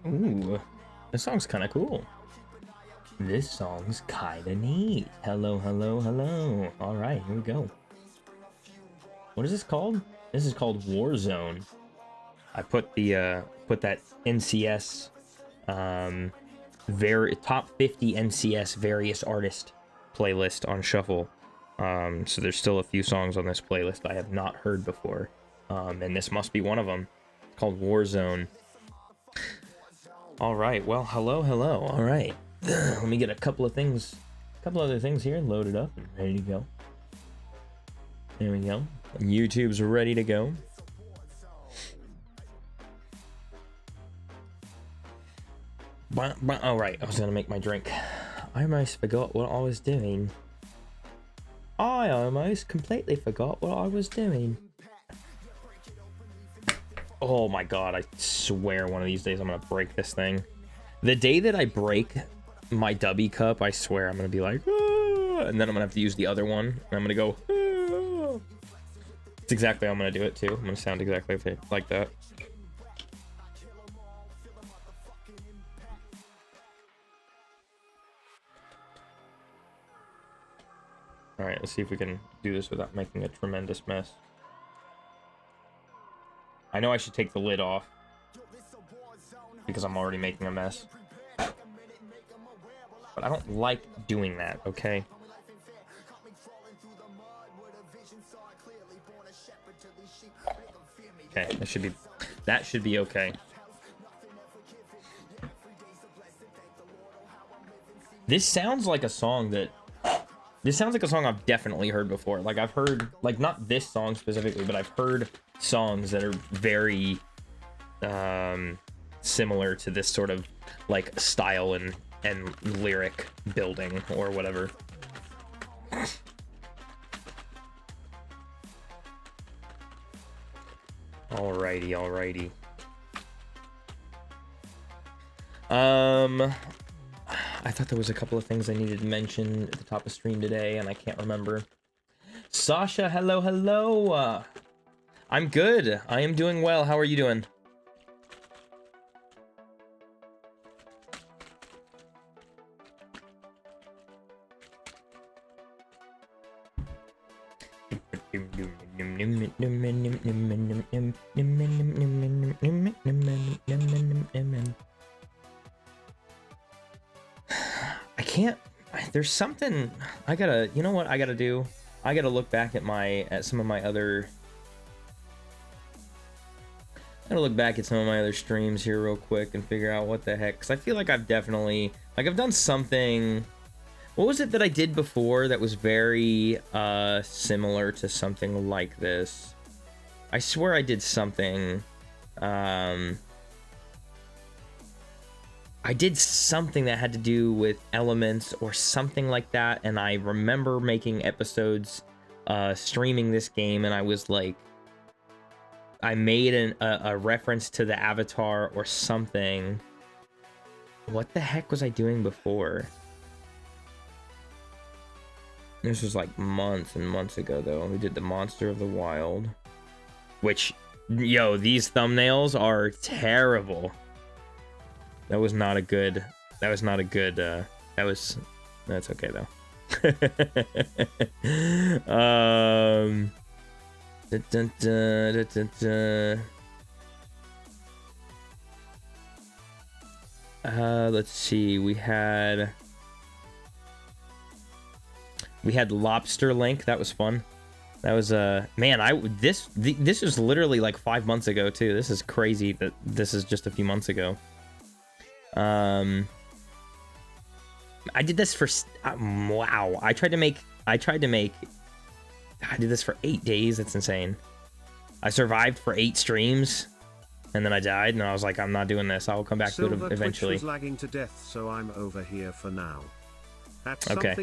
Ooh, this song's kind of cool. This song's kind of neat. Hello, hello, hello. All right, here we go. What is this called? This is called Warzone. I put the put that NCS top 50 NCS various artist playlist on shuffle. So there's still a few songs on this playlist I have not heard before. And this must be one of them. It's called Warzone. All right, well, hello, hello. All right, let me get a couple other things here loaded up and ready to go. There we go. YouTube's ready to go. All right, I was gonna make my drink. I almost forgot what I was doing. I almost completely forgot what I was doing. Oh my god, I swear one of these days I'm gonna break this thing. The day that I break my Dubby cup, I swear I'm gonna be like, ah, and then I'm gonna have to use the other one, and I'm gonna go, ah. It's exactly how I'm gonna do it too. I'm gonna sound exactly like that. Alright, let's see if we can do this without making a tremendous mess. I know I should take the lid off because I'm already making a mess. But I don't like doing that, okay? Okay, that should be okay. This sounds like a song I've definitely heard before. Like I've heard, like not this song specifically, but I've heard songs that are very similar to this sort of like style and lyric building or whatever. Alrighty. I thought there was a couple of things I needed to mention at the top of stream today, and I can't remember. Sasha, hello. I'm good. I am doing well. How are you doing? I can't. There's something I gotta. You know what I gotta do? I gotta look back at some of my other. I gotta look back at some of my other streams here real quick and figure out what the heck. Because I feel like I've definitely, like I've done something. What was it that I did before that was very similar to something like this? I swear I did something. I did something that had to do with elements or something like that, and I remember making episodes streaming this game, and I was like, I made a reference to the avatar or something. What the heck was I doing before? This was like months and months ago, though. We did the Monster of the Wild, which, yo, these thumbnails are terrible. That was not a good. That's okay though. Let's see. We had Lobster Link. That was fun. That was man. This was literally like 5 months ago too. This is crazy that this is just a few months ago. I did this for wow. I did this for 8 days. That's insane. I survived for 8 streams, and then I died, and I was like, I'm not doing this. I'll come back to it eventually. Twitch was lagging to death, so I'm over here for now. Okay.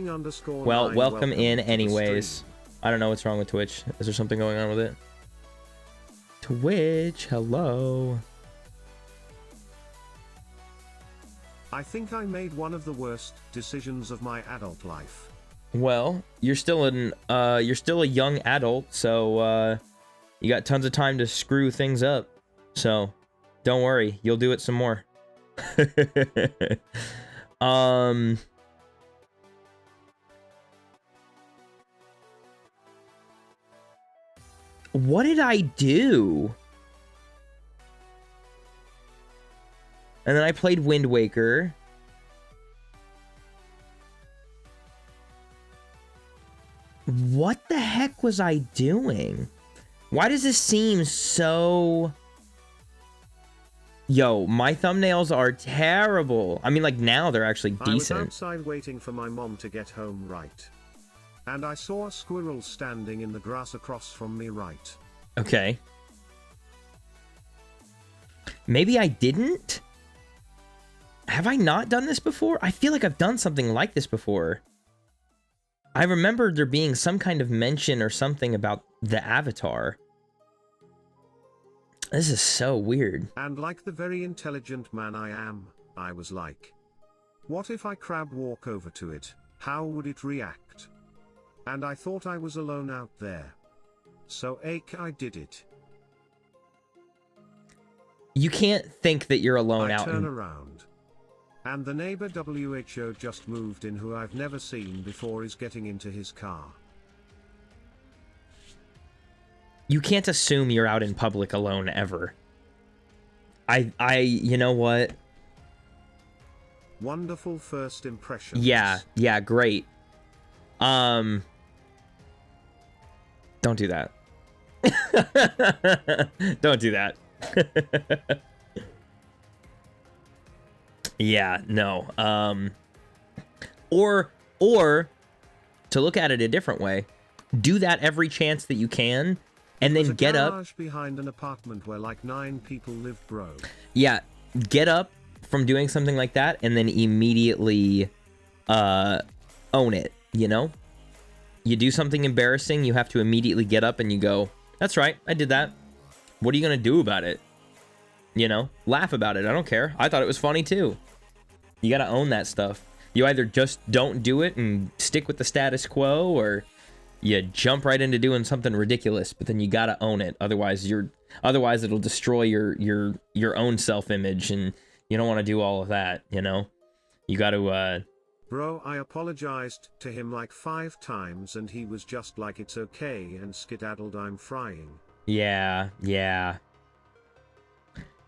Well, welcome in anyways. I don't know what's wrong with Twitch. Is there something going on with it? Twitch, hello. I think I made one of the worst decisions of my adult life. Well, you're still a young adult, so You got tons of time to screw things up. So, don't worry. You'll do it some more. What did I do? And then I played Wind Waker. What the heck was I doing? Why does this seem so... Yo, my thumbnails are terrible. I mean, like, now they're actually decent. I was outside waiting for my mom to get home, right? And I saw a squirrel standing in the grass across from me, right? Okay. Maybe I didn't? Have I not done this before? I feel like I've done something like this before. I remember there being some kind of mention or something about the avatar. This is so weird. And like the very intelligent man I am, I was like, what if I crab walk over to it? How would it react? And I thought I was alone out there. So I did it. You can't think that you're alone I out. turn around. And the neighbor WHO just moved in, who I've never seen before, is getting into his car. You can't assume you're out in public alone ever. You know what? Wonderful first impressions. Yeah, great. Don't do that. Don't do that. Yeah, no. Or to look at it a different way, do that every chance that you can, and then get up behind an apartment where like 9 people live, bro. Yeah, get up from doing something like that and then immediately own it, you know? You do something embarrassing, you have to immediately get up and you go, that's right, I did that. What are you gonna do about it? You know, laugh about it. I don't care. I thought it was funny too. You gotta own that stuff. You either just don't do it and stick with the status quo, or you jump right into doing something ridiculous, but then you gotta own it. Otherwise it'll destroy your own self-image, and you don't want to do all of that, you know? You gotta Bro, I apologized to him like 5 times and he was just like, it's okay, and skedaddled, I'm frying. Yeah.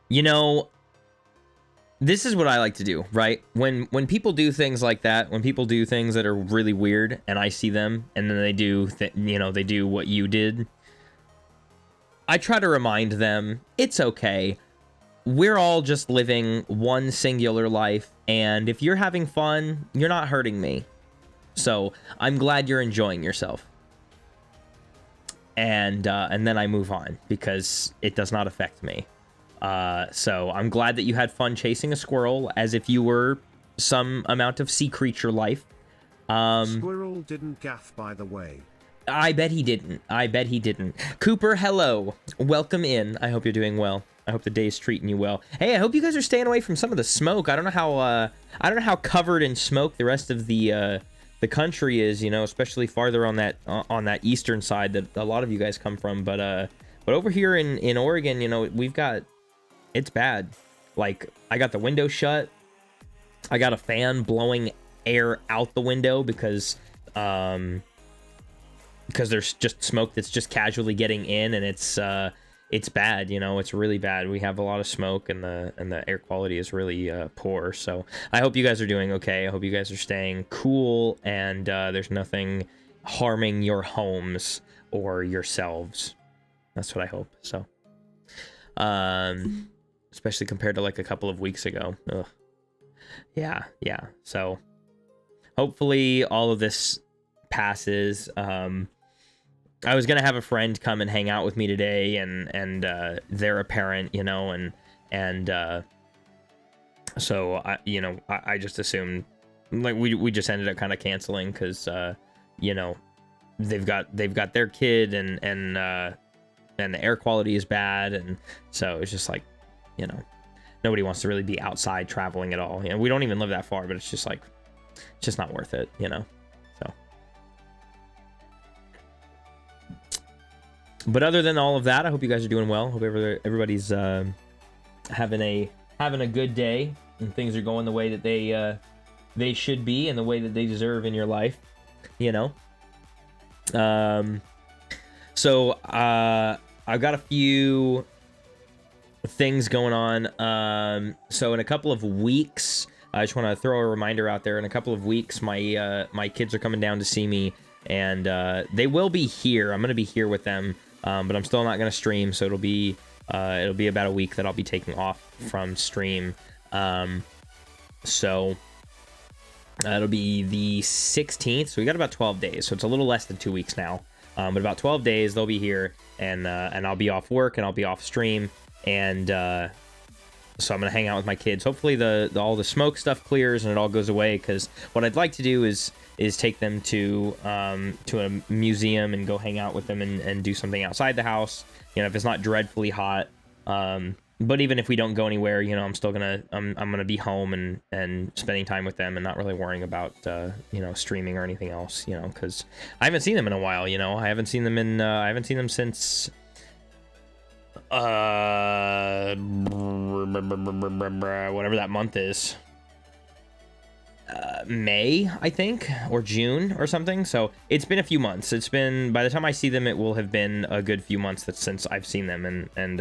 You know, this is what I like to do, right? When people do things like that, when people do things that are really weird, and I see them, and then they do, they do what you did, I try to remind them, it's okay. We're all just living one singular life, and if you're having fun, you're not hurting me. So, I'm glad you're enjoying yourself. And then I move on, because it does not affect me. So I'm glad that you had fun chasing a squirrel as if you were some amount of sea creature life. Squirrel didn't gaff, by the way. I bet he didn't. Cooper, hello. Welcome in. I hope you're doing well. I hope the day's treating you well. Hey, I hope you guys are staying away from some of the smoke. I don't know how covered in smoke the rest of the country is, you know, especially farther on that eastern side that a lot of you guys come from, but over here in Oregon, you know, it's bad. Like, I got the window shut. I got a fan blowing air out the window because there's just smoke that's just casually getting in, and it's bad, you know, it's really bad. We have a lot of smoke, and the air quality is really poor. So I hope you guys are doing okay. I hope you guys are staying cool, and there's nothing harming your homes or yourselves. That's what I hope. So, especially compared to like a couple of weeks ago. Ugh. Yeah. So hopefully all of this passes. I was gonna have a friend come and hang out with me today, and they're a parent, you know, and so I just assumed, like, we just ended up kind of canceling because you know, they've got their kid, and the air quality is bad, and so it's just like, you know, nobody wants to really be outside traveling at all. You know, we don't even live that far, but it's just like, it's just not worth it, you know. So But other than all of that, I hope you guys are doing well. Hope everybody's having a good day and things are going the way that they should be and the way that they deserve in your life. You know. So I've got a few things going on. So in a couple of weeks, I just want to throw a reminder out there. In a couple of weeks, my kids are coming down to see me, and they will be here. I'm going to be here with them, but I'm still not going to stream. So it'll be about a week that I'll be taking off from stream. So it'll be the 16th. So we got about 12 days. So it's a little less than 2 weeks now. But about 12 days they'll be here, and I'll be off work and I'll be off stream, and so I'm gonna hang out with my kids. Hopefully all the smoke stuff clears and it all goes away, because what I'd like to do is take them to a museum and go hang out with them and do something outside the house. You know, if it's not dreadfully hot. But even if we don't go anywhere, you know, I'm still gonna be home and spending time with them and not really worrying about you know, streaming or anything else, you know, because I haven't seen them in a while. You know, I haven't seen them since whatever that month is, May, I think, or June or something. So it's been a few months. It's been, by the time I see them, it will have been a good few months since I've seen them, and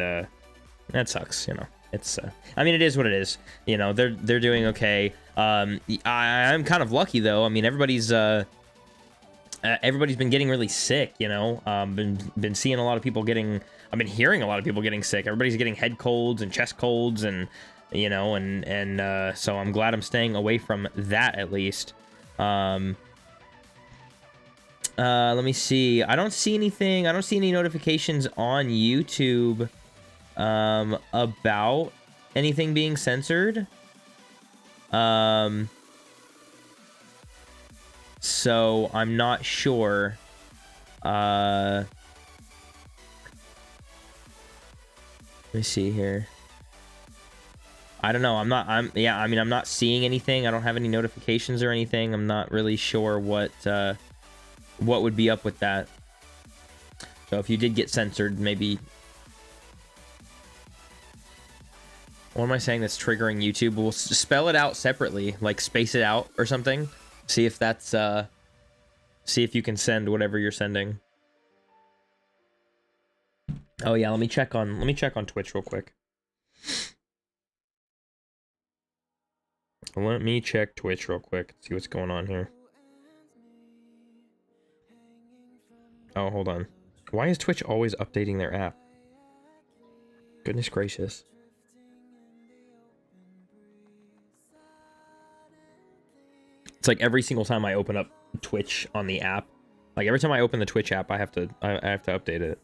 that sucks, you know. It's I mean, it is what it is. You know, they're doing okay. I'm kind of lucky though. I mean, everybody's been getting really sick, you know. Been seeing a lot of people getting, I've been hearing a lot of people getting sick. Everybody's getting head colds and chest colds, and you know, and so I'm glad I'm staying away from that at least. Let me see. I don't see anything. I don't see any notifications on YouTube about anything being censored. So I'm not sure. Let me see here. I don't know. I'm not seeing anything. I don't have any notifications or anything. I'm not really sure what would be up with that. So if you did get censored, maybe. What am I saying that's triggering YouTube? We'll spell it out separately, like space it out or something. See if that's see if you can send whatever you're sending. Oh yeah, let me check on Twitch real quick. Let me check Twitch real quick, see what's going on here. Oh, hold on. Why is Twitch always updating their app? Goodness gracious. It's like every single time I open up Twitch on the app, like every time I open the Twitch app, I have to update it,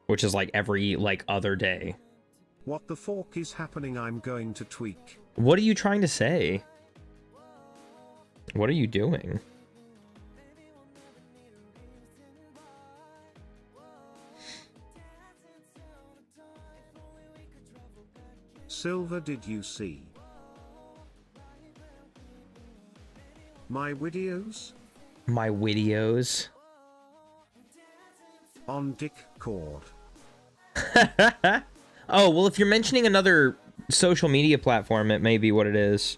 which is like every other day. What the fork is happening? I'm going to tweak. What are you trying to say? What are you doing? Silver, did you see my videos? My videos? On Discord. Oh, well, if you're mentioning another social media platform, it may be what it is.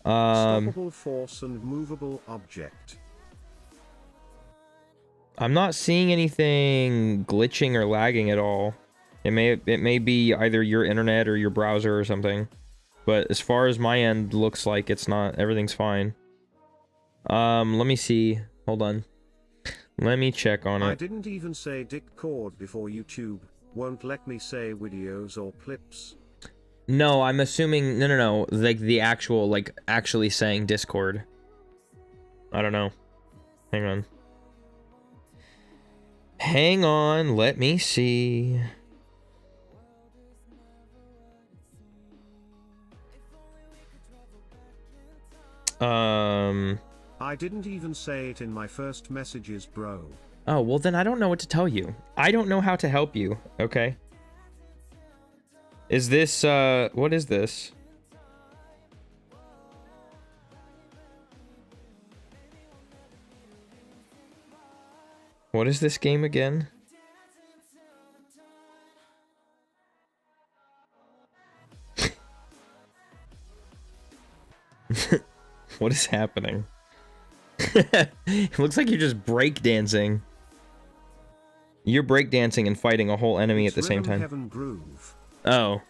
Stoppable force and movable object. I'm not seeing anything glitching or lagging at all. It may be either your internet or your browser or something. But as far as my end looks like, it's not. Everything's fine. Let me see. Hold on. Let me check on it. I didn't even say Discord before. YouTube won't let me say videos or clips. No, I'm assuming no. Like the actual, actually saying Discord. I don't know. Hang on. Hang on, let me see. I didn't even say it in my first messages, bro. Oh, well then I don't know what to tell you. I don't know how to help you, okay? Is this, what is this? What is this game again? What is happening? It looks like you're just breakdancing. You're breakdancing and fighting a whole enemy at the same time. Heaven groove. Oh.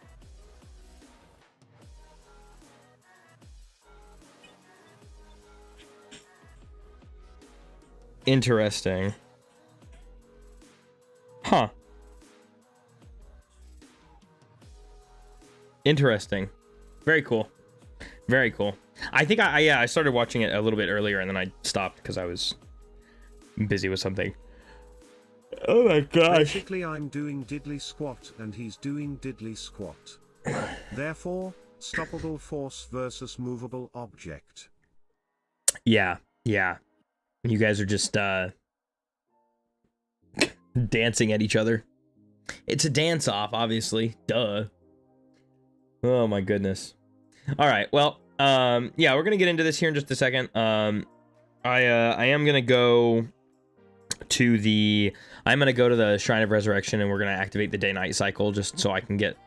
Interesting. Huh. Interesting. Very cool. Very cool. I think I started watching it a little bit earlier and then I stopped because I was busy with something. Oh my gosh. Basically, I'm doing diddly squat and he's doing diddly squat. Therefore, stoppable force versus movable object. Yeah, yeah. You guys are just dancing at each other. It's a dance-off, obviously. Duh. Oh my goodness. All right, well, yeah, we're gonna get into this here in just a second. I am gonna go to the Shrine of Resurrection, and we're gonna activate the day-night cycle just so I can get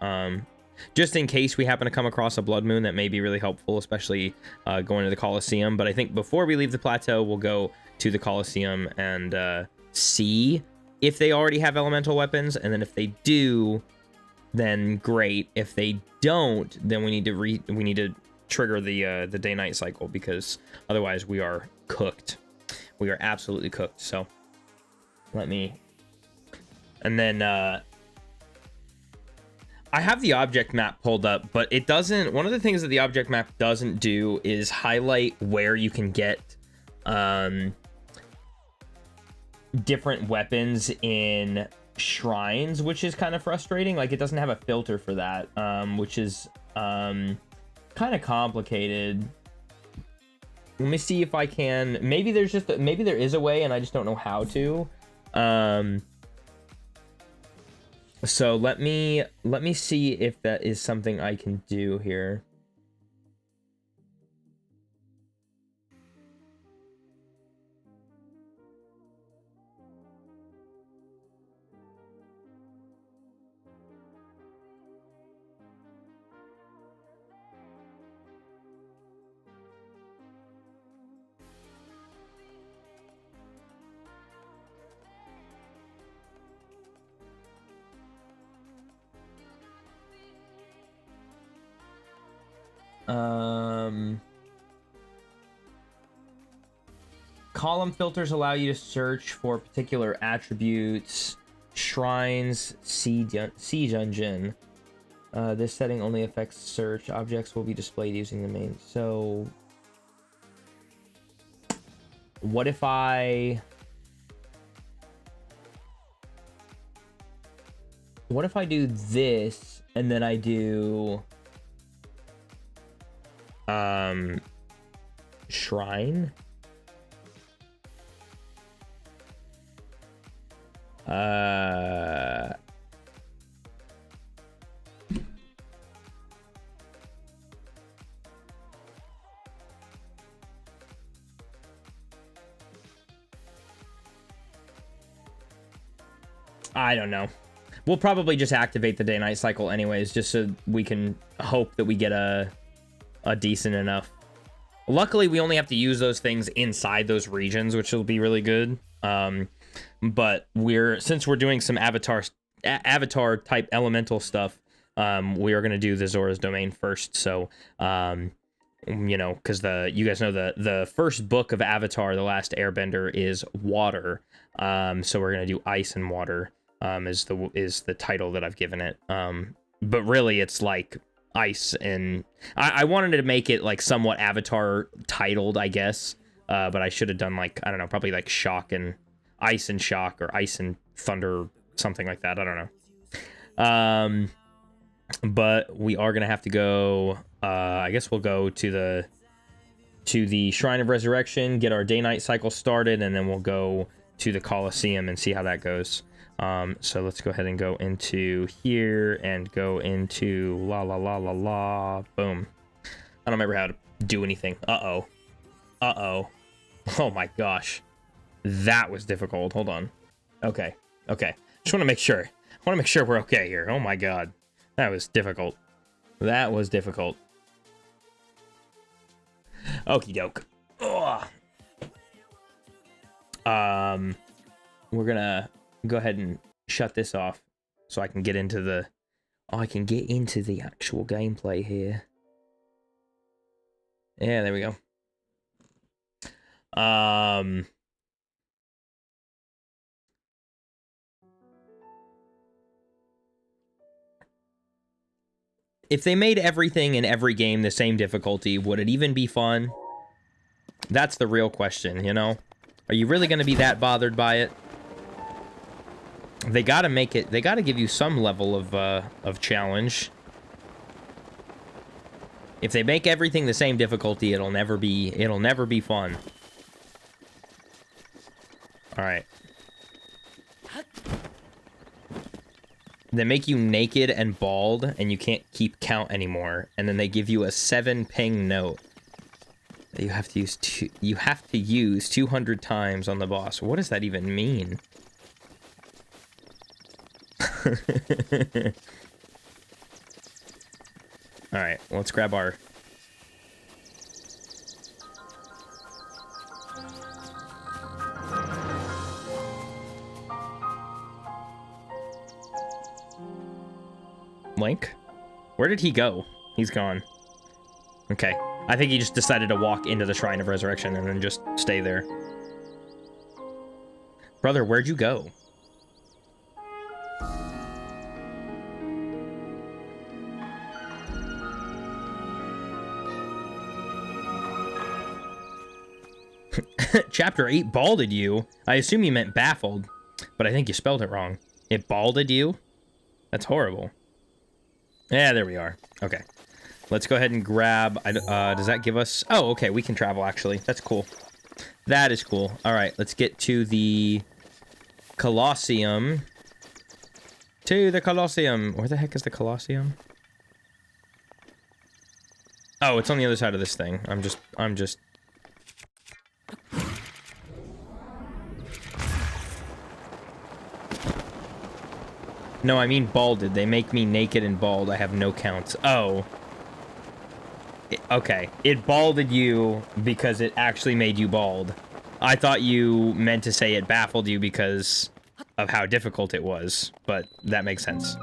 just in case we happen to come across a blood moon. That may be really helpful, especially going to the Colosseum. But I think before we leave the plateau, we'll go to the Colosseum and see if they already have elemental weapons, and then if they do, then great. If they don't, then we need to trigger the day-night cycle, because otherwise we are cooked. We are absolutely cooked. So let me, and then I have the object map pulled up, but it doesn't. One of the things that the object map doesn't do is highlight where you can get different weapons in shrines, which is kind of frustrating. Like, it doesn't have a filter for that, which is kind of complicated. Let me see if I can. Maybe there is a way and I just don't know how to. So let me see if that is something I can do here. Column filters allow you to search for particular attributes, shrines, siege dungeon. This setting only affects search. Objects will be displayed using the main. So, what if I do this and then I do shrine? I don't know. We'll probably just activate the day-night cycle anyways, just so we can hope that we get a decent enough. Luckily, we only have to use those things inside those regions, which will be really good. But since we're doing some avatar type elemental stuff, we are going to do the Zora's Domain first. So, you know, because you guys know the first book of Avatar, The Last Airbender, is water. So we're going to do ice and water, is the title that I've given it. But really it's like ice, and I wanted to make it like somewhat Avatar titled, I guess. But I should have done, like, I don't know, probably like shock and ice and shock, or ice and thunder, something like that. I don't know. But we are gonna have to go. I guess we'll go to the Shrine of Resurrection, get our day-night cycle started, and then we'll go to the Colosseum and see how that goes. So let's go ahead and go into here and go into la. Boom. I don't remember how to do anything. Uh-oh. Oh my gosh. That was difficult. Hold on. Okay. Just want to make sure. I want to make sure we're okay here. Oh my god. That was difficult. Okie doke. Ugh. We're gonna go ahead and shut this off so I can get into the actual gameplay here. Yeah, there we go. If they made everything in every game the same difficulty, would it even be fun? That's the real question, you know? Are you really gonna be that bothered by it? They gotta make it, they gotta give you some level of challenge. If they make everything the same difficulty, it'll never be fun. Alright. They make you naked and bald, and you can't keep count anymore. And then they give you a 7-ping note that you have to use 200 times on the boss. What does that even mean? Alright, let's grab our... Link? Where did he go? He's gone. Okay. I think he just decided to walk into the Shrine of Resurrection and then just stay there. Brother, where'd you go? Chapter 8 balded you. I assume you meant baffled, but I think you spelled it wrong. It balded you? That's horrible. Yeah, there we are. Okay. Let's go ahead and grab... does that give us... Oh, okay, we can travel, actually. That's cool. That is cool. Alright, let's get to the... Colosseum. To the Colosseum. Where the heck is the Colosseum? Oh, it's on the other side of this thing. I'm just... No, I mean balded. They make me naked and bald. I have no counts. Oh. Okay. It balded you because it actually made you bald. I thought you meant to say it baffled you because of how difficult it was, but that makes sense.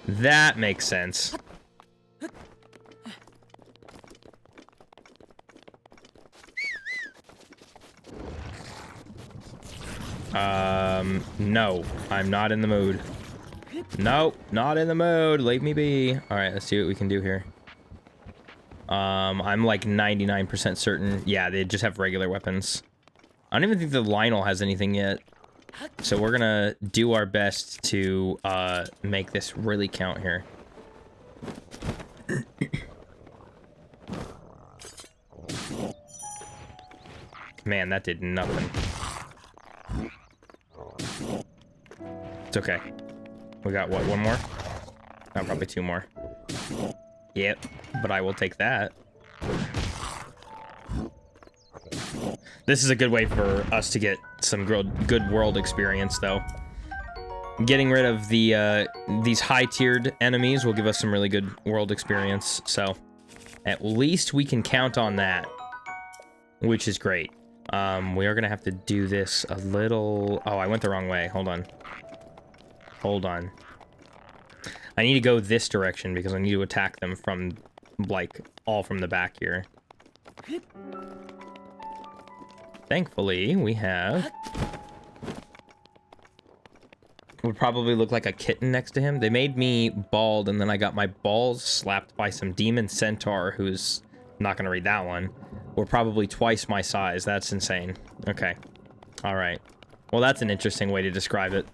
That makes sense. No, I'm not in the mood. Nope, not in the mood. Leave me be. All right, let's see what we can do here. I'm like 99% certain. Yeah, they just have regular weapons. I don't even think the Lionel has anything yet. So we're gonna do our best to, make this really count here. Man, that did nothing. It's okay. We got, what, one more? Oh, probably two more. Yep, but I will take that. This is a good way for us to get some good world experience, though. Getting rid of the, these high-tiered enemies will give us some really good world experience, so... At least we can count on that. Which is great. We are gonna have to do this a little... Oh, I went the wrong way. Hold on. Hold on. I need to go this direction because I need to attack them from, like, all from the back here. Thankfully, we have... Would probably look like a kitten next to him. They made me bald, and then I got my balls slapped by some demon centaur who's... not gonna read that one. We're probably twice my size. That's insane. Okay. Alright. Well, that's an interesting way to describe it.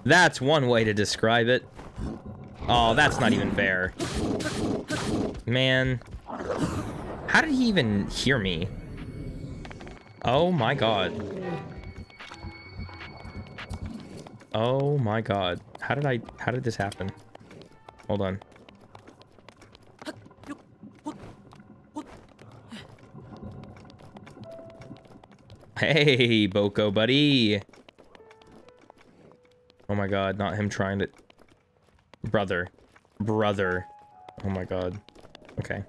That's one way to describe it. Oh, that's not even fair. Man. How did he even hear me? Oh my god. Oh my god. How did this happen? Hold on. Hey, Boko buddy. Oh my god, not him trying to... Brother. Oh my god. Okay.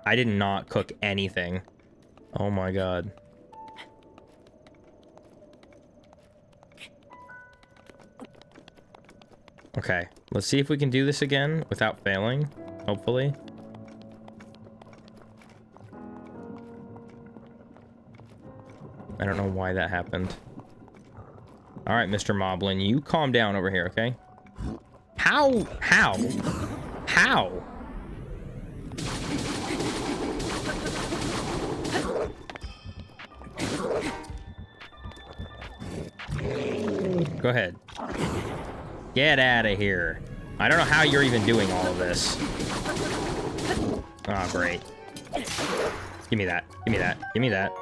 I did not cook anything. Oh my god. Okay, let's see if we can do this again without failing, hopefully. I don't know why that happened. All right, Mr. Moblin, you calm down over here, okay? How? How? How? Go ahead. Get out of here. I don't know how you're even doing all of this. Oh, great. Give me that. Give me that. Give me that.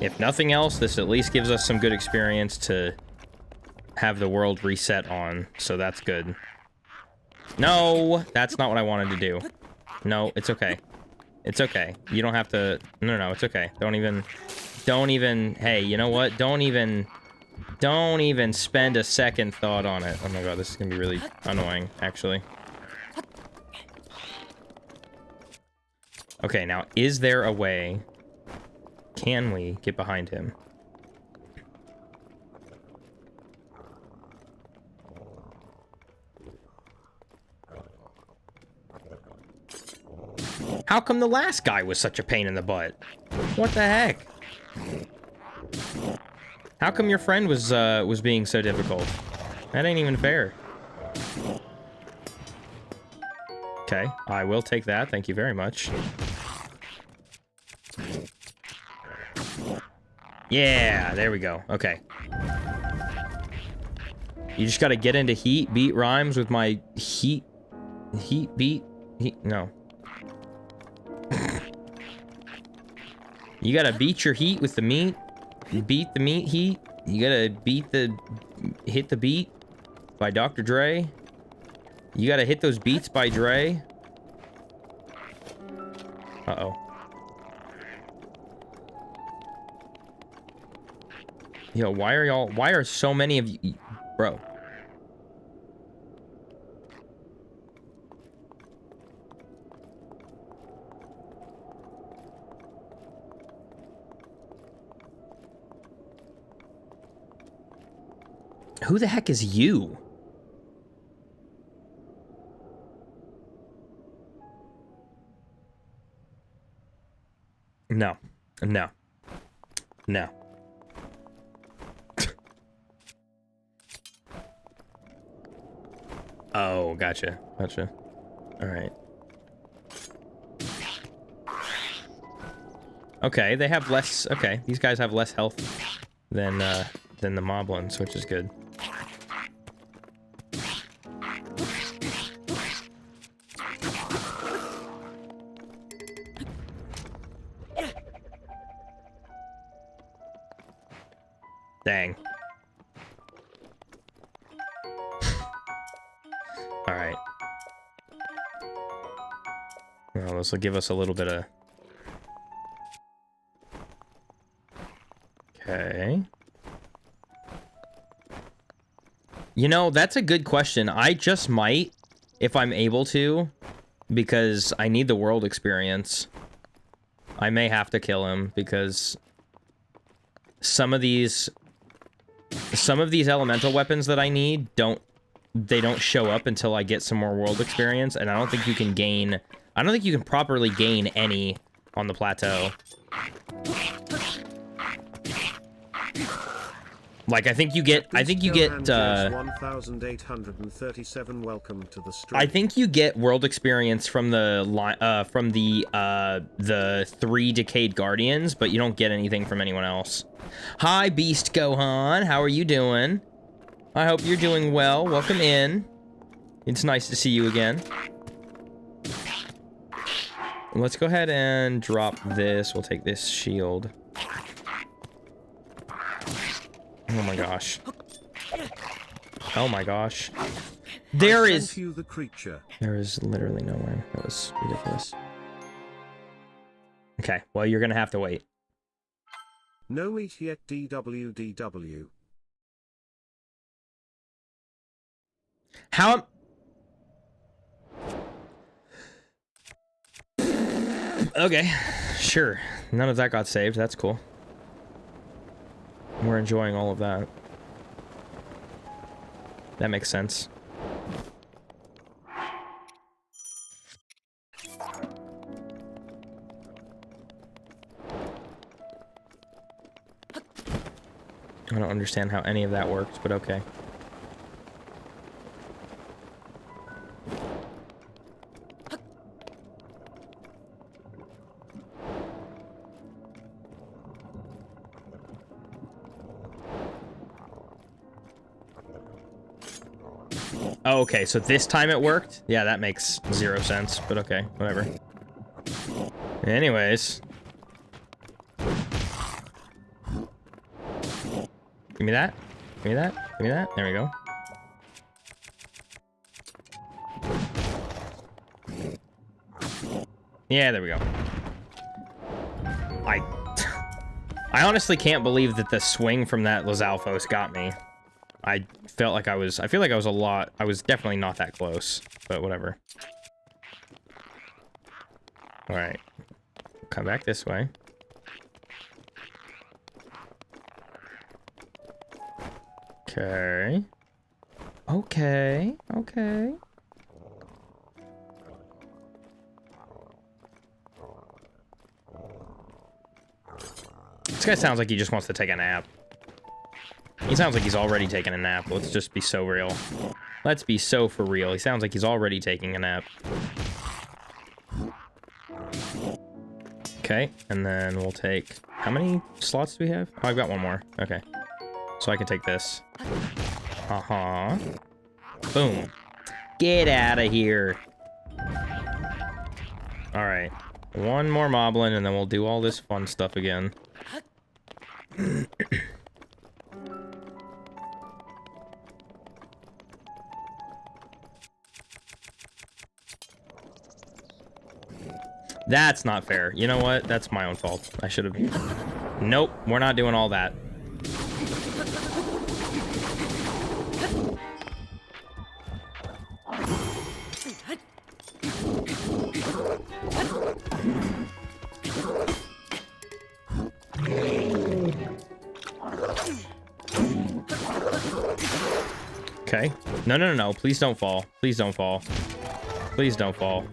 If nothing else, this at least gives us some good experience to have the world reset on, so that's good. No, that's not what I wanted to do. No, it's okay. It's okay. You don't have to... No, it's okay. Don't even... Hey, you know what? Don't even spend a second thought on it. Oh my god, this is gonna be really annoying, actually. Okay, now, is there a way... Can we get behind him? How come the last guy was such a pain in the butt? What the heck? How come your friend was being so difficult? That ain't even fair. Okay, I will take that. Thank you very much. Yeah, there we go. Okay. You just gotta get into heat, beat rhymes with my heat, no. You gotta beat your heat with the meat, beat the meat heat, you gotta hit the beat by Dr. Dre. You gotta hit those beats by Dre. Uh-oh. Yo, why are so many of you, bro? Who the heck is you? No. No. No. Oh, gotcha. Gotcha. All right. Okay, they have less... Okay, these guys have less health than the moblins, which is good. Dang. Alright. Well, this will give us a little bit of... Okay. You know, that's a good question. I just might, if I'm able to, because I need the world experience. I may have to kill him, because some of these elemental weapons that I need don't show up until I get some more world experience, and I don't think you can properly gain any on the plateau. Like, I think you get 1837. Welcome to the stream. I think you get world experience from the 3 Decayed Guardians, but you don't get anything from anyone else. Hi, Beast Gohan. How are you doing? I hope you're doing well. Welcome in. It's nice to see you again. Let's go ahead and drop this. We'll take this shield. Oh my gosh. Oh my gosh. There is literally no way. That was ridiculous. Okay, well, you're gonna have to wait. No meat yet, DWDW. How... Okay, sure. None of that got saved. That's cool. We're enjoying all of that. That makes sense. I don't understand how any of that worked, but okay. Oh, okay, so this time it worked? Yeah, that makes 0 sense, but okay, whatever. Anyways. Give me that. Give me that. Give me that. There we go. Yeah, there we go. I honestly can't believe that the swing from that Lizalfos got me. I feel like I was definitely not that close, but whatever. Alright. Come back this way. Okay. Okay. Okay. This guy sounds like he just wants to take a nap. He sounds like he's already taking a nap. Let's just be so real. Let's be so for real. He sounds like he's already taking a nap. Okay, and then we'll take... How many slots do we have? Oh, I've got one more. Okay. So I can take this. Uh-huh. Boom. Get out of here. Alright. One more moblin, and then we'll do all this fun stuff again. That's not fair. You know what? That's my own fault. I should have... Nope, we're not doing all that. Okay. No, no, no, no. Please don't fall. Please don't fall. Please don't fall.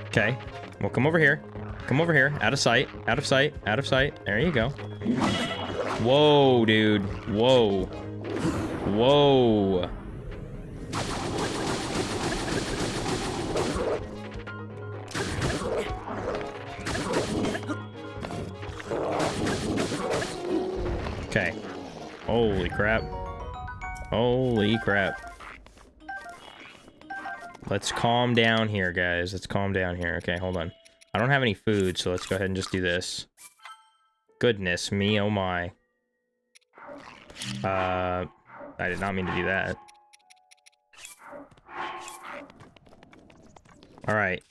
Okay. Well, come over here. Come over here. Out of sight. Out of sight. Out of sight. There you go. Whoa, dude. Whoa. Whoa. Okay. Holy crap. Holy crap. Let's calm down here, guys. Let's calm down here. Okay, hold on. I don't have any food, so let's go ahead and just do this. Goodness me, oh my. I did not mean to do that. Alright.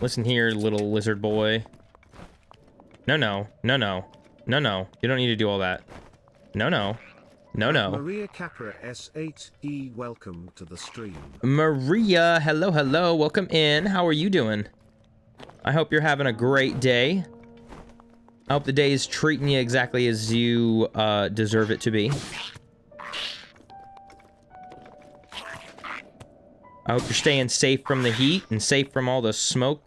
Listen here, little lizard boy. No, no. No, no. No, no. You don't need to do all that. No, no. No, no. Maria Capra S8E, welcome to the stream. Maria, hello, hello. Welcome in. How are you doing? I hope you're having a great day. I hope the day is treating you exactly as you deserve it to be. I hope you're staying safe from the heat and safe from all the smoke.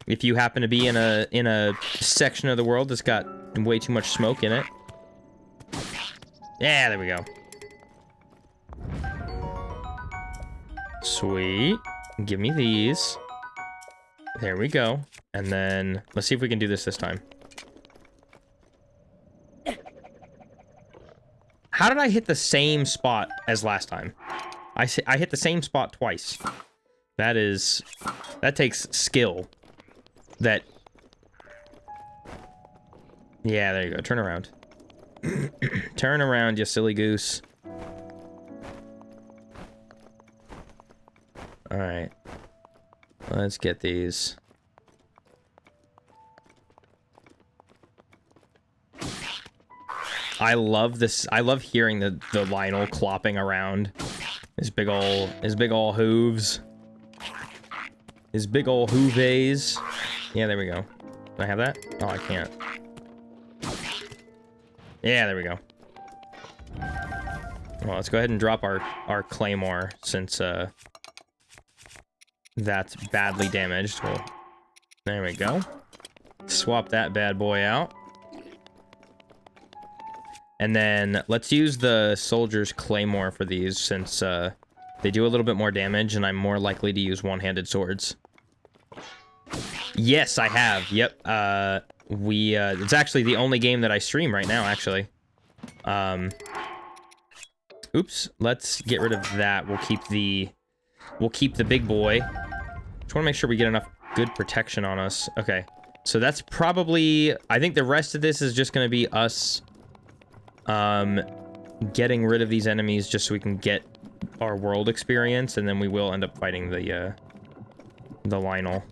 If you happen to be in a section of the world that's got way too much smoke in it. Yeah, there we go. Sweet. Give me these. There we go. And then, let's see if we can do this time. How did I hit the same spot as last time? I hit the same spot twice. That takes skill. Yeah, there you go. Turn around. Turn around, you silly goose. Alright. Let's get these. I love this. I love hearing the Lionel clopping around. His big ol' hooves. His big ol' hooves. Yeah, there we go. Do I have that? Oh, I can't. Yeah, there we go. Well, let's go ahead and drop our claymore since that's badly damaged. Well, there we go. Swap that bad boy out. And then let's use the soldier's claymore for these since they do a little bit more damage and I'm more likely to use one-handed swords. Yes, I have. Yep. It's actually the only game that I stream right now, actually. Oops. Let's get rid of that. We'll keep the big boy. Just want to make sure we get enough good protection on us. Okay. So that's probably, I think the rest of this is just going to be us getting rid of these enemies just so we can get our world experience, and then we will end up fighting the Lionel.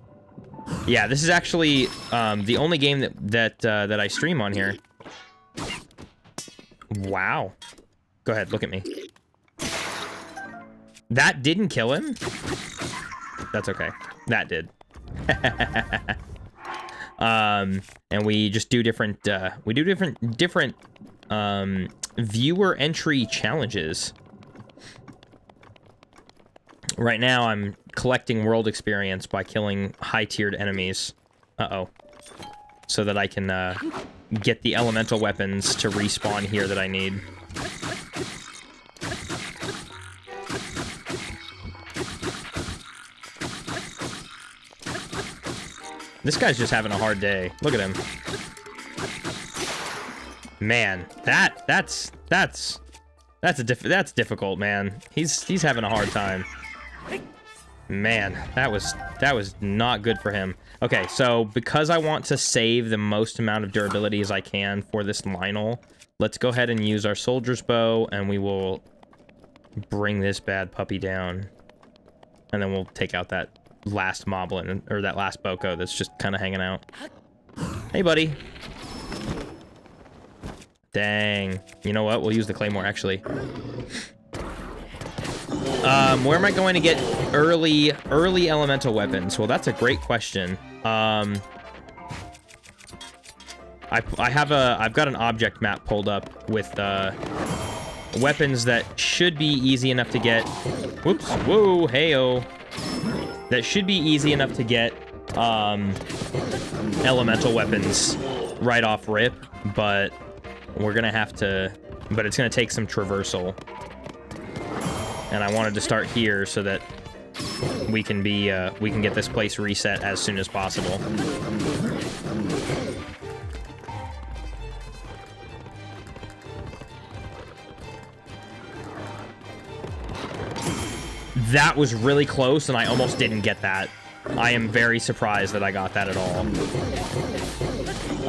Yeah, this is actually the only game that I stream on here. Wow. Go ahead, look at me. That didn't kill him? That's okay. That did. And we just do different viewer entry challenges. Right now I'm collecting world experience by killing high-tiered enemies. Uh-oh. So that I can get the elemental weapons to respawn here that I need. This guy's just having a hard day. Look at him. Man, that's difficult, man. He's having a hard time. Man, that was not good for him. Okay, so because I want to save the most amount of durability as I can for this Lionel, let's go ahead and use our soldier's bow, and we will bring this bad puppy down. And then we'll take out that last moblin, or that last Boko that's just kind of hanging out. Hey, buddy. Dang. You know what? We'll use the claymore, actually. Where am I going to get early elemental weapons? Well, that's a great question. I've got an object map pulled up with weapons that should be easy enough to get. Whoops! Whoa! Heyo! That should be easy enough to get elemental weapons right off rip, but we're gonna have to. But it's gonna take some traversal. And I wanted to start here so that we can get this place reset as soon as possible. That was really close, and I almost didn't get that. I am very surprised that I got that at all.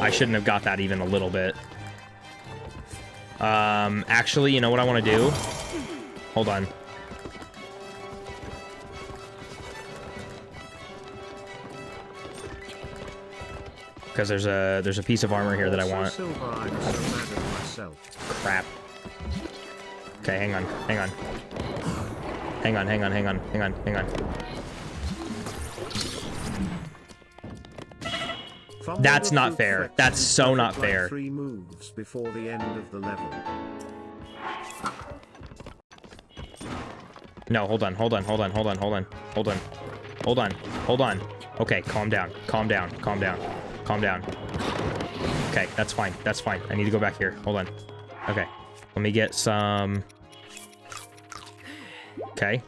I shouldn't have got that even a little bit. Actually, you know what I want to do? Hold on. Because there's a piece of armor here that I want. Crap. Okay, hang on. That's not fair. That's so not fair. 3 moves before the end of the level. No, hold on. Okay, calm down. Okay, that's fine. I need to go back here. Hold on. Okay, let me get some. Okay.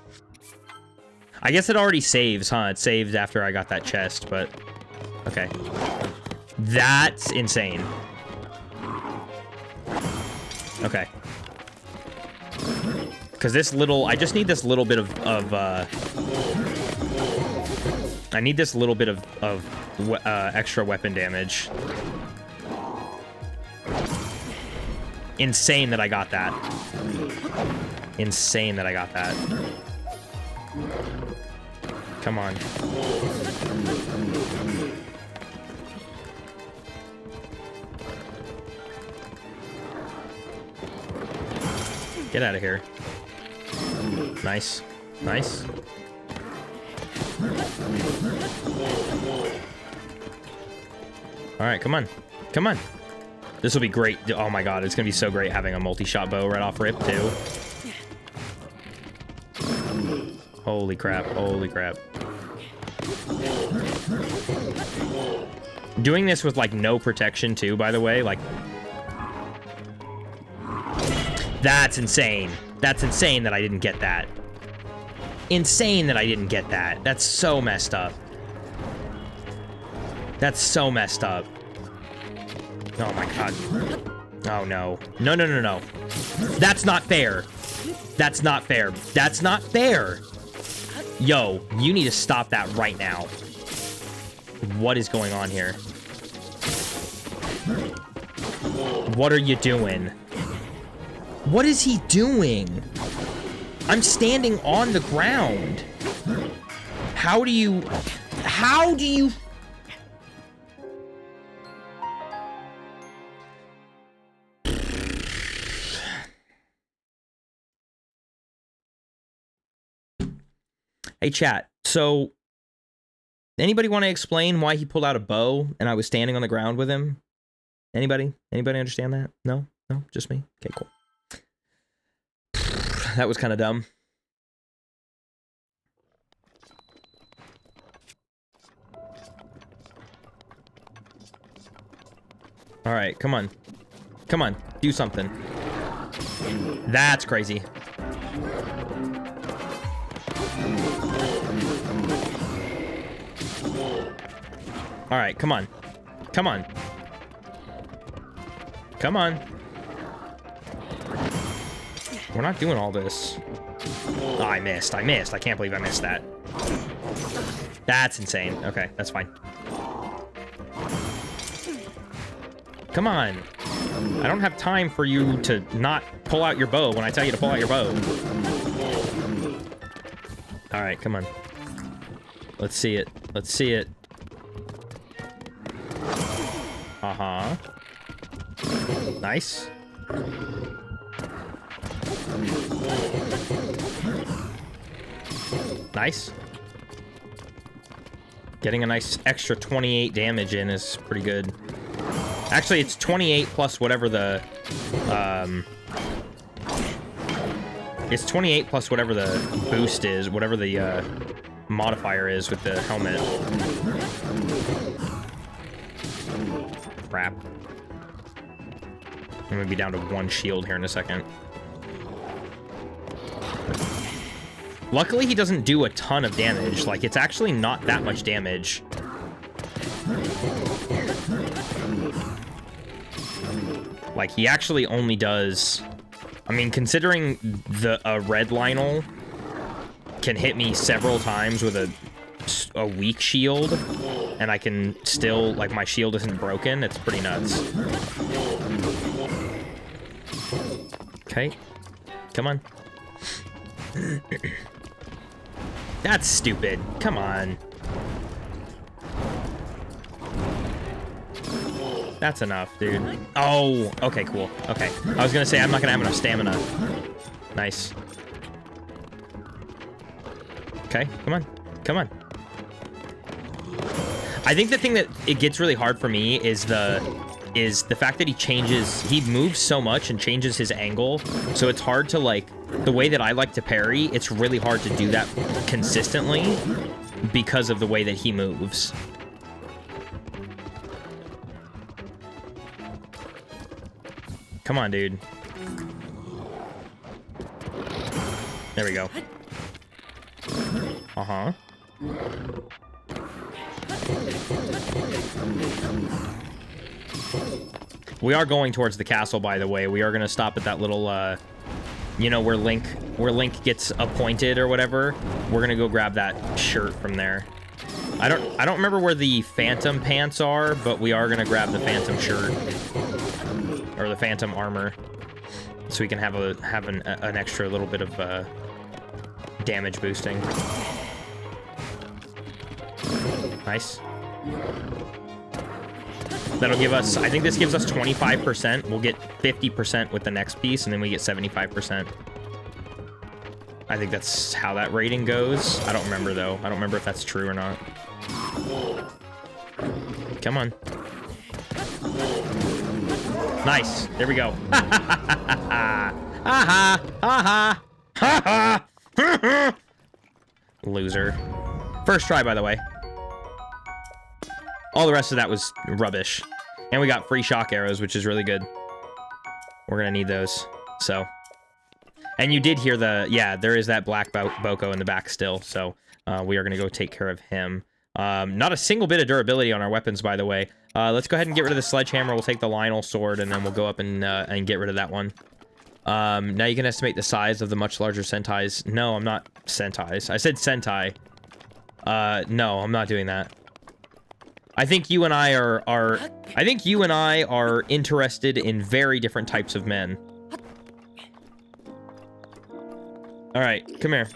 I guess it already saves, huh? It saved after I got that chest, but okay. That's insane. Okay. Because this little, I just need this little bit of I need this little bit of extra weapon damage. Insane that I got that. Come on. Get out of here. Nice. Nice. Alright, come on. Come on. This will be great. Oh my god, it's gonna be so great having a multi-shot bow right off rip, too. Holy crap, holy crap. Doing this with, like, no protection, too, by the way, like... That's insane. That's insane that I didn't get that. Insane that I didn't get that. That's so messed up. That's so messed up. Oh my god. Oh no. No, no, no, no. That's not fair. That's not fair. That's not fair. Yo, you need to stop that right now. What is going on here? What are you doing? What is he doing? I'm standing on the ground. How do you... How do you... Hey, chat. So, anybody want to explain why he pulled out a bow and I was standing on the ground with him? Anybody? Anybody understand that? No? No? Just me? Okay, cool. That was kind of dumb. All right, come on. Come on, do something. That's crazy. All right, come on. Come on. Come on. We're not doing all this. Oh, I missed. I missed. I can't believe I missed that. That's insane. Okay, that's fine. Come on. I don't have time for you to not pull out your bow when I tell you to pull out your bow. All right, come on. Let's see it. Let's see it. Uh-huh. Nice. Nice. Getting a nice extra 28 damage in is pretty good. Actually, it's 28 plus whatever the... It's 28 plus whatever the boost is, whatever the modifier is with the helmet. Crap. I'm gonna be down to 1 shield here in a second. Luckily, he doesn't do a ton of damage. Like, it's actually not that much damage. Like, he actually only does... I mean, considering a red Lionel can hit me several times with a weak shield, and I can still, like, my shield isn't broken, it's pretty nuts. Okay. Come on. That's stupid. Come on. That's enough, dude. Oh, okay, cool. Okay. I was gonna say, I'm not gonna have enough stamina. Nice. Okay, come on. Come on. I think the thing that it gets really hard for me is the fact that he moves so much and changes his angle, so it's hard to, like, the way that I like to parry, it's really hard to do that consistently because of the way that he moves. Come on, dude. There we go. Uh-huh. We are going towards the castle, by the way. We are going to stop at that little, you know, where Link gets appointed or whatever. We're going to go grab that shirt from there. I don't remember where the Phantom pants are, but we are going to grab the Phantom shirt. Or the Phantom armor. So we can have an extra little bit of, damage boosting. Nice. That'll give us, I think this gives us 25%. We'll get 50% with the next piece, and then we get 75%. I think that's how that rating goes. I don't remember, though. I don't remember if that's true or not. Come on. Nice. There we go. Ha ha ha ha ha ha. Loser. First try, by the way. All the rest of that was rubbish. And we got free shock arrows, which is really good. We're gonna need those. So. And you did hear the... Yeah, there is that black Boko in the back still. So we are gonna go take care of him. Not a single bit of durability on our weapons, by the way. Let's go ahead and get rid of the sledgehammer. We'll take the Lionel sword, and then we'll go up and get rid of that one. Now you can estimate the size of the much larger Sentais. No, I'm not Sentais. I said Sentai. No, I'm not doing that. I think you and I are interested in very different types of men. All right, come here.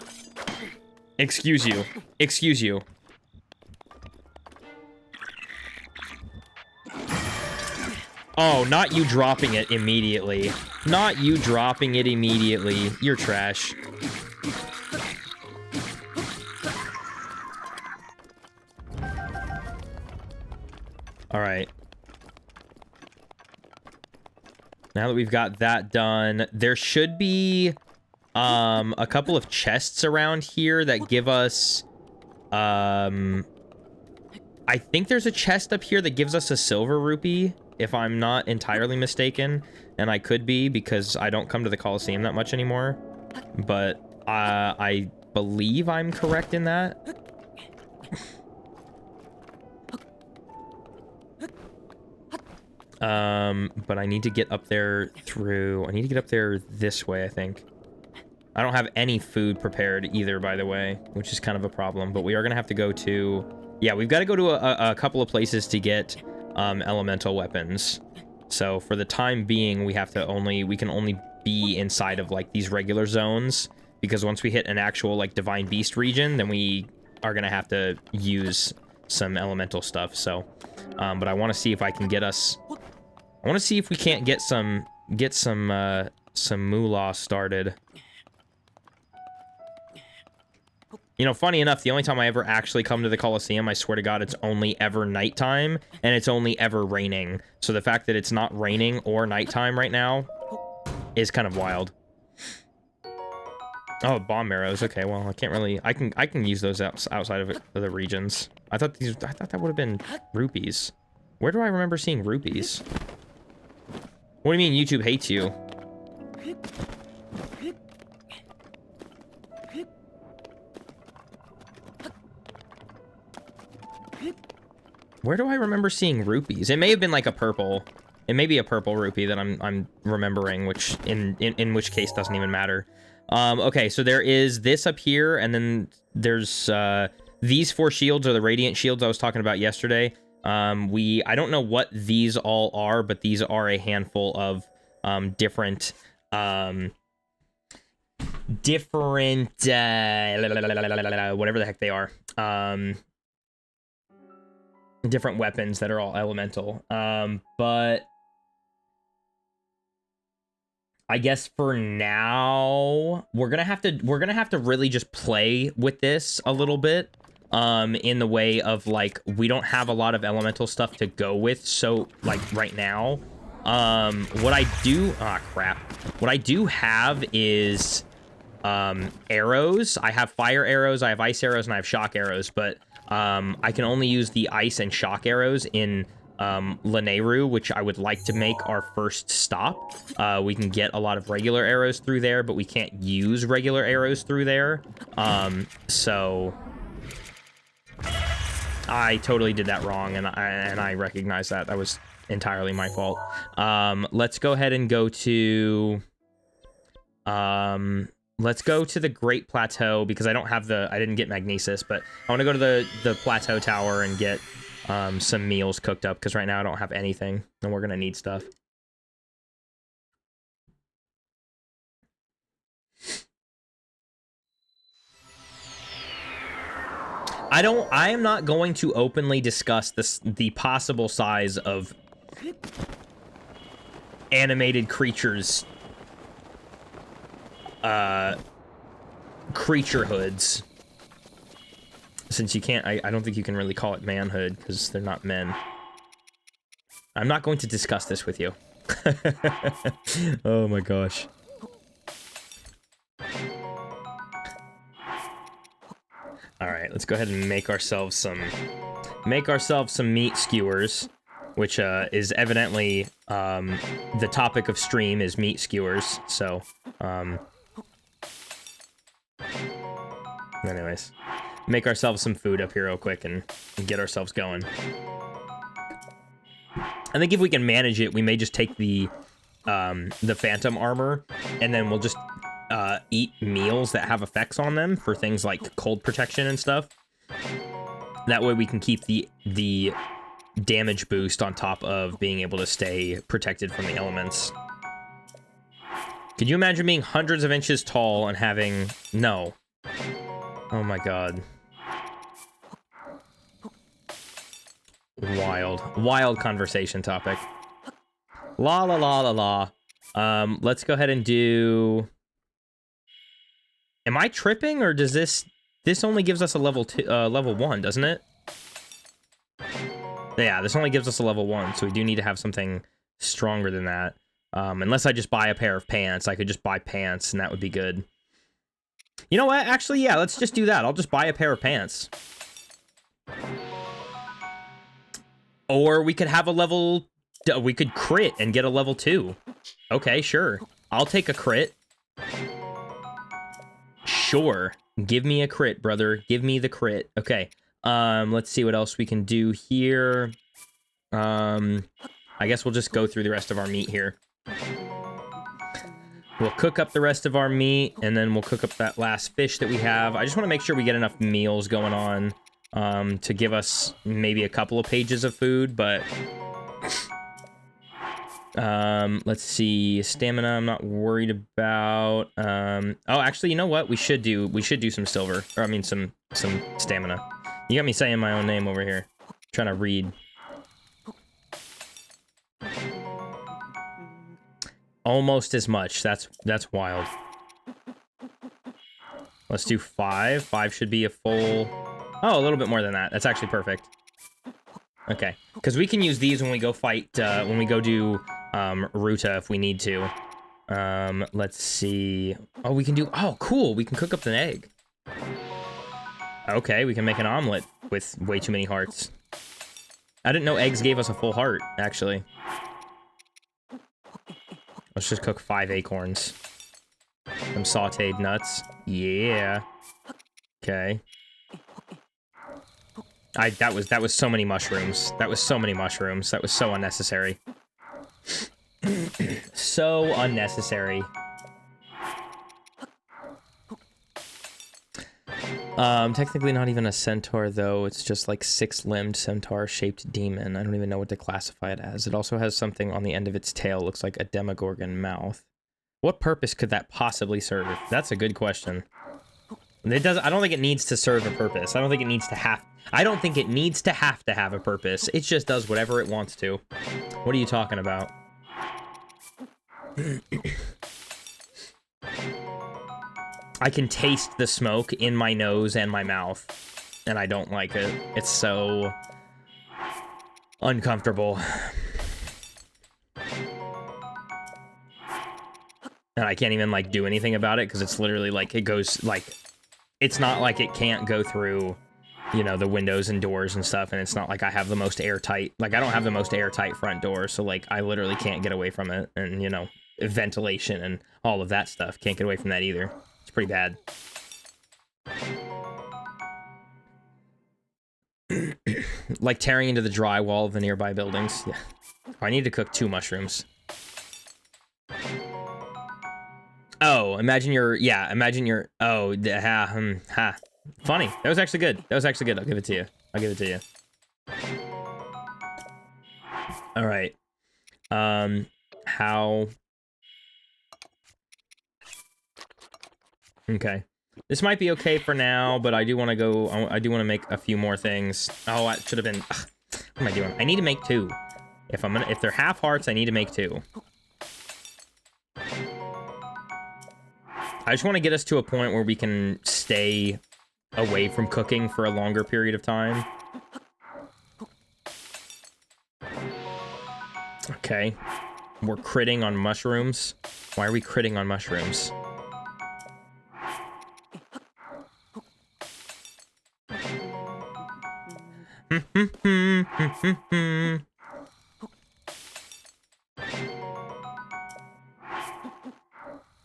Excuse you. Excuse you. Oh, not you dropping it immediately. Not you dropping it immediately. You're trash. All right. Now that we've got that done, there should be a couple of chests around here that give us I think there's a chest up here that gives us a silver rupee, if I'm not entirely mistaken, and I could be because I don't come to the Coliseum that much anymore, but I believe I'm correct in that. But I need to get up there I need to get up there this way, I think. I don't have any food prepared either, by the way, which is kind of a problem, but we are gonna have to go to... Yeah, we've got to go to a couple of places to get elemental weapons. So for the time being, we can only be inside of like these regular zones, because once we hit an actual like Divine Beast region, then we are gonna have to use some elemental stuff. So, but I want to see if I can get us. I want to see if we can't get some moolah started. You know, funny enough, the only time I ever actually come to the Coliseum, I swear to God, it's only ever nighttime, and it's only ever raining. So the fact that it's not raining or nighttime right now is kind of wild. Oh, bomb arrows. Okay, well, I can't really... I can use those outside of the regions. I thought that would have been rupees. Where do I remember seeing rupees? What do you mean YouTube hates you? Where do I remember seeing rupees? It may have been like a purple. It may be a purple rupee that I'm remembering, which in which case doesn't even matter. Okay, so there is this up here, and then there's these 4 shields are the radiant shields I was talking about yesterday. I don't know what these all are, but these are a handful of different whatever the heck they are. Different weapons that are all elemental. But I guess for now we're gonna have to really just play with this a little bit, in the way of like we don't have a lot of elemental stuff to go with, so like right now what I do what I do have is arrows. I have fire arrows, I have ice arrows, and I have shock arrows, but I can only use the ice and shock arrows in Lanayru, which I would like to make our first stop. We can get a lot of regular arrows through there, but we can't use regular arrows through there. So I totally did that wrong, and I recognize that. That was entirely my fault. Let's go ahead and go to... let's go to the Great Plateau, because I didn't get Magnesis, but I want to go to the Plateau Tower and get some meals cooked up, because right now I don't have anything, and we're gonna need stuff. I am not going to openly discuss the possible size of animated creatures, creature hoods. Since you can't, I don't think you can really call it manhood, because they're not men. I'm not going to discuss this with you. Oh my gosh. Alright, let's go ahead and make ourselves some meat skewers, which is evidently the topic of stream is meat skewers, so anyways, make ourselves some food up here real quick and get ourselves going. I think if we can manage it, we may just take the phantom armor, and then we'll just eat meals that have effects on them for things like cold protection and stuff. That way we can keep the damage boost on top of being able to stay protected from the elements. Could you imagine being hundreds of inches tall and having... No. Oh my god. Wild conversation topic. La la la la la. Let's go ahead and do... Am I tripping, or does this only gives us a level 1, doesn't it? Yeah, this only gives us a level 1, so we do need to have something stronger than that. Unless I just buy a pair of pants. I could just buy pants, and that would be good. You know what? Actually, yeah, let's just do that. I'll just buy a pair of pants. Or we could have a level... We could crit and get a level 2. Okay, sure. I'll take a crit. Sure. Give me a crit, brother. Give me the crit. Okay. Let's see what else we can do here. I guess we'll just go through the rest of our meat here. We'll cook up the rest of our meat, and then we'll cook up that last fish that we have. I just want to make sure we get enough meals going on to give us maybe a couple of pages of food, but... let's see, stamina I'm not worried about. Oh, actually, you know what? We should do some silver, or I mean some stamina. You got me saying my own name over here. Trying to read. Almost as much. That's wild. Let's do 5. 5 should be a full... Oh, a little bit more than that. That's actually perfect. Okay, because we can use these when we go fight, when we go do Ruta if we need to. Let's see. Oh, we can do... Oh, cool. We can cook up an egg. Okay, we can make an omelet with way too many hearts. I didn't know eggs gave us a full heart, actually. Let's just cook 5 acorns. Some sauteed nuts. Yeah. Okay. That was so many mushrooms. That was so many mushrooms. That was so unnecessary. So unnecessary. Technically not even a centaur, though. It's just like 6-limbed centaur-shaped demon. I don't even know what to classify it as. It also has something on the end of its tail. Looks like a demogorgon mouth. What purpose could that possibly serve? That's a good question. It does. I don't think it needs to serve a purpose. I don't think it needs to have to have a purpose. It just does whatever it wants to. What are you talking about? I can taste the smoke in my nose and my mouth, and I don't like it. It's so uncomfortable. And I can't even, like, do anything about it, because it's literally, like, it goes, like... It's not like it can't go through, you know, the windows and doors and stuff, and it's not like I have the most airtight... Like, I don't have the most airtight front door, so, like, I literally can't get away from it, and, you know, ventilation and all of that stuff. Can't get away from that either. It's pretty bad. Like tearing into the drywall of the nearby buildings. Yeah. I need to cook 2 mushrooms. Oh, imagine you're... Yeah, imagine you're... Oh, ha. Funny. That was actually good. That was actually good. I'll give it to you. I'll give it to you. All right. How... Okay. This might be okay for now, but I do want to go... I do want to make a few more things. Oh, I should have been... Ugh, what am I doing? I need to make 2. If they're half hearts, I need to make 2. I just want to get us to a point where we can stay away from cooking for a longer period of time. Okay. We're critting on mushrooms. Why are we critting on mushrooms?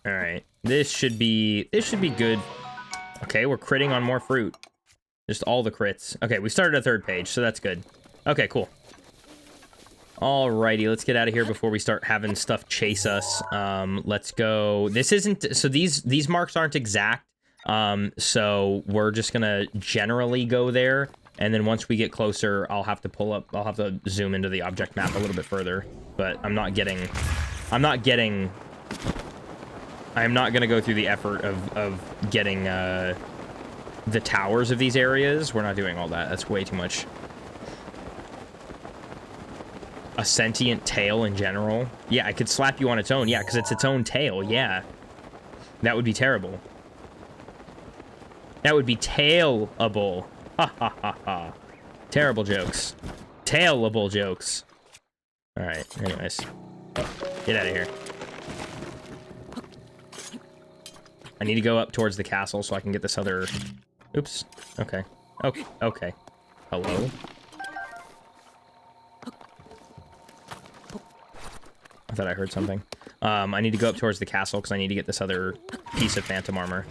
All right. This should be good. Okay, we're critting on more fruit. Just all the crits. Okay, we started a 3rd page, so that's good. Okay, cool. Alrighty, let's get out of here before we start having stuff chase us. Let's go. This isn't... So these marks aren't exact. So we're just gonna generally go there. And then once we get closer, I'll have to zoom into the object map a little bit further. But I'm not gonna go through the effort of getting, the towers of these areas. We're not doing all that. That's way too much. A sentient tail in general? Yeah, I could slap you on its own. Yeah, because it's its own tail. Yeah. That would be terrible. That would be tailable. Ha ha ha ha. Terrible jokes. Tailable jokes. Alright, anyways. Get out of here. I need to go up towards the castle so I can get this other... Oops. Okay. Okay. Okay. Hello? I thought I heard something. I need to go up towards the castle because I need to get this other piece of phantom armor.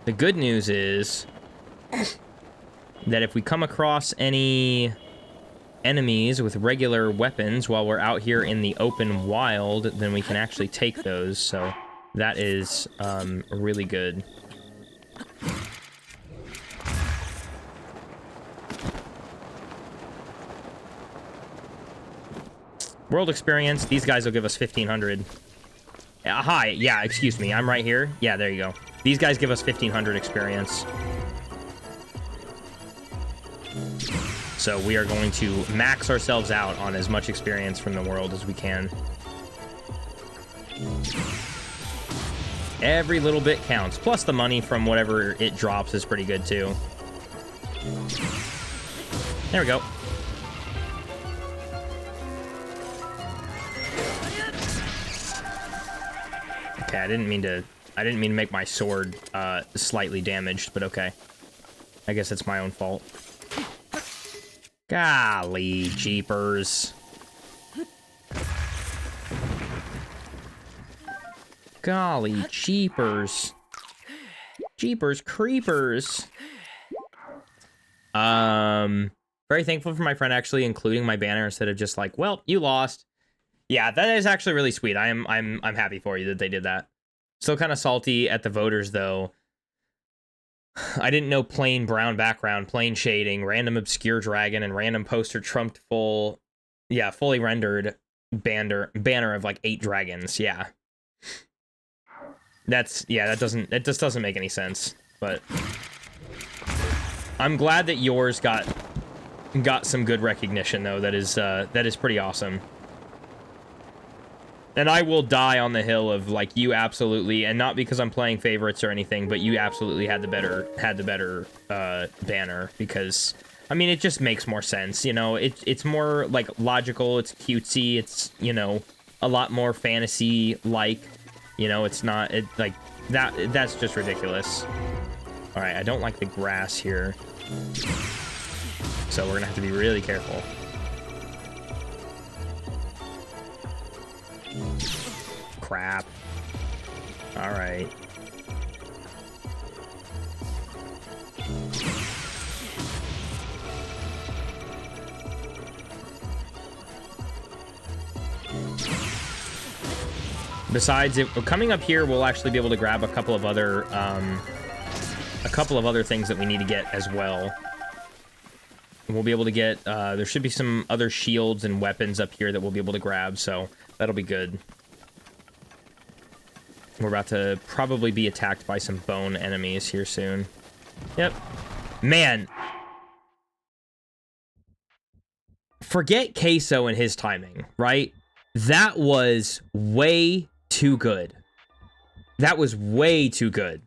The good news is that if we come across any enemies with regular weapons while we're out here in the open wild, then we can actually take those, so that is really good. World experience, these guys will give us 1,500. Hi, yeah, excuse me, I'm right here. Yeah, there you go. These guys give us 1,500 experience. So we are going to max ourselves out on as much experience from the world as we can. Every little bit counts. Plus the money from whatever it drops is pretty good too. There we go. Okay, I didn't mean to make my sword slightly damaged, but okay. I guess it's my own fault. Golly jeepers. Golly jeepers. Jeepers creepers. Very thankful for my friend actually including my banner instead of just like, well, you lost. Yeah, that is actually really sweet. I'm happy for you that they did that. Still kind of salty at the voters though. I didn't know plain brown background, plain shading, random obscure dragon, and random poster trumped fully rendered banner of like 8 dragons. Yeah. That just doesn't make any sense. But I'm glad that yours got some good recognition though. That is pretty awesome. And I will die on the hill of like you absolutely, and not because I'm playing favorites or anything, but you absolutely had the better banner, because I mean it just makes more sense, you know. It's more like logical, it's cutesy, it's, you know, a lot more fantasy like, you know. It's not like that's just ridiculous. All right, I don't like the grass here, so we're gonna have to be really careful. Crap. All right. Besides, coming up here, we'll actually be able to grab a couple of other things that we need to get as well. we'll be able to get, there should be some other shields and weapons up here that we'll be able to grab, so that'll be good. We're about to probably be attacked by some bone enemies here soon. Yep. Man. Forget Queso and his timing, right? That was way too good. That was way too good.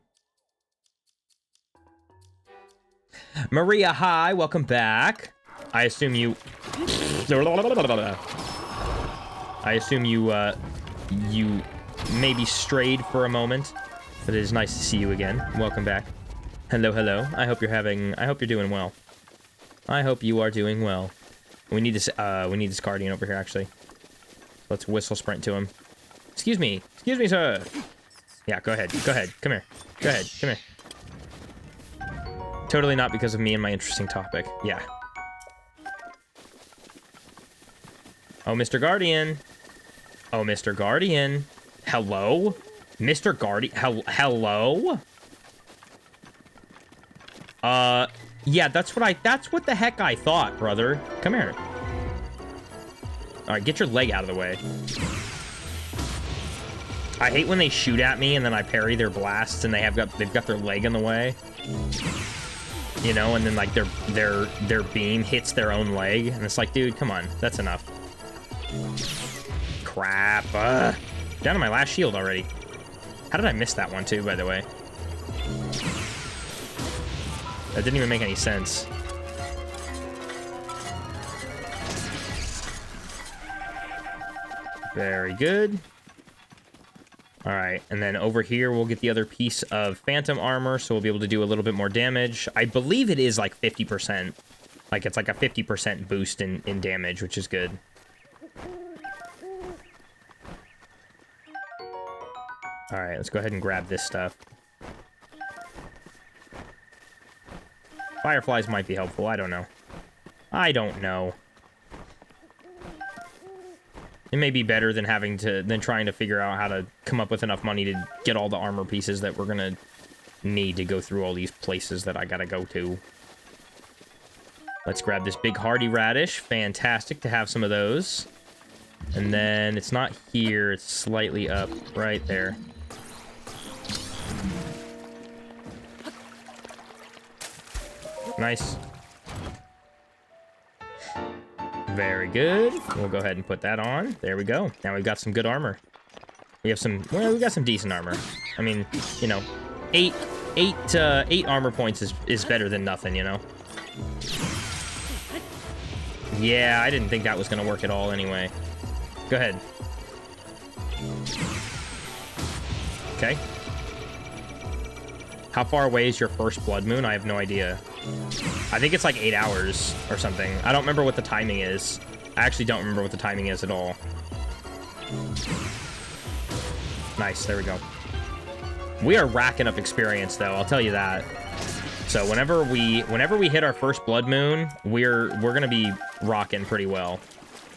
Maria, hi, welcome back. I assume you... you maybe strayed for a moment, but it is nice to see you again. Welcome back. Hello, hello. I hope you're doing well. I hope you are doing well. We need this guardian over here, actually. Let's whistle sprint to him. Excuse me, sir. Yeah, go ahead, come here. Go ahead, come here. Totally not because of me and my interesting topic. Yeah. Oh, Mr. Guardian. Oh, Mr. Guardian. Hello? Mr. Guardian. Hello? Yeah, that's what the heck I thought, brother. Come here. All right, get your leg out of the way. I hate when they shoot at me and then I parry their blasts and they've got their leg in the way. You know, and then like their beam hits their own leg and it's like, dude, come on, that's enough. Crap. Down to my last shield already. How did I miss that one too, by the way? That didn't even make any sense. Very good. All right, and then over here, we'll get the other piece of phantom armor, so we'll be able to do a little bit more damage. I believe it is like 50%. Like, it's like a 50% boost in damage, which is good. All right, let's go ahead and grab this stuff. Fireflies might be helpful, I don't know. I don't know. It may be better than trying to figure out how to come up with enough money to get all the armor pieces that we're gonna need to go through all these places that I gotta go to. Let's grab this big hardy radish. Fantastic to have some of those. And then it's not here, it's slightly up right there. Nice. Very good. We'll go ahead and put that on. There we go. Now we've got some good armor. We got some decent armor. I mean, you know, eight armor points is better than nothing, you know? Yeah, I didn't think that was gonna work at all anyway. Go ahead. Okay. How far away is your first blood moon? I have no idea. I think it's like 8 hours or something. I don't remember what the timing is. I actually don't remember what the timing is at all. Nice, there we go. We are racking up experience, though, I'll tell you that. So whenever we hit our first blood moon, we're gonna be rocking pretty well.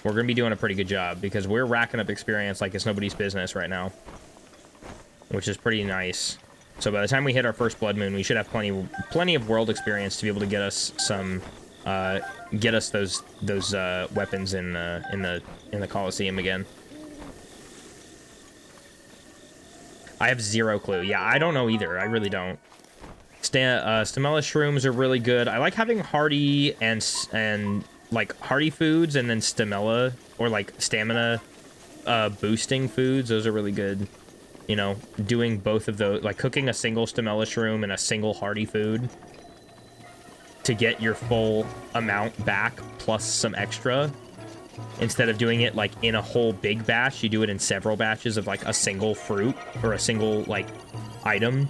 We're gonna be doing a pretty good job because we're racking up experience like it's nobody's business right now, which is pretty nice. So by the time we hit our first blood moon, we should have plenty of world experience to be able to get us some, those weapons in the Colosseum again. I have zero clue. Yeah, I don't know either. I really don't. Stamella shrooms are really good. I like having hardy and like hardy foods and then stamella or like stamina boosting foods. Those are really good. You know, doing both of those, like cooking a single stamella shroom and a single hardy food to get your full amount back plus some extra. Instead of doing it like in a whole big batch, you do it in several batches of like a single fruit or a single like item.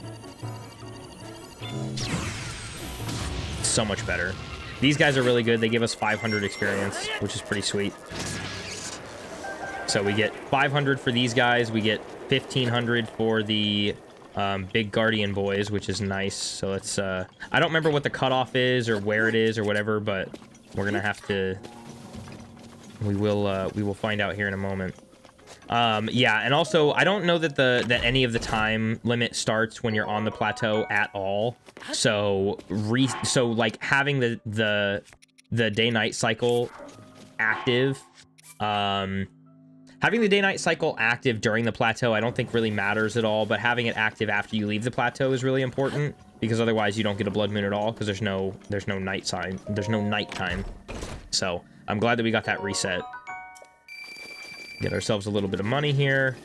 So much better. These guys are really good. They give us 500 experience, which is pretty sweet. So we get 500 for these guys. We get 1,500 for the big guardian boys, which is nice. So let's I don't remember what the cutoff is or where it is or whatever, but we're gonna have to we will find out here in a moment. Yeah, and also I don't know that that any of the time limit starts when you're on the plateau at all. So like having the the day-night cycle active. Having the day-night cycle active during the plateau, I don't think really matters at all, but having it active after you leave the plateau is really important, because otherwise you don't get a blood moon at all, because there's no night sign, there's no nighttime. So I'm glad that we got that reset. Get ourselves a little bit of money here.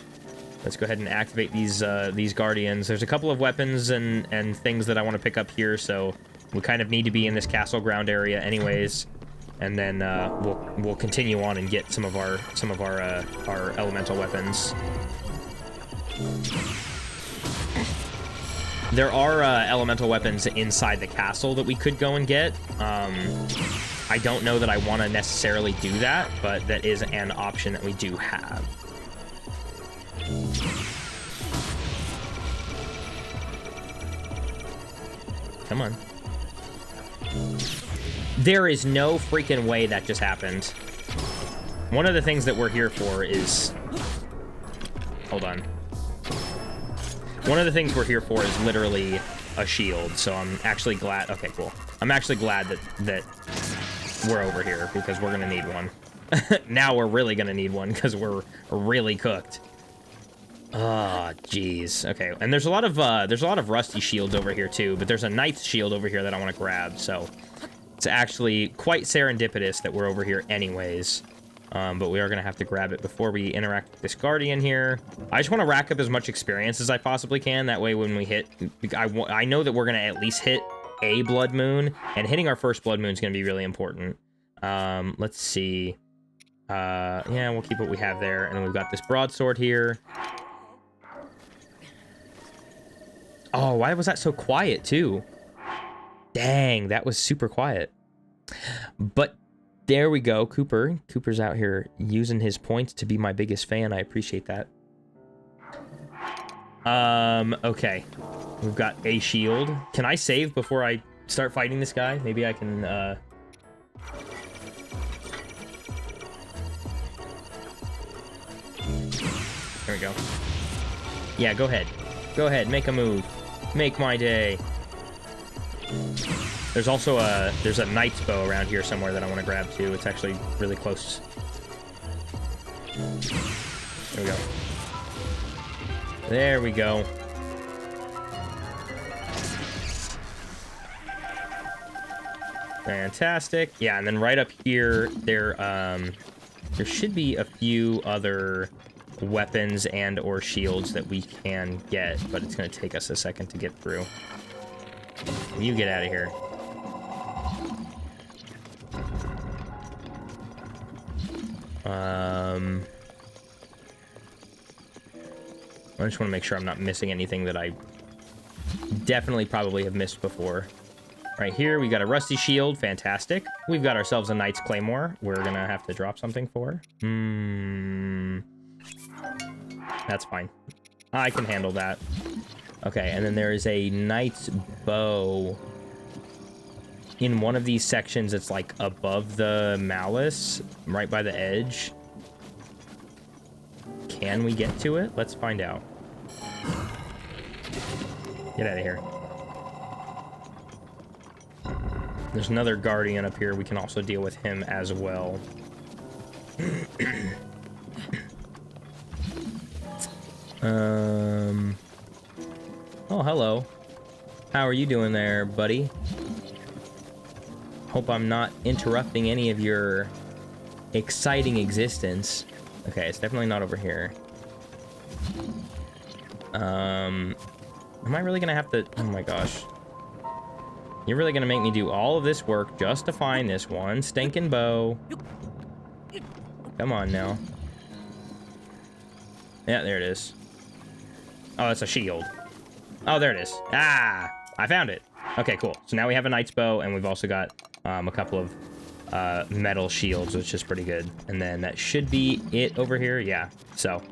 Let's go ahead and activate these guardians. There's a couple of weapons and things that I want to pick up here, so we kind of need to be in this castle ground area anyways. And then we'll continue on and get some of our elemental weapons. There are elemental weapons inside the castle that we could go and get. I don't know that I want to necessarily do that, but that is an option that we do have. Come on. There is no freaking way that just happened. One of the things that we're here for is... Hold on. One of the things we're here for is literally a shield, so I'm actually glad... Okay, cool. I'm actually glad that we're over here, because we're gonna need one. Now we're really gonna need one, because we're really cooked. Oh, jeez. Okay, and there's a lot of rusty shields over here too, but there's a knight's shield over here that I want to grab, so... It's actually quite serendipitous that we're over here anyways. But we are going to have to grab it before we interact with this guardian here. I just want to rack up as much experience as I possibly can. That way when we hit... I know that we're going to at least hit a blood moon. And hitting our first blood moon is going to be really important. Let's see. Yeah, we'll keep what we have there. And we've got this broadsword here. Oh, why was that so quiet too? Dang, that was super quiet. But there we go, Cooper. Cooper's out here using his points to be my biggest fan. I appreciate that. Okay. We've got a shield. Can I save before I start fighting this guy? Maybe I can, There we go. Yeah, go ahead. Go ahead, make a move. Make my day. There's also there's a knight's bow around here somewhere that I want to grab too. It's actually really close. There we go. There we go. Fantastic. Yeah, and then right up here, there should be a few other weapons and or shields that we can get, but it's going to take us a second to get through. You get out of here. I just want to make sure I'm not missing anything that I definitely probably have missed before. Right here, we got a rusty shield. Fantastic. We've got ourselves a knight's claymore. We're going to have to drop something for. That's fine. I can handle that. Okay, and then there is a knight's bow in one of these sections. It's like above the malice, right by the edge. Can we get to it? Let's find out. Get out of here. There's another guardian up here. We can also deal with him as well. Oh, hello. How are you doing there, buddy? Hope I'm not interrupting any of your exciting existence. Okay, it's definitely not over here. Am I really gonna have to... Oh my gosh. You're really gonna make me do all of this work just to find this one stinking bow. Come on now. Yeah, there it is. Oh, that's a shield. Oh, there it is. Ah, I found it. Okay, cool. So now we have a knight's bow, and we've also got a couple of metal shields, which is pretty good. And then that should be it over here. Yeah, so.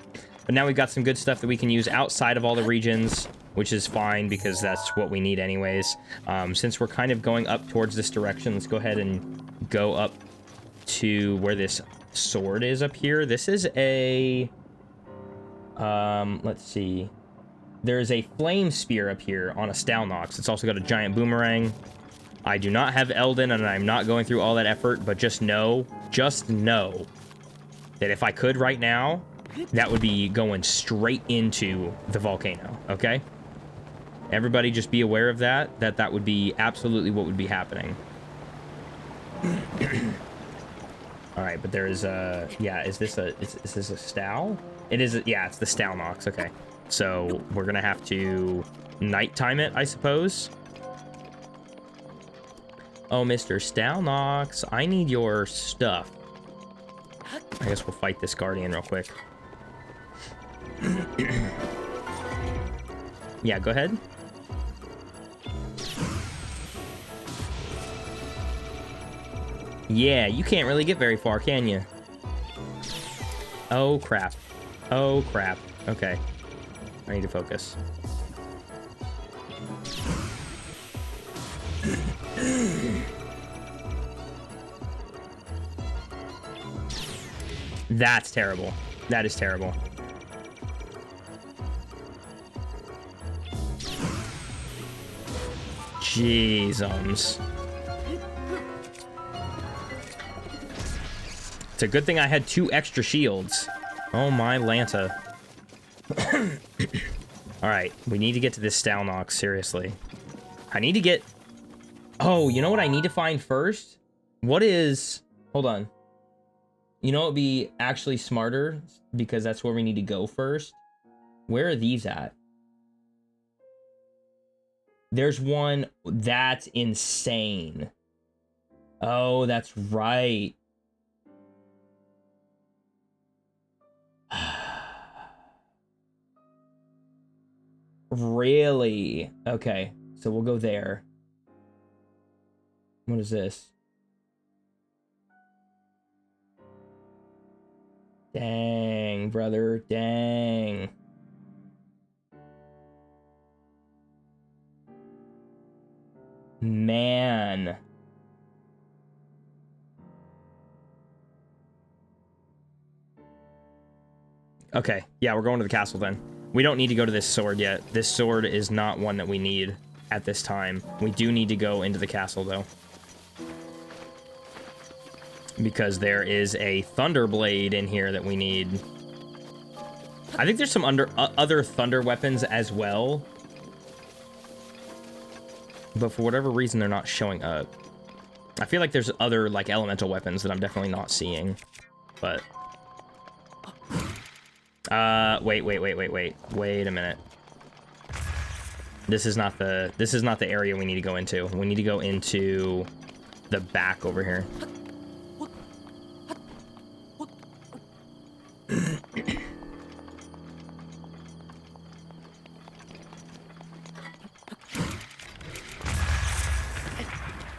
But now we've got some good stuff that we can use outside of all the regions, which is fine because that's what we need anyways. Since we're kind of going up towards this direction, let's go ahead and go up to where this sword is up here. This is a... let's see. There's a flame spear up here on a Stalnox. It's also got a giant boomerang. I do not have Eldin, and I'm not going through all that effort, but just know that if I could right now, that would be going straight into the volcano, okay? Everybody just be aware of that would be absolutely what would be happening. Alright, but there is a... Yeah, is this a Stal? It is yeah, it's the Stalnox, okay. So, we're gonna have to nighttime it, I suppose. Oh, Mr. Stalnox, I need your stuff. I guess we'll fight this Guardian real quick. Yeah, go ahead. Yeah, you can't really get very far, can you? Oh, crap. Oh, crap. Okay. I need to focus. That's terrible. That is terrible. Jeezums. It's a good thing I had 2 extra shields. Oh my Lanta. Alright, we need to get to this Stalnox, seriously. I need to get... Oh, you know what I need to find first? What is... Hold on. You know what would be actually smarter? Because that's where we need to go first. Where are these at? There's one... That's insane. Oh, that's right. Really? Okay, so we'll go there. What is this? Dang, brother, dang. Man. Okay, yeah, we're going to the castle then. We don't need to go to this sword yet. This sword is not one that we need at this time. We do need to go into the castle, though. Because there is a Thunder Blade in here that we need. I think there's some other Thunder weapons as well. But for whatever reason, they're not showing up. I feel like there's other, like, elemental weapons that I'm definitely not seeing. But... wait a minute. This is not the area we need to go into. We need to go into the back over here.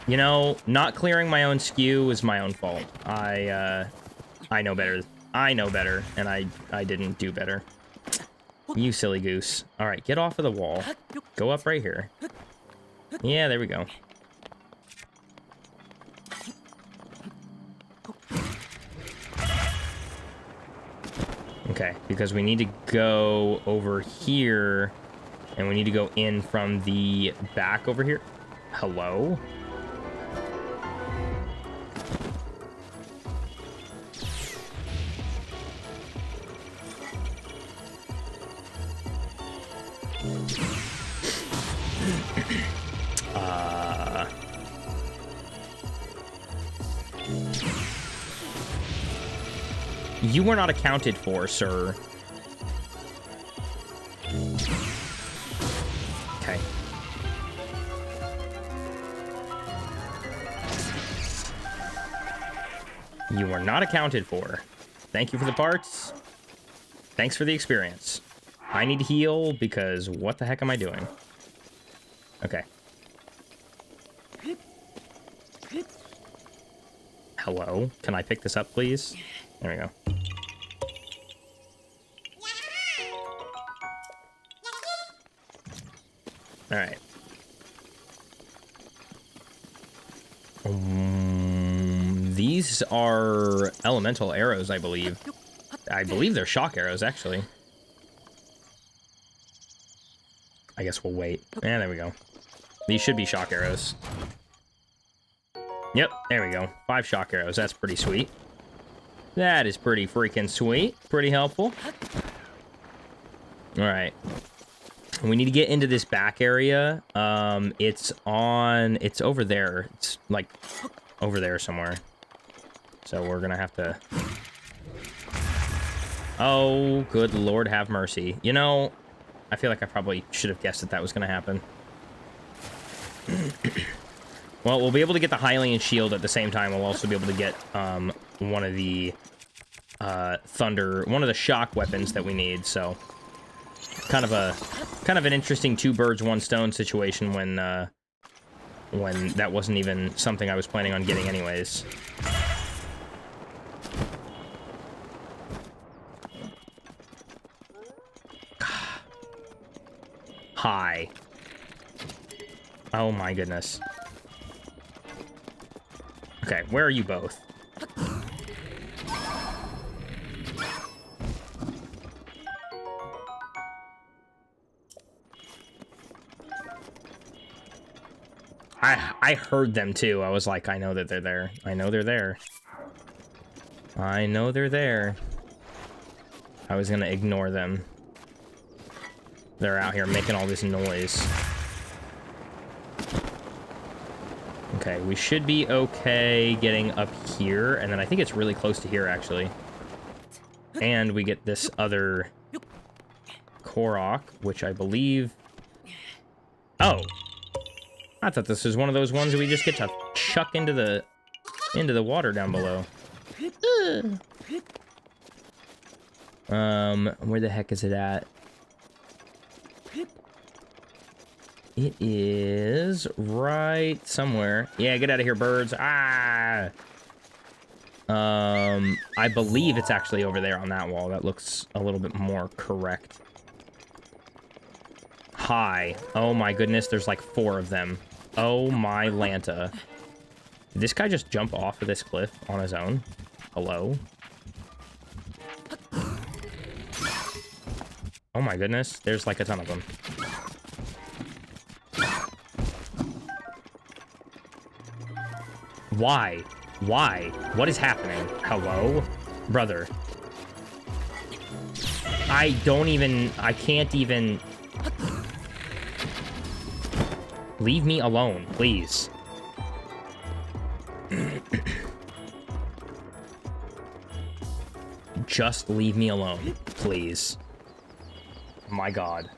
You know, not clearing my own skew is my own fault. I know better. I know better, and I didn't do better. You silly goose. All right, get off of the wall. Go up right here. Yeah, there we go. Okay, because we need to go over here, and we need to go in from the back over here. Hello? You were not accounted for, sir. Okay. You were not accounted for. Thank you for the parts. Thanks for the experience. I need to heal because what the heck am I doing? Okay. Hello? Can I pick this up, please? There we go. Alright. These are elemental arrows, I believe. I believe they're shock arrows, actually. I guess we'll wait. Yeah, there we go. These should be shock arrows. Yep, there we go. 5 shock arrows. That's pretty sweet. That is pretty freaking sweet. Pretty helpful. All right. We need to get into this back area. It's over there. It's like over there somewhere. So we're gonna have to... Oh, good Lord have mercy. You know, I feel like I probably should have guessed that was gonna happen. Well, we'll be able to get the Hylian shield at the same time. We'll also be able to get one of the one of the shock weapons that we need. So, kind of an interesting 2 birds, 1 stone situation when that wasn't even something I was planning on getting anyways. Hi. Oh my goodness. Okay, where are you both? I heard them too. I was like, I know that they're there. I know they're there. I know they're there. I was gonna ignore them. They're out here making all this noise. Okay, we should be okay getting up here, and then I think it's really close to here, actually. And we get this other Korok, which I believe... Oh! I thought this was one of those ones that we just get to chuck into the water down below. Where the heck is it at? It is right somewhere. Yeah, get out of here, birds. Ah! I believe it's actually over there on that wall. That looks a little bit more correct. Hi. Oh my goodness, there's like 4 of them. Oh my Lanta. Did this guy just jump off of this cliff on his own? Hello? Oh my goodness, there's like a ton of them. Why? Why? What is happening? Hello? Brother. I can't even... Leave me alone, please. Just leave me alone, please. My God.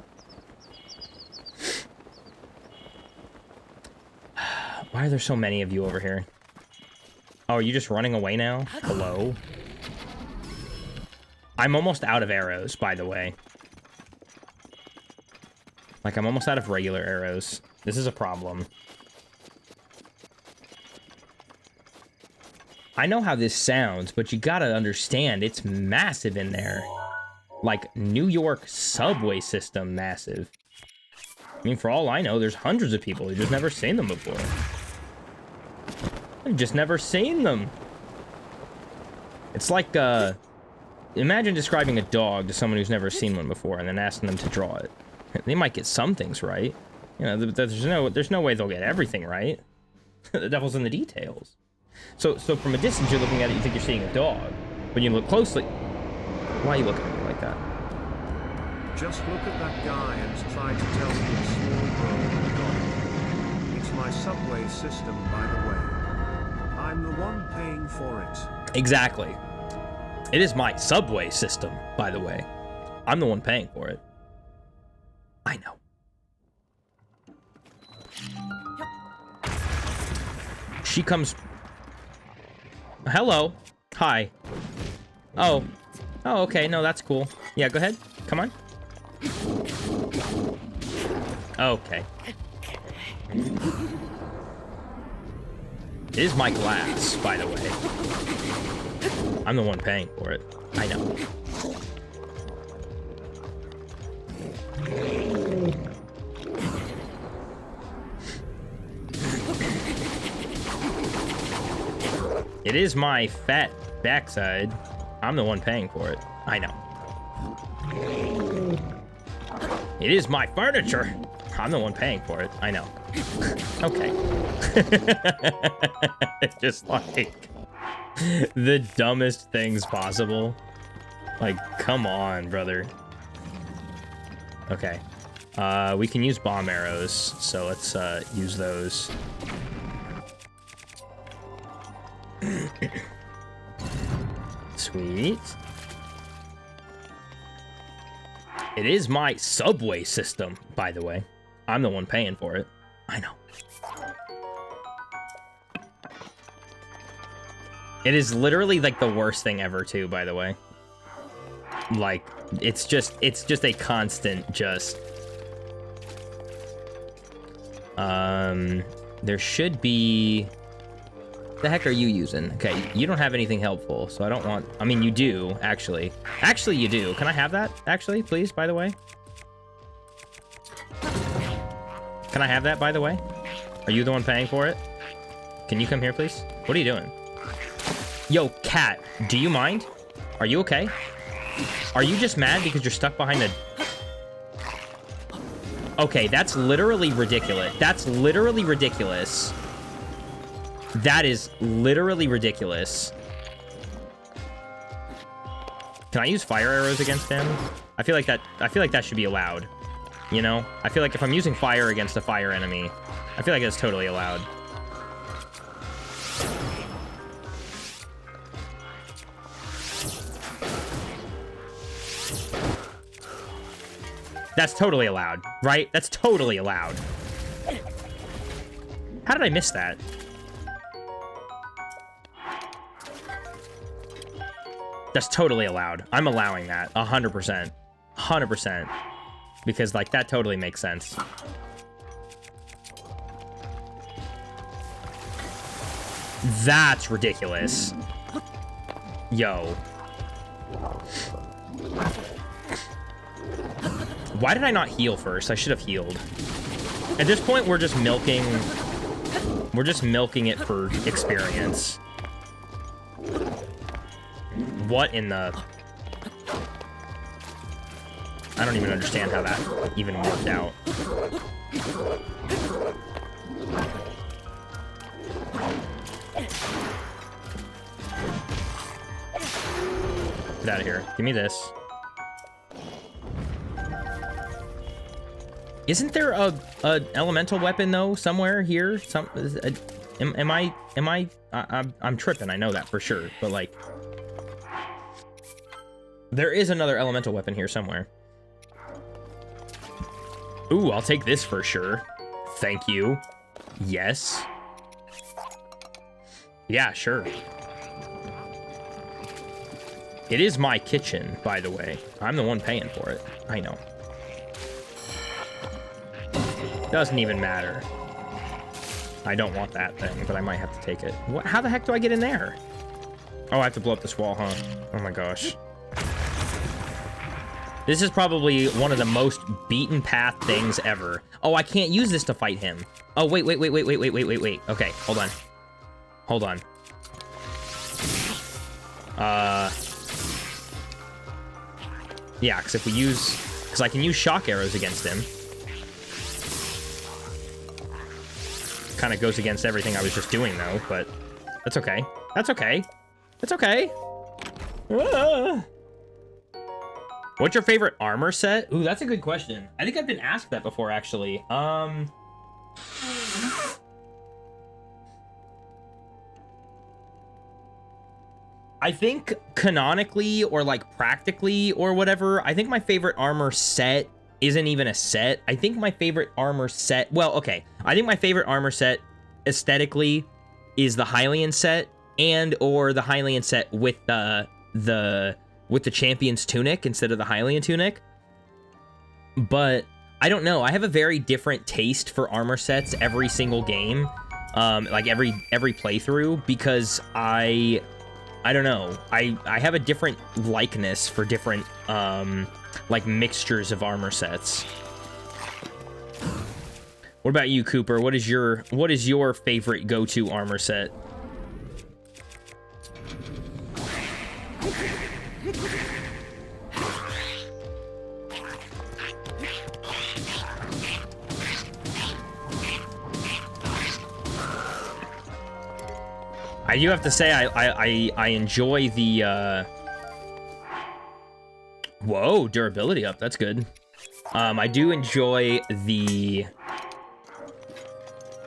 Why are there so many of you over here? Oh, are you just running away now? Hello? I'm almost out of arrows, by the way. Like, I'm almost out of regular arrows. This is a problem. I know how this sounds, but you gotta understand, it's massive in there. Like, New York subway system massive. I mean, for all I know, there's hundreds of people who've just never seen them before. I've just never seen them. It's like, imagine describing a dog to someone who's never seen one before and then asking them to draw it. They might get some things right. You know, there's no way they'll get everything right. The devil's in the details. So from a distance, you're looking at it, you think you're seeing a dog. When you look closely... Why are you looking at me like that? Just look at that guy and try to tell me it's small growing dog. It's my subway system, by the way. I'm the one paying for it. Exactly. It is my subway system, by the way. I'm the one paying for it. I know. She comes... Hello. Hi. Oh. Oh, okay. No, that's cool. Yeah, go ahead. Come on. Okay. It is my glass, by the way. I'm the one paying for it. I know. It is my fat backside. I'm the one paying for it. I know. It is my furniture. I'm the one paying for it. I know. Okay. Just like the dumbest things possible. Like, come on, brother. Okay. We can use bomb arrows, so let's use those. Sweet. It is my subway system, by the way. I'm the one paying for it. I know. It is literally like the worst thing ever too, by the way. Like, it's just a constant just... there should be... The heck are you using? Okay, you don't have anything helpful, so I don't want... I mean, you do, actually. Actually, you do. Can I have that, actually, please, by the way? Can I have that, by the way? Are you the one paying for it? Can you come here, please? What are you doing? Yo, cat, do you mind? Are you okay? Are you just mad because you're stuck behind the... Okay, that's literally ridiculous. That's literally ridiculous. That is literally ridiculous. Can I use fire arrows against him? I feel like that should be allowed. You know? I feel like if I'm using fire against a fire enemy, I feel like that's totally allowed. That's totally allowed, right? That's totally allowed. How did I miss that? That's totally allowed. I'm allowing that. 100%. 100%. Because, like, that totally makes sense. That's ridiculous. Yo. Why did I not heal first? I should have healed. At this point, we're just milking it for experience. What in the... I don't even understand how that even worked out. Get out of here. Give me this. Isn't there a elemental weapon though somewhere here? I'm tripping. I know that for sure, but like, there is another elemental weapon here somewhere. Ooh, I'll take this for sure. Thank you. Yes. Yeah, sure. It is my kitchen, by the way. I'm the one paying for it. I know. Doesn't even matter. I don't want that thing, but I might have to take it. What? How the heck do I get in there? Oh, I have to blow up this wall, huh? Oh my gosh. This is probably one of the most beaten path things ever. Oh, I can't use this to fight him. Oh, wait. Okay, hold on. Hold on. Yeah, because if we use... Because I can use shock arrows against him. Kind of goes against everything I was just doing, though, but... That's okay. That's okay. It's okay. What's your favorite armor set? Ooh, that's a good question. I think I've been asked that before, actually. I think canonically or like practically or whatever, I think my favorite armor set isn't even a set. I think my favorite armor set, well, okay. I think my favorite armor set aesthetically is the Hylian set and or the Hylian set with the champion's tunic instead of the Hylian tunic. But I don't know. I have a very different taste for armor sets every single game. Like every playthrough, because I don't know. I have a different likeness for different like mixtures of armor sets. What about you, Cooper? What is your favorite go-to armor set? I do have to say I enjoy the whoa, durability up. That's good. I do enjoy the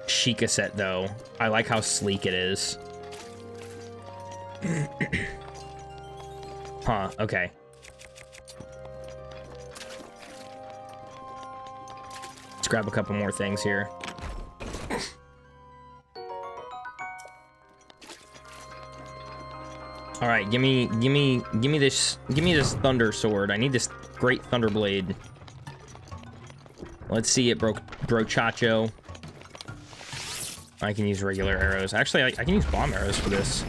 Sheikah set though. I like how sleek it is. Huh, okay. Let's grab a couple more things here. All right, give me this thunder sword. I need this great thunder blade. Let's see it, brochacho. I can use regular arrows. Actually, I can use bomb arrows for this.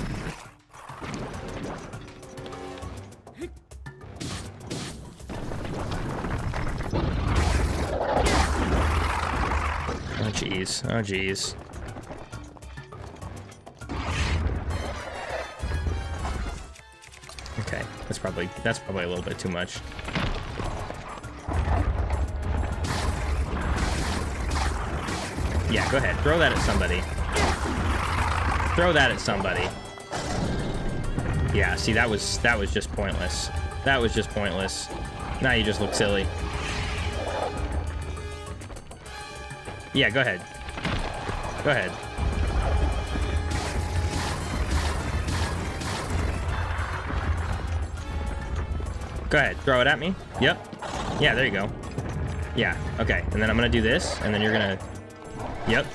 Oh jeez. Oh jeez. Okay, that's probably a little bit too much. Yeah, go ahead. Throw that at somebody. Throw that at somebody. Yeah, see, that was just pointless. That was just pointless. Now you just look silly. Yeah, go ahead. Go ahead. Go ahead, throw it at me. Yep. Yeah, there you go. Yeah, okay. And then I'm gonna do this, and then you're gonna... Yep.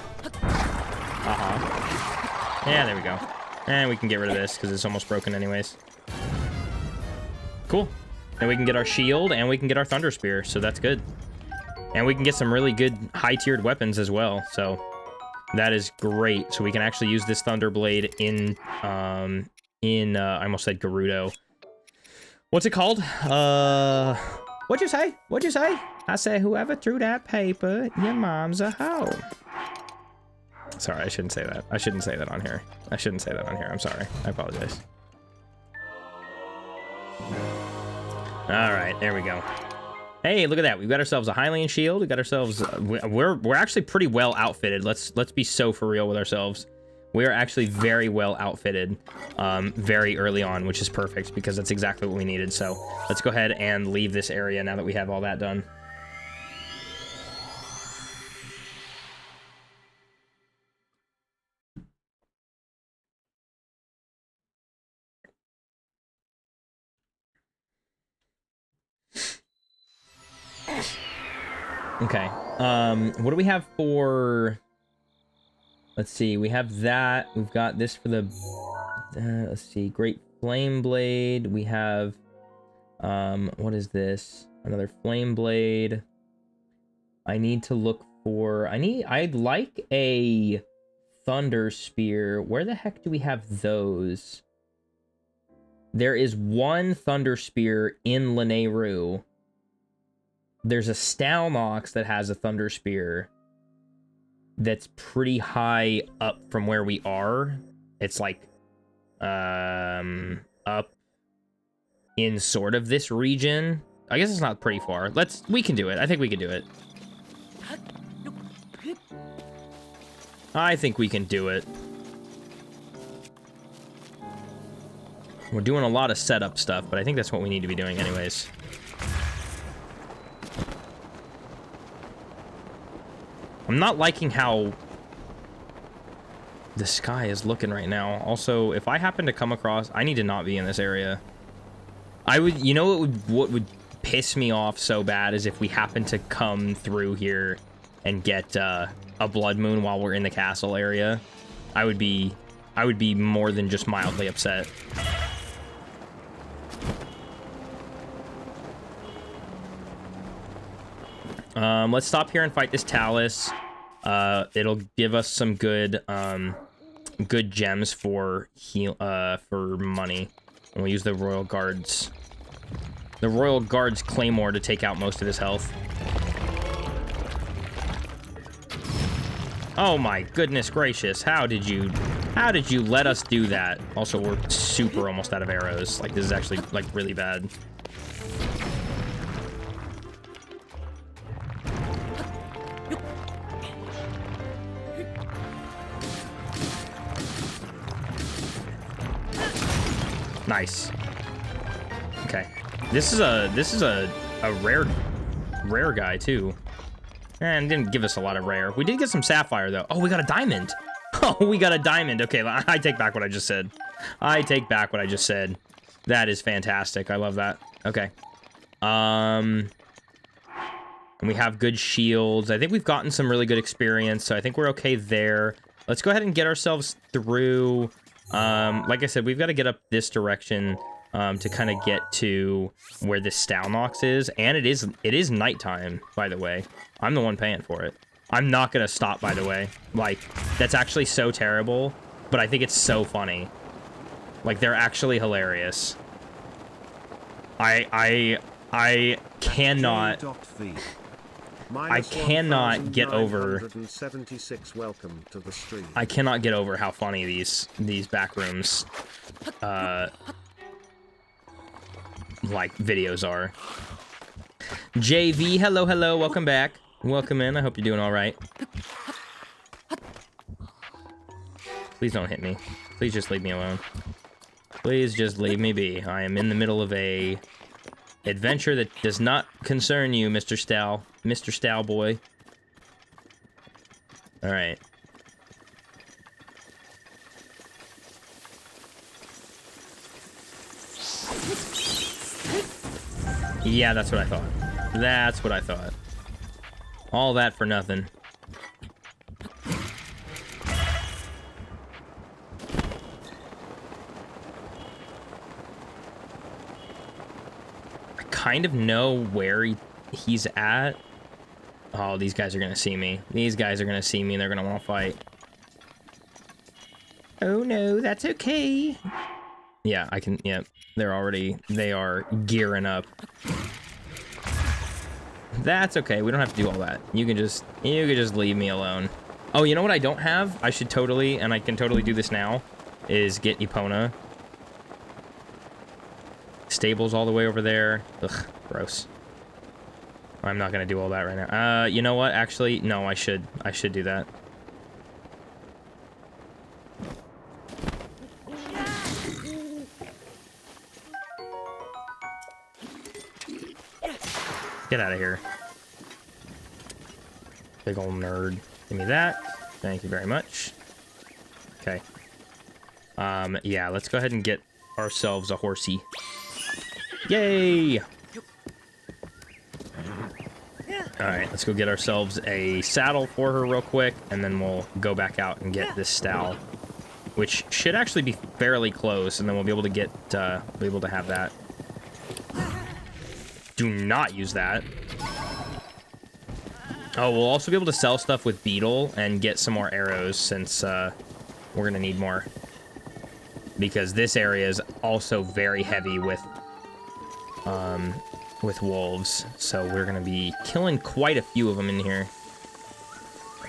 Uh-huh. Yeah, there we go. And we can get rid of this, because it's almost broken anyways. Cool. And we can get our shield, and we can get our thunder spear, so that's good. And we can get some really good high-tiered weapons as well, so... That is great. So we can actually use this thunder blade in I almost said Gerudo. What's it called? What'd you say? What'd you say? I said, whoever threw that paper, your mom's a hoe. Sorry, I shouldn't say that. I shouldn't say that on here. I shouldn't say that on here. I'm sorry. I apologize. All right, there we go. Hey, look at that. We've got ourselves a Hylian shield. We got ourselves... we're actually pretty well outfitted. Let's be so for real with ourselves. We are actually very well outfitted very early on, which is perfect because that's exactly what we needed. So let's go ahead and leave this area now that we have all that done. Okay. What do we have for... Let's see, we have that. We've got this for the... let's see, Great Flame Blade. We have... what is this? Another Flame Blade. I need to look for... I'd like a Thunder Spear. Where the heck do we have those? There is one Thunder Spear in Lanayru. There's a Stalnox that has a Thunder Spear that's pretty high up from where we are. It's like up in sort of this region. I guess it's not pretty far. We can do it. I think we can do it. I think we can do it. We're doing a lot of setup stuff, but I think that's what we need to be doing anyways. I'm not liking how the sky is looking right now. Also, if I happen to come across... I need to not be in this area. I would... You know what would piss me off so bad is if we happen to come through here and get a blood moon while we're in the castle area. I would be more than just mildly upset. Let's stop here and fight this Talus. It'll give us some good good gems for money. And we'll use the Royal Guard's Claymore to take out most of his health. Oh my goodness gracious, how did you let us do that? Also, we're super almost out of arrows. Like, this is actually, like, really bad. Nice. Okay. This is a rare guy too. And didn't give us a lot of rare. We did get some sapphire though. Oh, we got a diamond. Oh, we got a diamond. Okay, I take back what I just said. I take back what I just said. That is fantastic. I love that. Okay. And we have good shields. I think we've gotten some really good experience, so I think we're okay there. Let's go ahead and get ourselves through. Like I said, we've got to get up this direction to kind of get to where this Stalnox is. And it is nighttime, by the way. I'm the one paying for it. I'm not going to stop, by the way. Like, that's actually so terrible, but I think it's so funny. Like, they're actually hilarious. I cannot get over. I cannot get over how funny these backrooms like videos are. JV, hello, welcome back. Welcome in. I hope you're doing all right. Please don't hit me. Please just leave me alone. Please just leave me be. I am in the middle of a adventure that does not concern you, Mr. Stal. Mr. Stal boy. All right. Yeah, that's what I thought. That's what I thought. All that for nothing. I kind of know where he's at. Oh, these guys are gonna see me. These guys are gonna see me and they're gonna want to fight. Oh no, that's okay. Yeah, I can, yeah, they are gearing up. That's okay, we don't have to do all that. You can just leave me alone. Oh, you know what I don't have? I should totally, and I can totally do this now, is get Epona. Stables all the way over there. Ugh, gross. I'm not gonna do all that right now. You know what? Actually, no, I should do that. Get out of here. Big old nerd. Give me that. Thank you very much. Okay. Yeah, let's go ahead and get ourselves a horsey. Yay! Alright, let's go get ourselves a saddle for her real quick, and then we'll go back out and get this stall, which should actually be fairly close, and then we'll be able to get, be able to have that. Do not use that. Oh, we'll also be able to sell stuff with Beetle and get some more arrows, since, we're gonna need more. Because this area is also very heavy with wolves, so we're gonna be killing quite a few of them in here.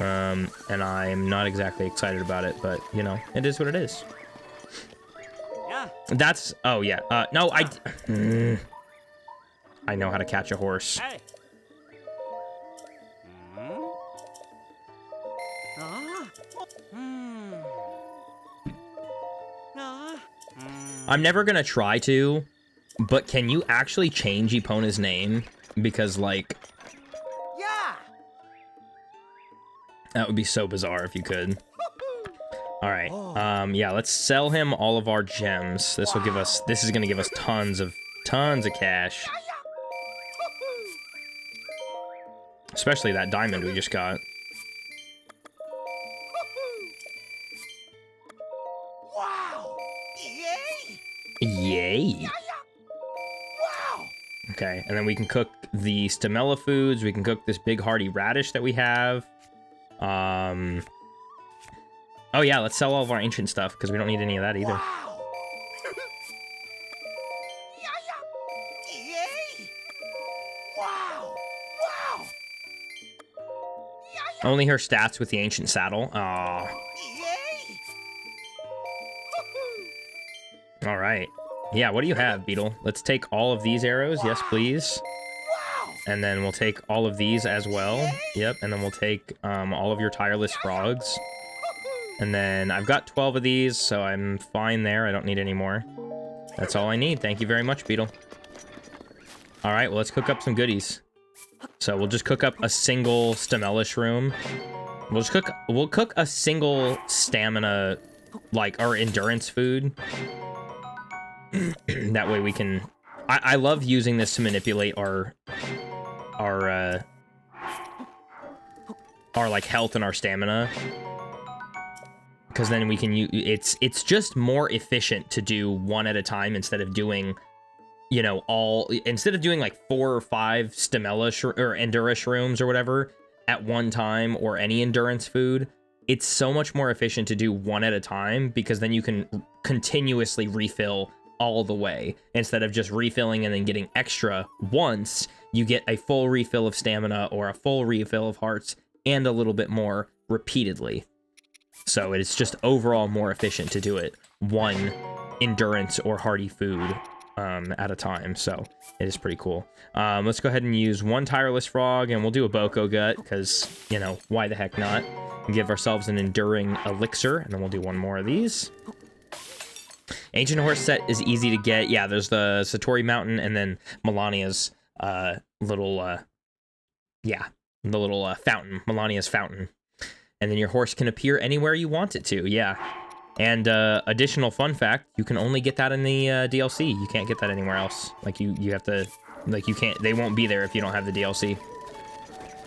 And I'm not exactly excited about it, but, you know, it is what it is. Yeah. That's, oh, yeah, no, I know how to catch a horse. Hey. I'm never gonna try to, but can you actually change Epona's name? Because, like... Yeah! That would be so bizarre if you could. Alright, yeah, let's sell him all of our gems. This will give us... This is gonna give us tons of cash. Especially that diamond we just got. Wow! Yay! Wow! Okay, and then we can cook the Stamella foods. We can cook this big hearty radish that we have. Oh yeah, let's sell all of our ancient stuff because we don't need any of that either. Wow. Only her stats with the ancient saddle. Aww. Alright. Yeah, what do you have, Beetle? Let's take all of these arrows. Yes, please. And then we'll take all of these as well. Yep, and then we'll take all of your tireless frogs. And then I've got 12 of these, so I'm fine there. I don't need any more. That's all I need. Thank you very much, Beetle. All right, well, let's cook up some goodies. So we'll just cook up a single Stamella shroom. We'll cook a single stamina, like, our endurance food. That way we can... I love using this to manipulate our like health and our stamina, because then we can use it's just more efficient to do one at a time instead of doing, you know, instead of doing like 4 or 5 Stamella or Endura shrooms or whatever at one time, or any endurance food. It's so much more efficient to do one at a time, because then you can continuously refill all the way instead of just refilling and then getting extra once. You get a full refill of stamina or a full refill of hearts and a little bit more repeatedly. So it's just overall more efficient to do it one endurance or hardy food at a time. So it is pretty cool. Let's go ahead and use 1 tireless frog, and we'll do a Boko gut because, you know, why the heck not? And give ourselves an enduring elixir, and then we'll do 1 more of these. Ancient horse set is easy to get. Yeah, there's the Satori Mountain, and then Melania's little fountain, Melania's fountain. And then your horse can appear anywhere you want it to. Yeah. And additional fun fact, you can only get that in the DLC. You can't get that anywhere else. Like you have to, like you can't, they won't be there if you don't have the DLC.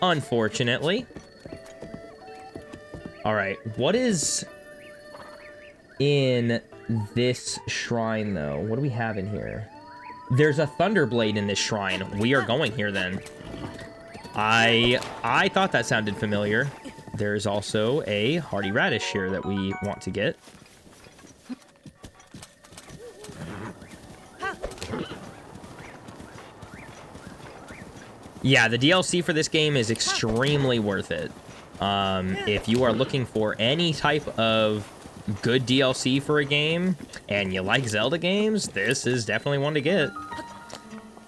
Unfortunately. All right, what is in this shrine though? What do we have in here? There's a Thunderblade in this shrine. We are going here then. I thought that sounded familiar. There's also a Hardy Radish here that we want to get. Yeah, the DLC for this game is extremely worth it. If you are looking for any type of good DLC for a game, and you like Zelda games, this is definitely one to get.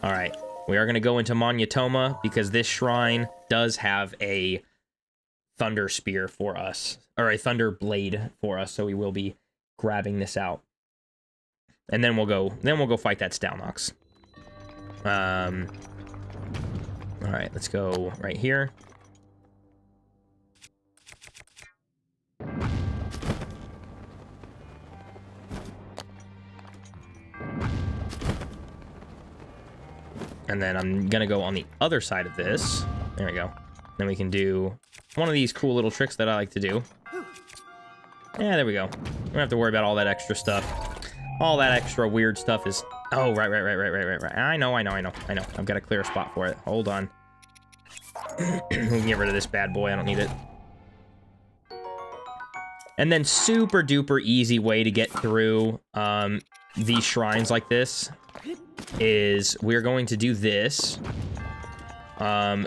Alright, we are going to go into Monyetoma, because this shrine does have a Thunder Spear for us, or a Thunder Blade for us, so we will be grabbing this out. And then we'll go fight that Stalnox. Alright, let's go right here. And then I'm gonna go on the other side of this. There we go. Then we can do one of these cool little tricks that I like to do. Yeah, there we go. We don't have to worry about all that extra stuff. All that extra weird stuff is... Oh, right. I know. I've got a clear spot for it. Hold on. We can get rid of this bad boy. I don't need it. And then super duper easy way to get through these shrines like this is we're going to do this.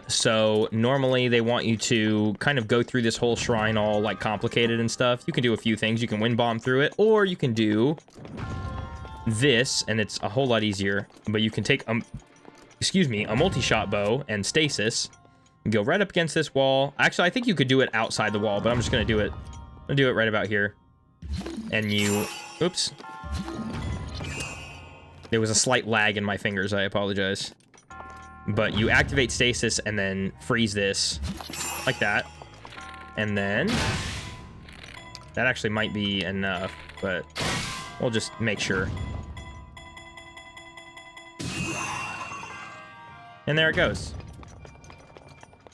So normally they want you to kind of go through this whole shrine all like complicated and stuff. You can do a few things. You can wind bomb through it, or you can do this, and it's a whole lot easier. But you can take a multi-shot bow and stasis and go right up against this wall. Actually, I think you could do it outside the wall, but I'm just gonna do it. I'm gonna do it right about here. And you, oops. There was a slight lag in my fingers, I apologize. But you activate stasis and then freeze this like that. And then that actually might be enough, but we'll just make sure. And there it goes.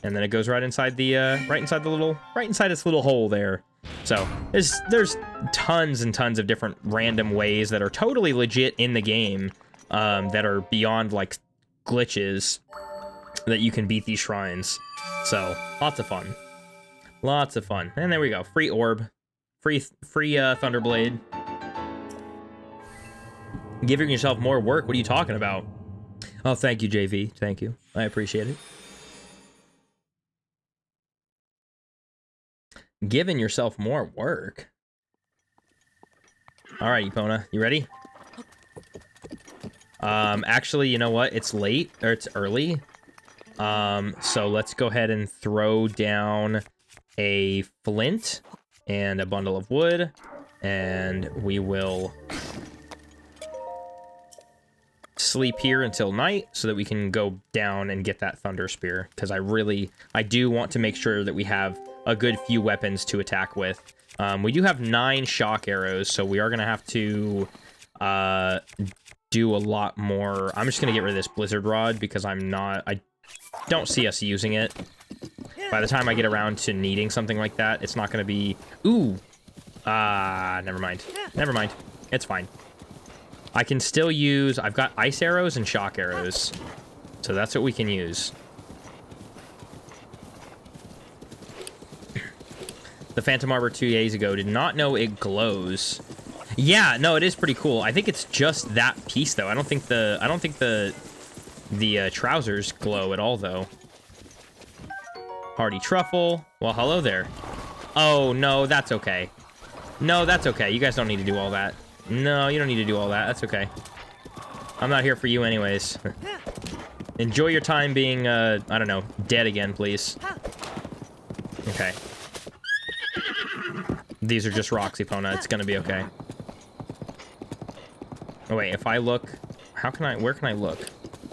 And then it goes right inside the right inside its little hole there. So there's tons and tons of different random ways that are totally legit in the game, that are beyond like glitches, that you can beat these shrines. So lots of fun. And there we go. Free orb, free Thunderblade. Giving yourself more work. What are you talking about? Oh, thank you, JV. Thank you. I appreciate it. Giving yourself more work. All right, Epona, you ready? Actually, you know what? It's late, or it's early. So let's go ahead and throw down a flint and a bundle of wood, and we will sleep here until night so that we can go down and get that Thunder Spear, because I do want to make sure that we have a good few weapons to attack with. We do have 9 shock arrows, so we are going to have to do a lot more. I'm just going to get rid of this Blizzard Rod because I don't see us using it. By the time I get around to needing something like that, it's not going to be... Ooh! Never mind. Never mind. It's fine. I can still use... I've got ice arrows and shock arrows. So that's what we can use. The Phantom Arbor 2 days ago did not know it glows. Yeah, no, it is pretty cool. I think it's just that piece, though. I don't think the trousers glow at all, though. Hardy Truffle. Well, hello there. Oh, no, that's okay. No, that's okay. You guys don't need to do all that. No, you don't need to do all that. That's okay. I'm not here for you anyways. Enjoy your time being, I don't know, dead again, please. Okay. These are just rocks, Epona. It's gonna be okay. Oh, wait, if I look... where can I look?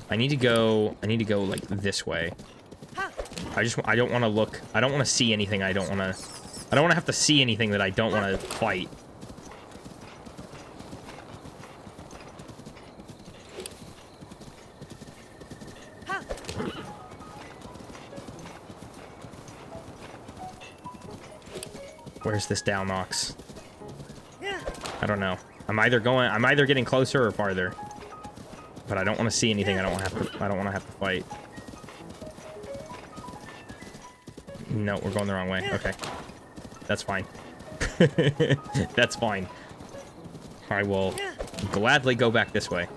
I need to go, like, this way. I don't want to look... I don't want to see anything I don't want to have to see anything that I don't want to fight. Where's this Dalnox? I don't know. I'm either getting closer or farther. But I don't want to see anything I don't want to have to fight. No, we're going the wrong way. Okay. That's fine. That's fine. I will gladly go back this way.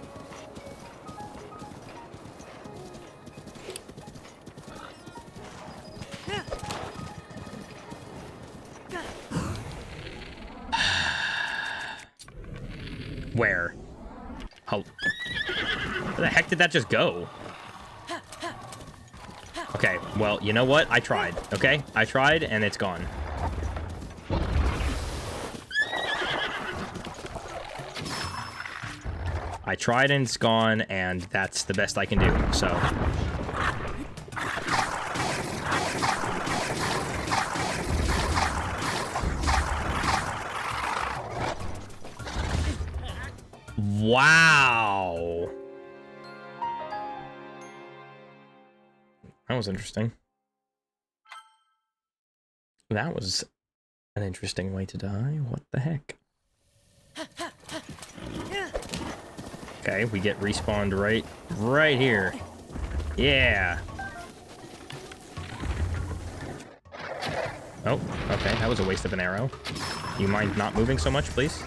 Where? Where the heck did that just go? Okay, well, you know what? I tried, okay? I tried, and it's gone. I tried, and it's gone, and that's the best I can do, so... Wow! That was interesting. That was an interesting way to die. What the heck? Okay, we get respawned right here. Yeah. Oh, okay, that was a waste of an arrow. You mind not moving so much, please?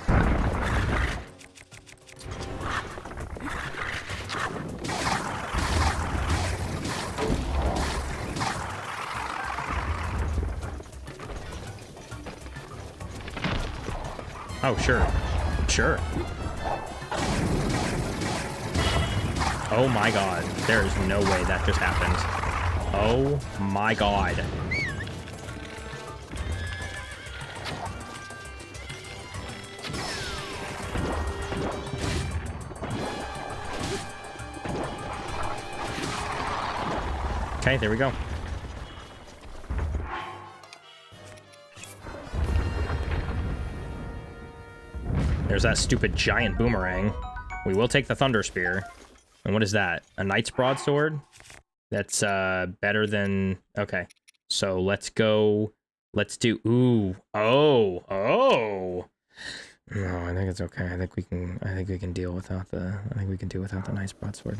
Oh, sure. Sure. Oh my god. There is no way that just happened. Oh my god. Okay, there we go. There's that stupid giant boomerang. We will take the Thunder Spear. And what is that? A Knight's Broadsword? That's better than... Okay. So let's go... Let's do... Ooh. Oh. Oh. No, I think it's okay. I think we can deal without the... I think we can do without the Knight's Broadsword.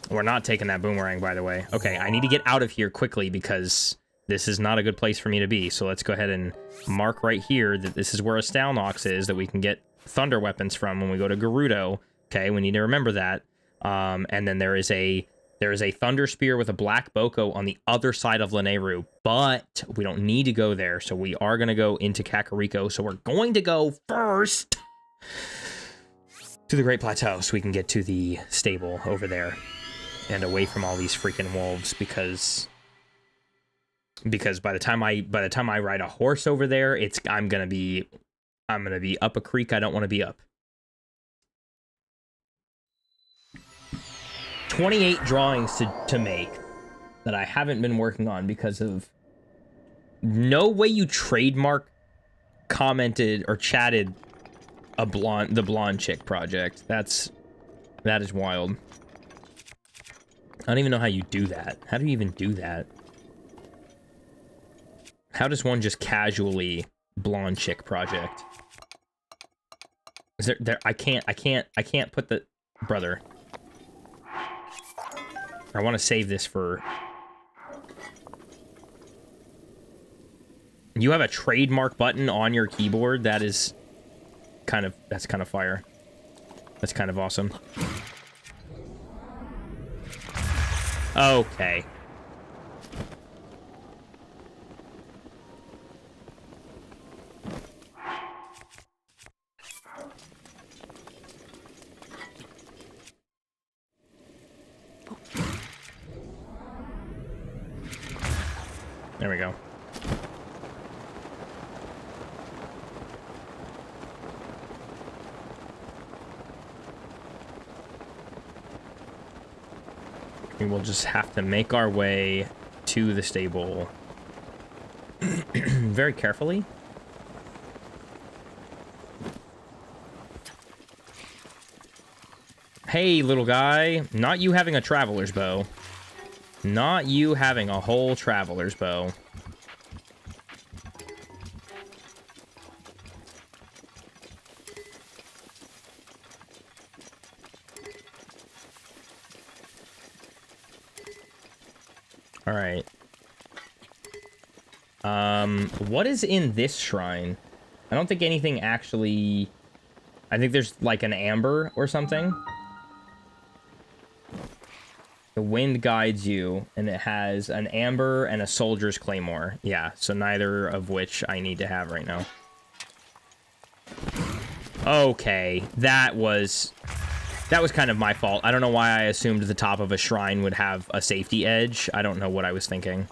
We're not taking that boomerang, by the way. Okay, I need to get out of here quickly because this is not a good place for me to be. So let's go ahead and mark right here that this is where a Stalnox is that we can get thunder weapons from when we go to Gerudo. Okay, we need to remember that. And then there is a Thunder Spear with a Black Boko on the other side of Lanayru, but we don't need to go there, so we are going to go into Kakariko. So we're going to go first to the Great Plateau so we can get to the stable over there and away from all these freaking wolves, because by the time I ride a horse over there, I'm gonna be up a creek I don't want to be up. 28 drawings to make that I haven't been working on because of no way you trademark, commented, or chatted the blonde chick project. That is wild. I don't even know how you do that. How do you even do that? How does one just casually blonde chick project? Is there I can't put the brother. I want to save this for. You have a trademark button on your keyboard. That's kind of fire. That's kind of awesome. Okay. There we go. We will just have to make our way to the stable very carefully. Hey, little guy. Not you having a traveler's bow. Not you having a whole traveler's bow. All right. What is in this shrine? I don't think anything actually... I think there's like an amber or something. The wind guides you, and it has an amber and a soldier's claymore. Yeah, so neither of which I need to have right now. Okay, that was kind of my fault. I don't know why I assumed the top of a shrine would have a safety edge. I don't know what I was thinking.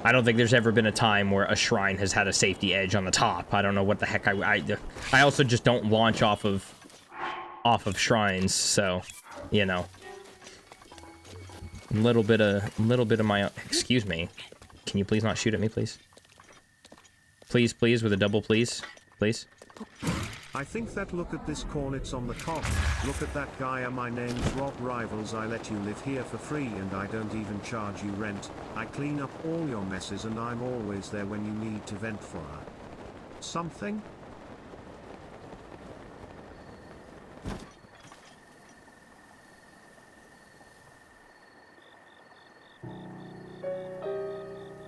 I don't think there's ever been a time where a shrine has had a safety edge on the top. I don't know what the heck I also just don't launch off of shrines, so, you know. Little bit of my, excuse me. Can you please not shoot at me, please? Please, please, with a double please. Please. I think that look at this cornet's on the cob. Look at that guy. My name's Rob Rivals. I let you live here for free and I don't even charge you rent. I clean up all your messes and I'm always there when you need to vent for something.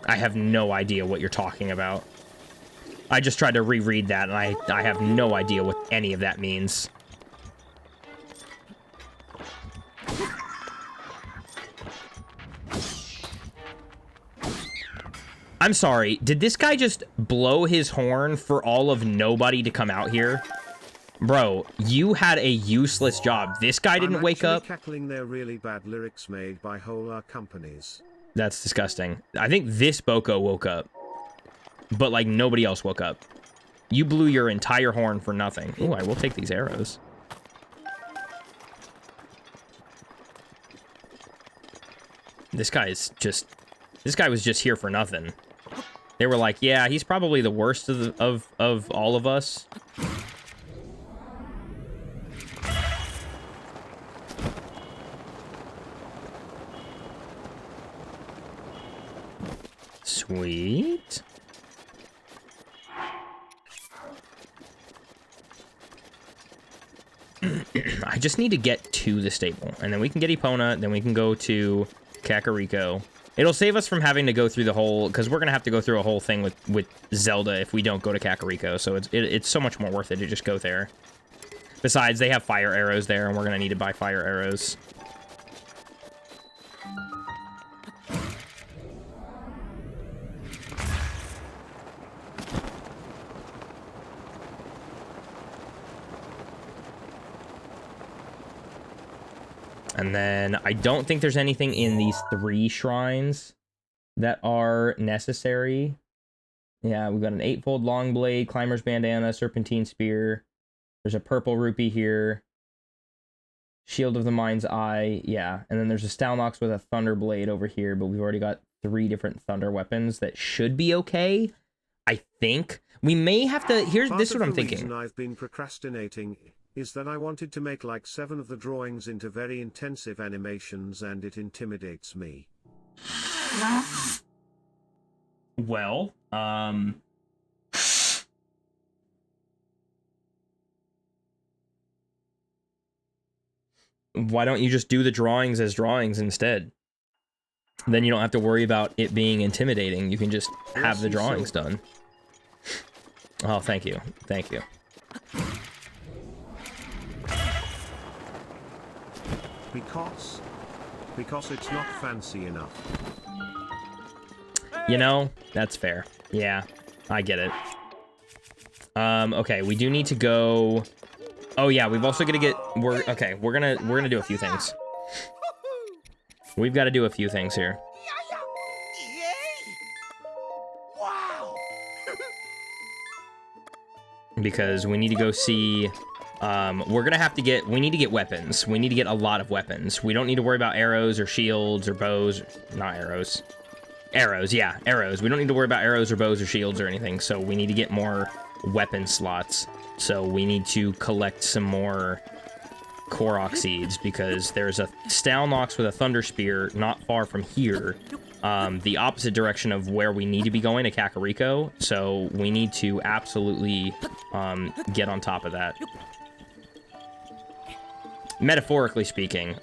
I have no idea what you're talking about. I just tried to reread that, and I have no idea what any of that means. I'm sorry, did this guy just blow his horn for all of nobody to come out here? Bro, you had a useless job. This guy didn't wake up. Cackling their really bad lyrics made by whole companies. That's disgusting. I think this Boko woke up. But, like, nobody else woke up. You blew your entire horn for nothing. Ooh, I will take these arrows. This guy was just here for nothing. They were like, yeah, he's probably the worst of all of us. Sweet. I just need to get to the stable, and then we can get Epona, then we can go to Kakariko. It'll save us from having to go through the whole, because we're going to have to go through a whole thing with Zelda if we don't go to Kakariko, so it's so much more worth it to just go there. Besides, they have fire arrows there, and we're going to need to buy fire arrows. And then I don't think there's anything in these 3 shrines that are necessary Yeah, we've got an 8-fold long blade, climber's bandana, serpentine spear. There's a purple rupee here. Shield of the Mind's Eye, yeah. And then there's a Stalnox with a thunder blade over here, but we've already got 3 different thunder weapons that should be okay. I think. We may have to... This is what I'm thinking. The reason I've been procrastinating is that I wanted to make like 7 of the drawings into very intensive animations, and it intimidates me. Well, why don't you just do the drawings as drawings instead? Then you don't have to worry about it being intimidating. You can just have the drawings done. Oh, thank you. Thank you. Because it's not fancy enough. You know, that's fair. Yeah, I get it. Okay, we do need to go... Oh yeah, we've also got to get... We're gonna do a few things. We've got to do a few things here. Because we need to go see... we're gonna have to get... We need to get weapons. We need to get a lot of weapons. We don't need to worry about arrows or shields or bows. Not arrows. Arrows, yeah, arrows. We don't need to worry about arrows or bows or shields or anything, so we need to get more weapon slots. So we need to collect some more Korok seeds, because there's a Stalnox with a Thunder Spear not far from here, the opposite direction of where we need to be going, to Kakariko, so we need to absolutely get on top of that. Metaphorically speaking,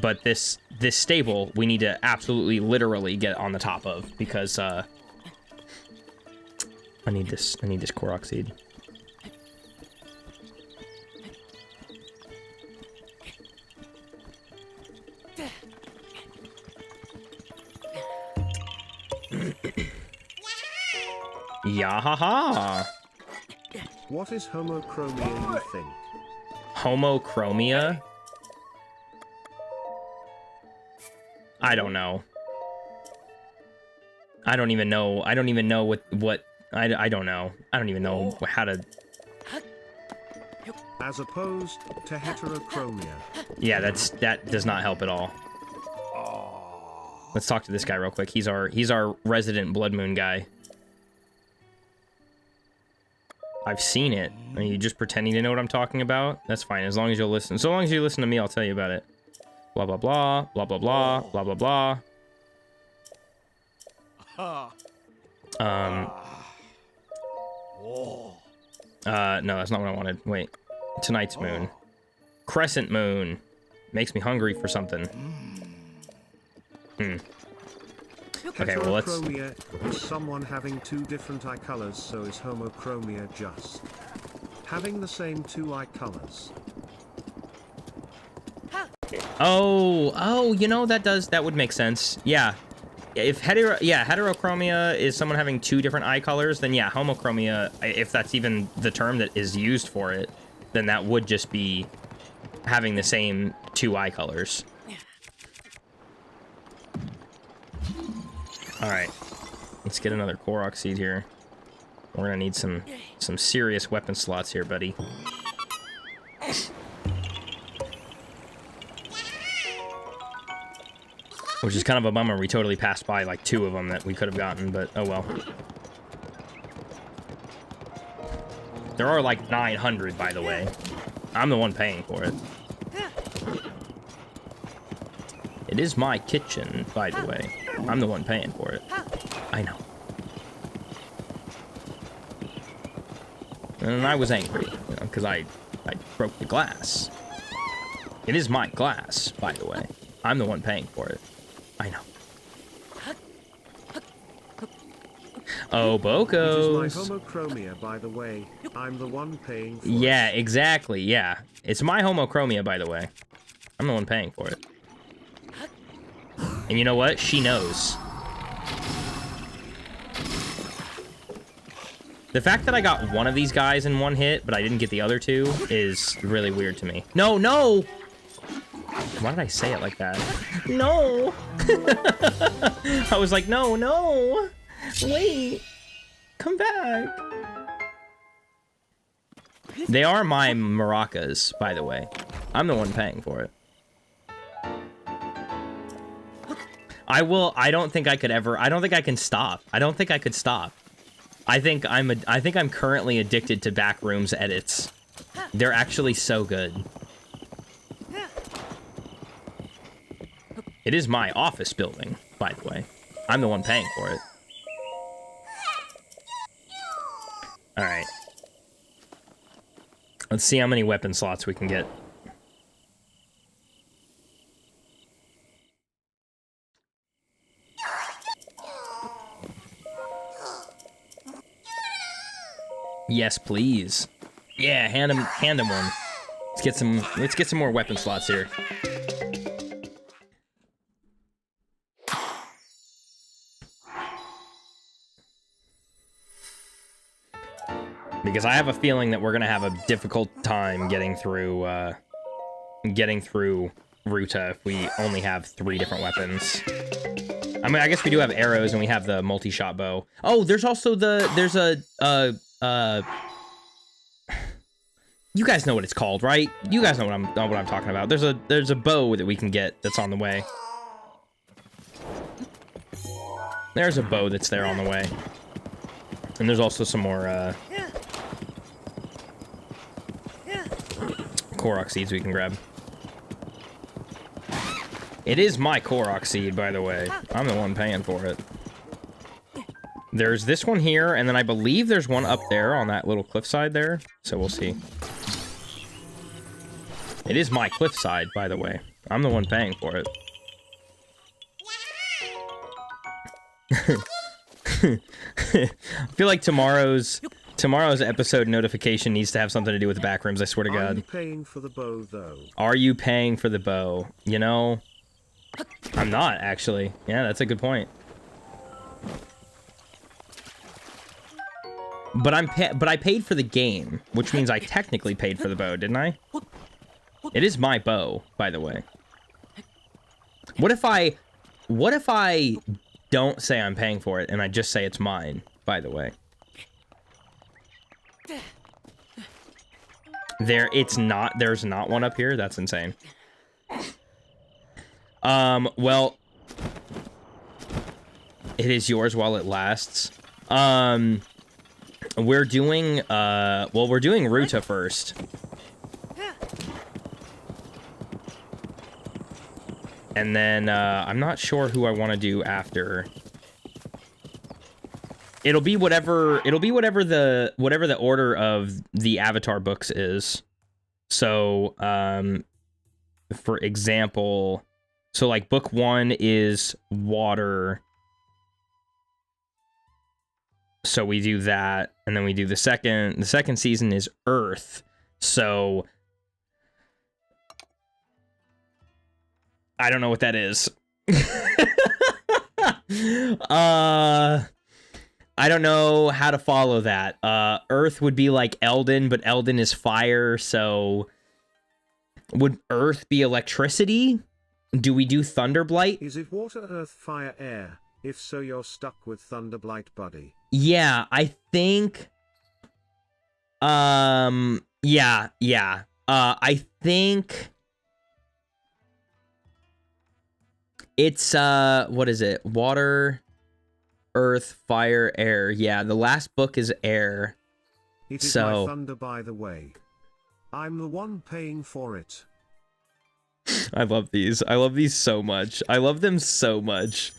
but this stable we need to absolutely literally get on the top of, because I need this Korok seed. Yahaha! What is homochromia, you think? Homochromia? I don't know. I don't even know. I don't even know what I don't know. I don't even know how to... As opposed to heterochromia. Yeah, that does not help at all. Let's talk to this guy real quick. He's our resident Blood Moon guy. I've seen it. Are you just pretending to know what I'm talking about? That's fine, as long as you'll listen. So long as you listen to me, I'll tell you about it. Blah, blah, blah, blah, blah, blah, blah, blah, blah. No, that's not what I wanted. Wait. Tonight's moon. Crescent moon. Makes me hungry for something. Okay, well, let's... Heterochromia is someone having 2 different eye colors, so is homochromia just having the same 2 eye colors. Oh, you know, that would make sense. Yeah. If heterochromia is someone having 2 different eye colors, then yeah, homochromia, if that's even the term that is used for it, then that would just be having the same 2 eye colors. Alright, let's get another Korok seed here. We're gonna need some serious weapon slots here, buddy. Which is kind of a bummer. We totally passed by like 2 of them that we could have gotten, but oh well. There are like 900, by the way. I'm the one paying for it. It is my kitchen, by the way. I'm the one paying for it. I know. And I was angry, you know, because I broke the glass. It is my glass, by the way. I'm the one paying for it. I know. Oh, Bokos. It is my homochromia, by the way. I'm the one paying for it. Yeah, exactly, yeah. It's my homochromia, by the way. I'm the one paying for it. And you know what? She knows. The fact that I got one of these guys in one hit, but I didn't get the other 2, is really weird to me. No, no! Why did I say it like that? No! I was like, no, no! Wait! come back. They are my maracas, by the way. I'm the one paying for it. I don't think I could ever, I don't think I can stop. I don't think I could stop. I think I'm currently addicted to Backrooms edits. They're actually so good. It is my office building, by the way. I'm the one paying for it. Alright. Let's see how many weapon slots we can get. Yes, please. Yeah, hand him one. Let's get some more weapon slots here. Because I have a feeling that we're gonna have a difficult time getting through Ruta if we only have 3 different weapons. I mean, I guess we do have arrows and we have the multi-shot bow. Oh, there's also you guys know what it's called, right? You guys know what I'm talking about. There's a bow that we can get that's on the way. There's a bow that's there on the way. And there's also some more Korok seeds we can grab. It is my Korok seed, by the way. I'm the one paying for it. There's this one here, and then I believe there's one up there on that little cliffside there. So we'll see. It is my cliffside, by the way. I'm the one paying for it. I feel like tomorrow's episode notification needs to have something to do with the Backrooms, I swear to God. Are you paying for the bow, though? Are you paying for the bow? You know, I'm not, actually. Yeah, that's a good point. But I paid for the game, which means I technically paid for the bow, didn't I? It is my bow, by the way. What if I don't say I'm paying for it and I just say it's mine, by the way? There's not one up here? That's insane. Well, it is yours while it lasts. We're doing Ruta first. And then, I'm not sure who I want to do after. It'll be whatever the order of the Avatar books is. So, for example, so like book 1 is water. So we do that, and then we do the second season is earth. So I don't know what that is. I don't know how to follow that. Earth would be like Eldin, but Eldin is fire, so would earth be electricity? Do we do Thunderblight? Is it water, earth, fire, air? If so, you're stuck with Thunderblight, buddy. Yeah, I think... Yeah. I think... It's, what is it? Water, earth, fire, air. Yeah, the last book is air. It is my thunder, by the way. I'm the one paying for it. I love these. I love these so much. I love them so much.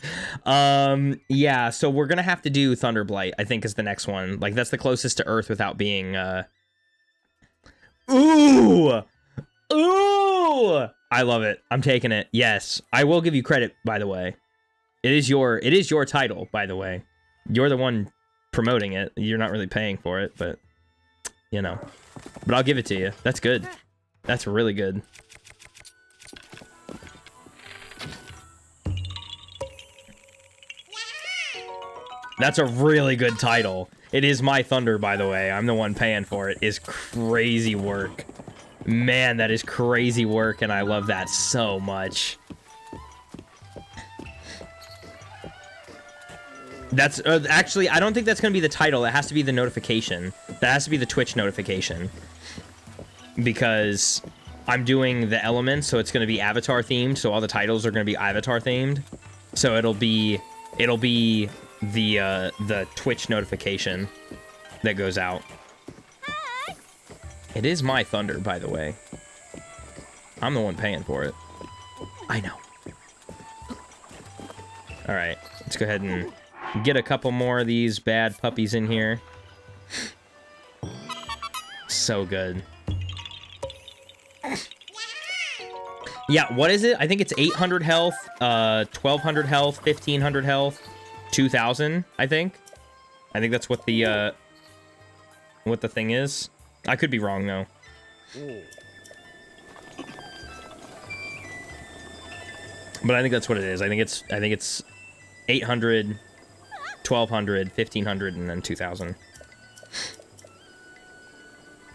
Yeah, so we're gonna have to do Thunderblight, I think, is the next one. Like, that's the closest to Earth without being, Ooh! Ooh! I love it. I'm taking it. Yes. I will give you credit, by the way. It is your title, by the way. You're the one promoting it. You're not really paying for it, but, you know. But I'll give it to you. That's good. That's really good. That's a really good title. It is my thunder, by the way. I'm the one paying for it. It's crazy work. Man, that is crazy work, and I love that so much. That's actually, I don't think that's going to be the title. It has to be the notification. That has to be the Twitch notification. Because I'm doing the elements, so it's going to be Avatar themed. So all the titles are going to be Avatar themed. So it'll be the Twitch notification that goes out. It is my thunder, by the way. I'm the one paying for it. I know. All right, let's go ahead and get a couple more of these bad puppies in here. So good. Yeah, what is it? I think it's 800 health, 1200 health, 1500 health, 2000, I think. I think that's what the thing is. I could be wrong though. But I think that's what it is. I think it's 800, 1200, 1500, and then 2000.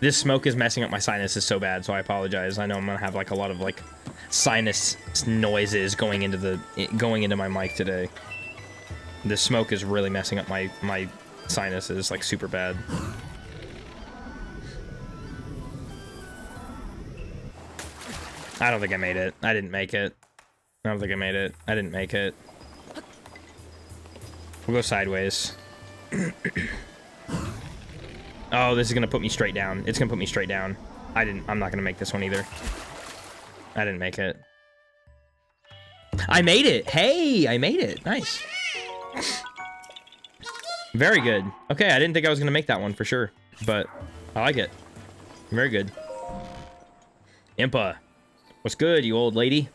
This smoke is messing up my sinuses so bad, so I apologize. I know I'm gonna have like a lot of like sinus noises going into my mic today. This smoke is really messing up my sinuses like super bad. I don't think I made it. I didn't make it. I don't think I made it. I didn't make it. We'll go sideways. Oh, this is gonna put me straight down. It's gonna put me straight down. I'm not gonna make this one either. I didn't make it. I made it! Hey! I made it! Nice. Very good. Okay, I didn't think I was gonna make that one for sure. But I like it. Very good. Impa. What's good, you old lady?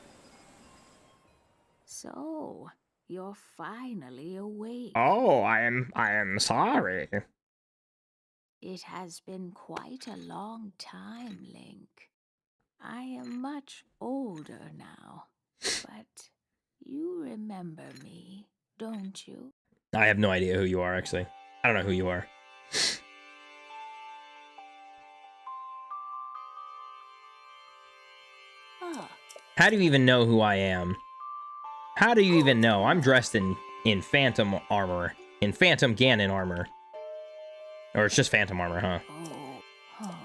So, you're finally awake. Oh, I am sorry. It has been quite a long time, Link. I am much older now, but you remember me, don't you? I have no idea who you are, actually. I don't know who you are. Ah, How do you even know who I am? How do you even know? I'm dressed in Phantom armor. In Phantom Ganon armor. Or it's just Phantom armor, huh? oh.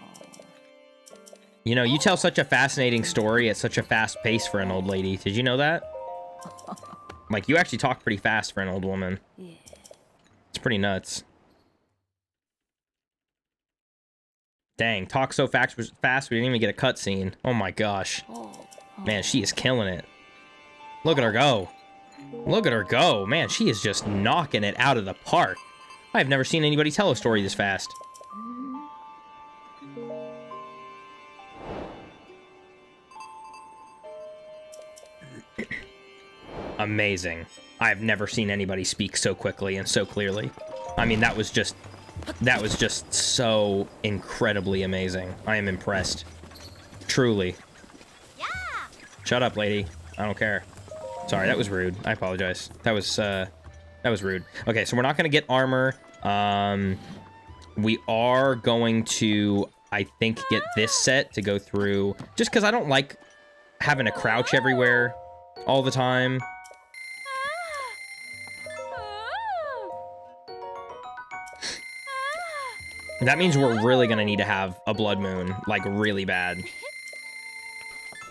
You know, you tell such a fascinating story at such a fast pace for an old lady. Did you know that? Like, you actually talk pretty fast for an old woman. Yeah. It's pretty nuts. Dang, talk so fast we didn't even get a cutscene. Oh my gosh. Man, she is killing it. Look at her go. Look at her go. Man, she is just knocking it out of the park. I've never seen anybody tell a story this fast. Amazing. I've never seen anybody speak so quickly and so clearly. I mean, that was just so incredibly amazing. I am impressed. Truly. Yeah. Shut up, lady. I don't care. Sorry, that was rude. I apologize. That was rude. Okay, so we're not gonna get armor. We are going to, I think, get this set to go through, just because I don't like having to crouch everywhere all the time. That means we're really gonna need to have a blood moon, like really bad.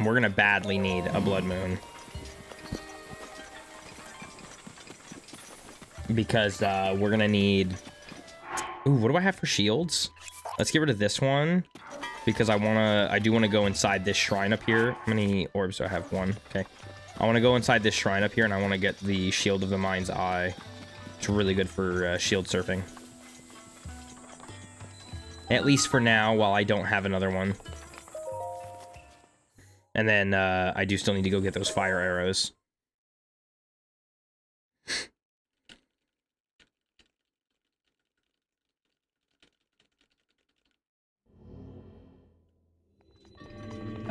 We're gonna badly need a blood moon. Because we're gonna need... Ooh, what do I have for shields? Let's get rid of this one. Because I do wanna go inside this shrine up here. How many orbs do I have? One. Okay. I wanna go inside this shrine up here and I wanna get the Shield of the Mind's Eye. It's really good for shield surfing. At least for now, while I don't have another one. And then I do still need to go get those fire arrows.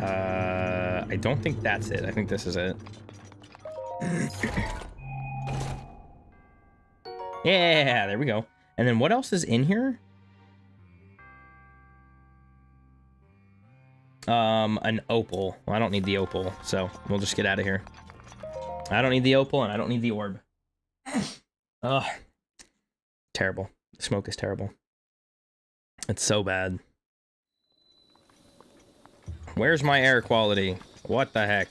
I don't think that's it. I think this is it. Yeah, there we go. And then what else is in here? An opal. Well, I don't need the opal, so we'll just get out of here. I don't need the opal, and I don't need the orb. Ugh. terrible. The smoke is terrible. It's so bad. Where's my air quality? What the heck?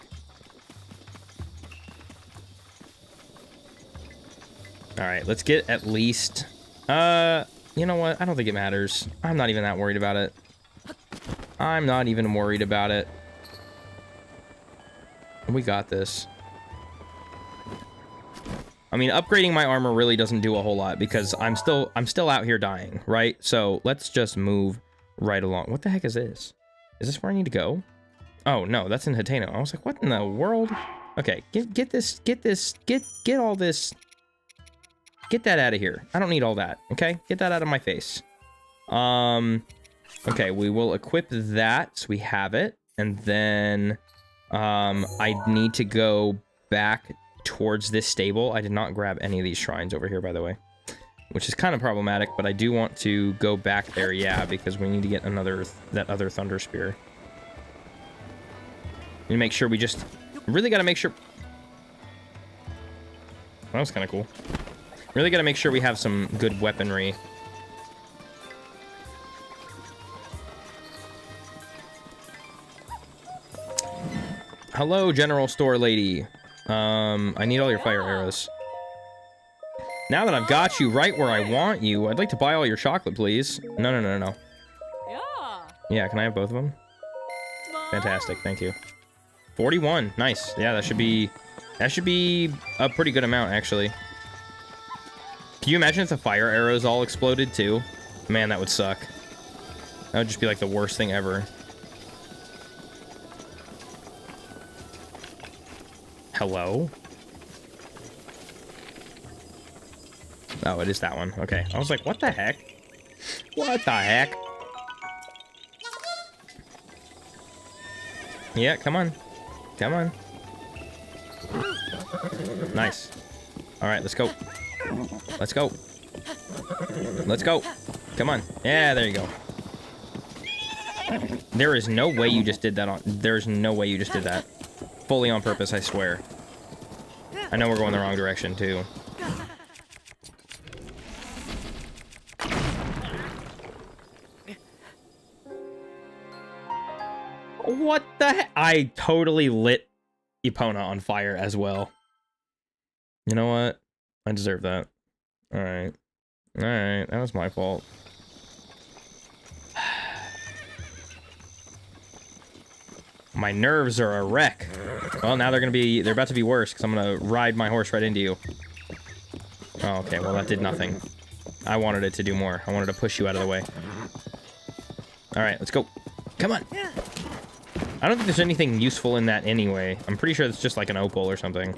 Alright, let's get at least... you know what? I don't think it matters. I'm not even that worried about it. I'm not even worried about it. We got this. I mean, upgrading my armor really doesn't do a whole lot because I'm still out here dying, right? So let's just move right along. What the heck is this? Is this where I need to go? Oh no, that's in Hateno. I was like, what in the world? Okay, get all this. Get that out of here. I don't need all that. Okay, get that out of my face. Okay, we will equip that so we have it, and then I need to go back towards this stable. I did not grab any of these shrines over here, by the way, which is kind of problematic, but I do want to go back there, yeah, because we need to get that other thunder spear. We need to make sure we just really got to make sure. That was kind of cool. Really got to make sure we have some good weaponry. Hello, general store lady. I need all your fire arrows. Now that I've got you right where I want you, I'd like to buy all your chocolate, please. No. Yeah, can I have both of them? Fantastic, thank you. 41, nice. Yeah, that should be a pretty good amount, actually. Can you imagine if the fire arrows all exploded, too? Man, that would suck. That would just be, like, the worst thing ever. Hello? Oh, it is that one. Okay. I was like, what the heck? What the heck? Yeah, come on. Come on. Nice. Alright, let's go. Let's go. Let's go. Come on. Yeah, there you go. There is no way you just did that on... There's no way you just did that. Fully on purpose, I swear. I know we're going the wrong direction, too. What the heck? I totally lit Epona on fire as well. You know what? I deserve that. Alright. Alright, that was my fault. My nerves are a wreck. Well, now they're about to be worse, because I'm gonna ride my horse right into you. Oh, okay, well that did nothing. I wanted it to do more. I wanted to push you out of the way. Alright, let's go. Come on! I don't think there's anything useful in that anyway. I'm pretty sure it's just like an opal or something.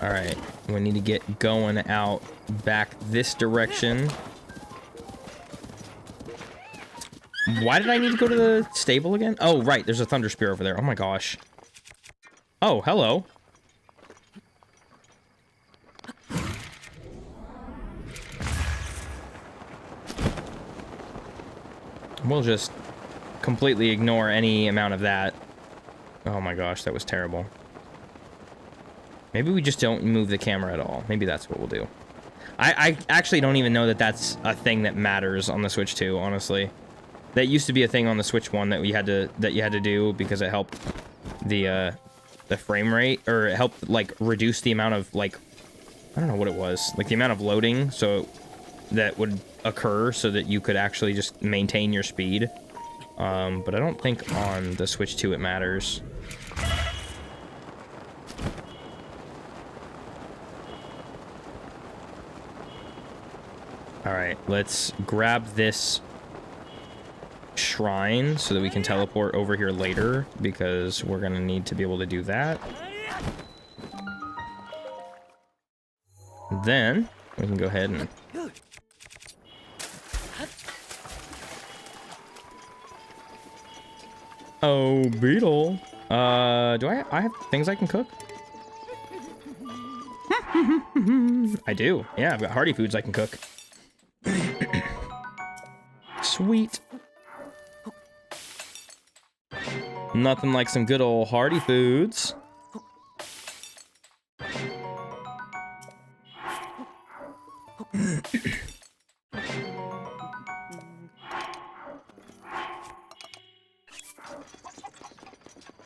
Alright, we need to get going out back this direction. Why did I need to go to the stable again? Oh, right, there's a thunder spear over there. Oh my gosh. Oh, hello. We'll just completely ignore any amount of that. Oh my gosh, that was terrible. Maybe we just don't move the camera at all. Maybe that's what we'll do. I actually don't even know that that's a thing that matters on the Switch 2, honestly. That used to be a thing on the Switch 1 that you had to do because it helped the frame rate, or it helped like reduce the amount of like, I don't know what it was, like the amount of loading so that would occur so that you could actually just maintain your speed. But I don't think on the Switch 2 it matters. Alright, let's grab this shrine so that we can teleport over here later, because we're gonna need to be able to do that. Then we can go ahead and oh, beetle. Do I have things I can cook? I do. Yeah, I've got hearty foods I can cook. Sweet. Nothing like some good old hearty foods.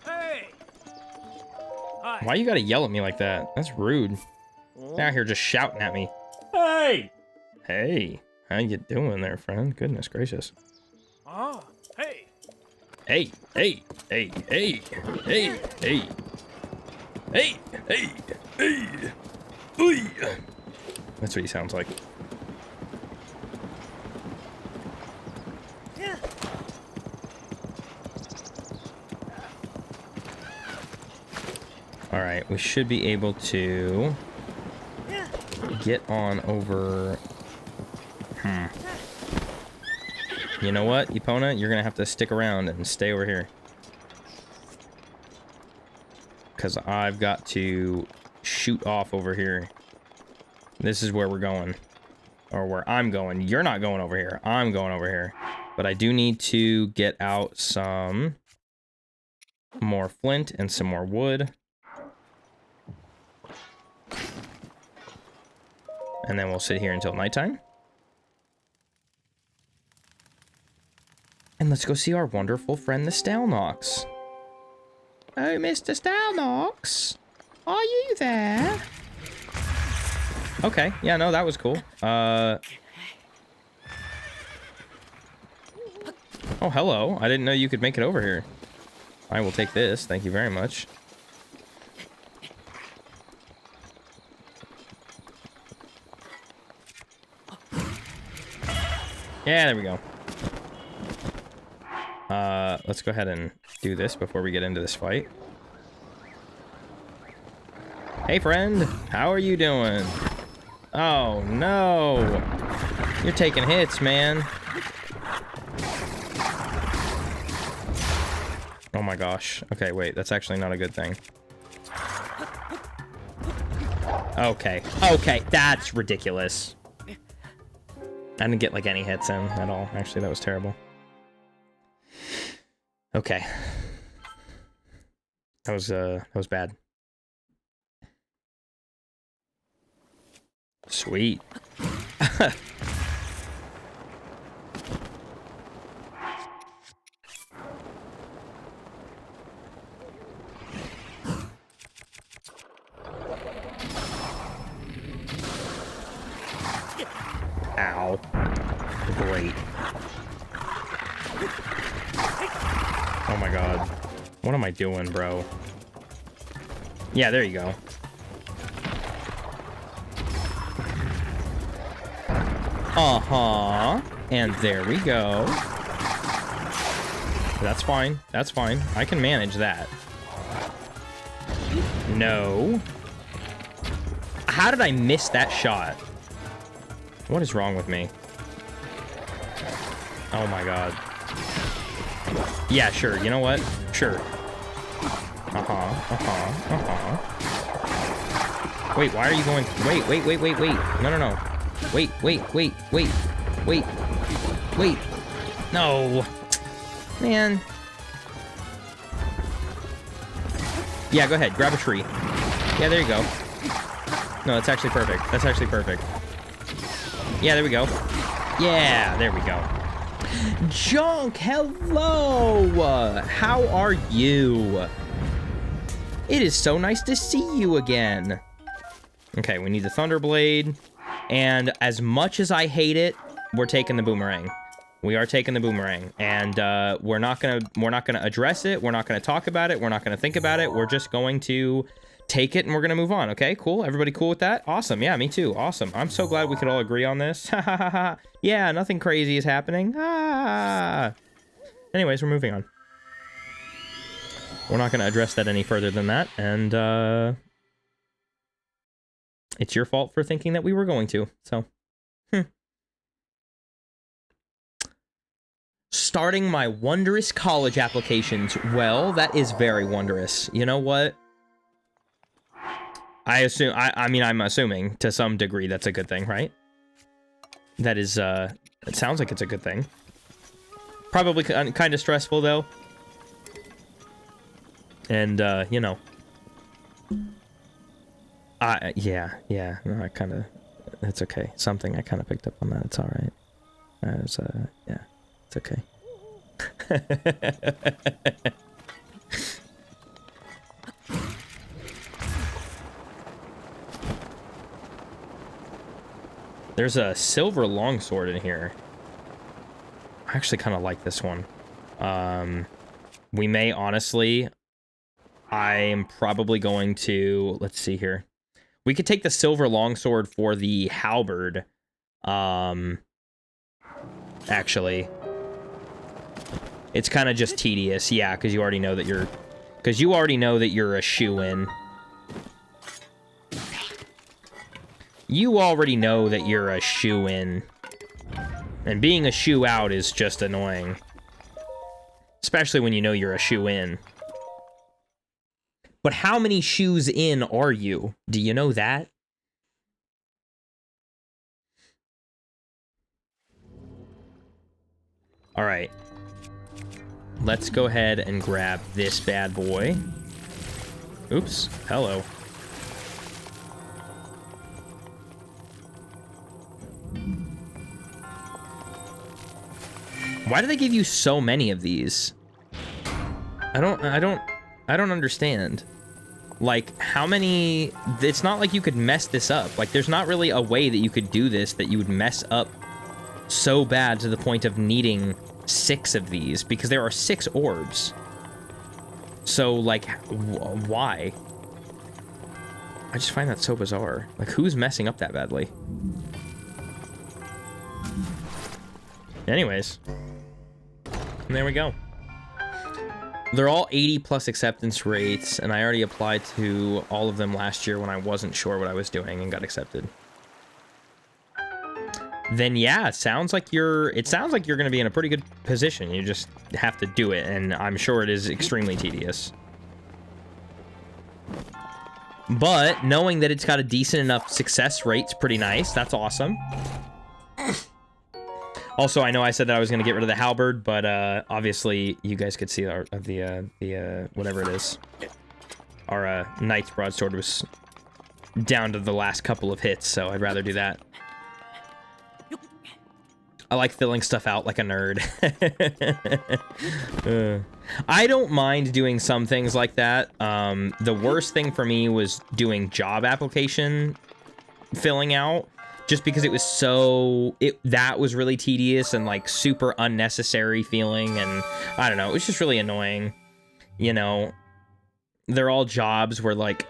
Hey! Hi. Why you gotta yell at me like that? That's rude. Out here just shouting at me. Hey! Hey, how you doing there, friend? Goodness gracious. Ah, hey! Hey, hey, hey, hey, hey, hey. Hey, hey, hey. Oy. That's what he sounds like. All right, we should be able to get on over. You know what, Epona? You're gonna have to stick around and stay over here. Because I've got to shoot off over here. This is where we're going. Or where I'm going. You're not going over here. I'm going over here. But I do need to get out some more flint and some more wood. And then we'll sit here until nighttime. And let's go see our wonderful friend, the Stalnox. Oh, Mr. Stalnox, are you there? Okay, yeah, no, that was cool. Oh, hello. I didn't know you could make it over here. I will take this. Thank you very much. Yeah, there we go. Let's go ahead and do this before we get into this fight. Hey, friend. How are you doing? Oh, no. You're taking hits, man. Oh, my gosh. Okay, wait. That's actually not a good thing. Okay. Okay, that's ridiculous. I didn't get, like, any hits in at all. Actually, that was terrible. Okay. That was bad. Sweet. Ow. Great. Oh my god. What am I doing, bro? Yeah, there you go. Uh-huh. And there we go. That's fine. That's fine. I can manage that. No. How did I miss that shot? What is wrong with me? Oh my god. Yeah, sure. You know what? Sure. Wait, why are you going... Wait. No. Wait. No. Man. Yeah, go ahead. Grab a tree. Yeah, there you go. No, that's actually perfect. That's actually perfect. Yeah, there we go. Yeah, there we go. Junk, hello! How are you? It is so nice to see you again. Okay, we need the Thunderblade. And as much as I hate it, we're taking the Boomerang. We are taking the Boomerang. And we're not gonna address it. We're not gonna talk about it. We're not gonna think about it. We're just going to take it and we're gonna move on. Okay, cool. Everybody cool with that? Awesome. Yeah, me too. Awesome. I'm so glad we could all agree on this. Yeah, nothing crazy is happening. Anyways, we're moving on. We're not gonna address that any further than that. And it's your fault for thinking that we were going to. So, Starting my wondrous college applications. Well, that is very wondrous. You know what? I mean, I'm assuming to some degree that's a good thing, right? That is, it sounds like it's a good thing. Probably kind of stressful, though. And, you know. Yeah. No, I kind of... It's okay. Something I kind of picked up on that. It's alright. Yeah. It's okay. There's a silver longsword in here. I actually kind of like this one. We may honestly... I am probably going to... Let's see here. We could take the silver longsword for the halberd. Actually. It's kind of just tedious. Yeah, because you already know that you're... Because you already know that you're a shoo-in. You already know that you're a shoo-in. And being a shoo-out is just annoying. Especially when you know you're a shoo-in. But how many shoes in are you? Do you know that? Alright. Let's go ahead and grab this bad boy. Oops. Hello. Why do they give you so many of these? I don't understand. Like, how many... It's not like you could mess this up. Like, there's not really a way that you could do this that you would mess up so bad to the point of needing 6 of these, because there are 6 orbs. So, like, why? I just find that so bizarre. Like, who's messing up that badly? Anyways. And there we go. They're all 80 plus acceptance rates, and I already applied to all of them last year when I wasn't sure what I was doing and got accepted. Then yeah, it sounds like you're gonna be in a pretty good position. You just have to do it, and I'm sure it is extremely tedious. But knowing that it's got a decent enough success rate's pretty nice. That's awesome. Also, I know I said that I was going to get rid of the halberd, but obviously you guys could see the whatever it is. Our knight's broadsword was down to the last couple of hits, so I'd rather do that. I like filling stuff out like a nerd. I don't mind doing some things like that. The worst thing for me was doing job application filling out. Just because it was that was really tedious and like super unnecessary feeling, and I don't know, it was just really annoying. You know, they're all jobs where like,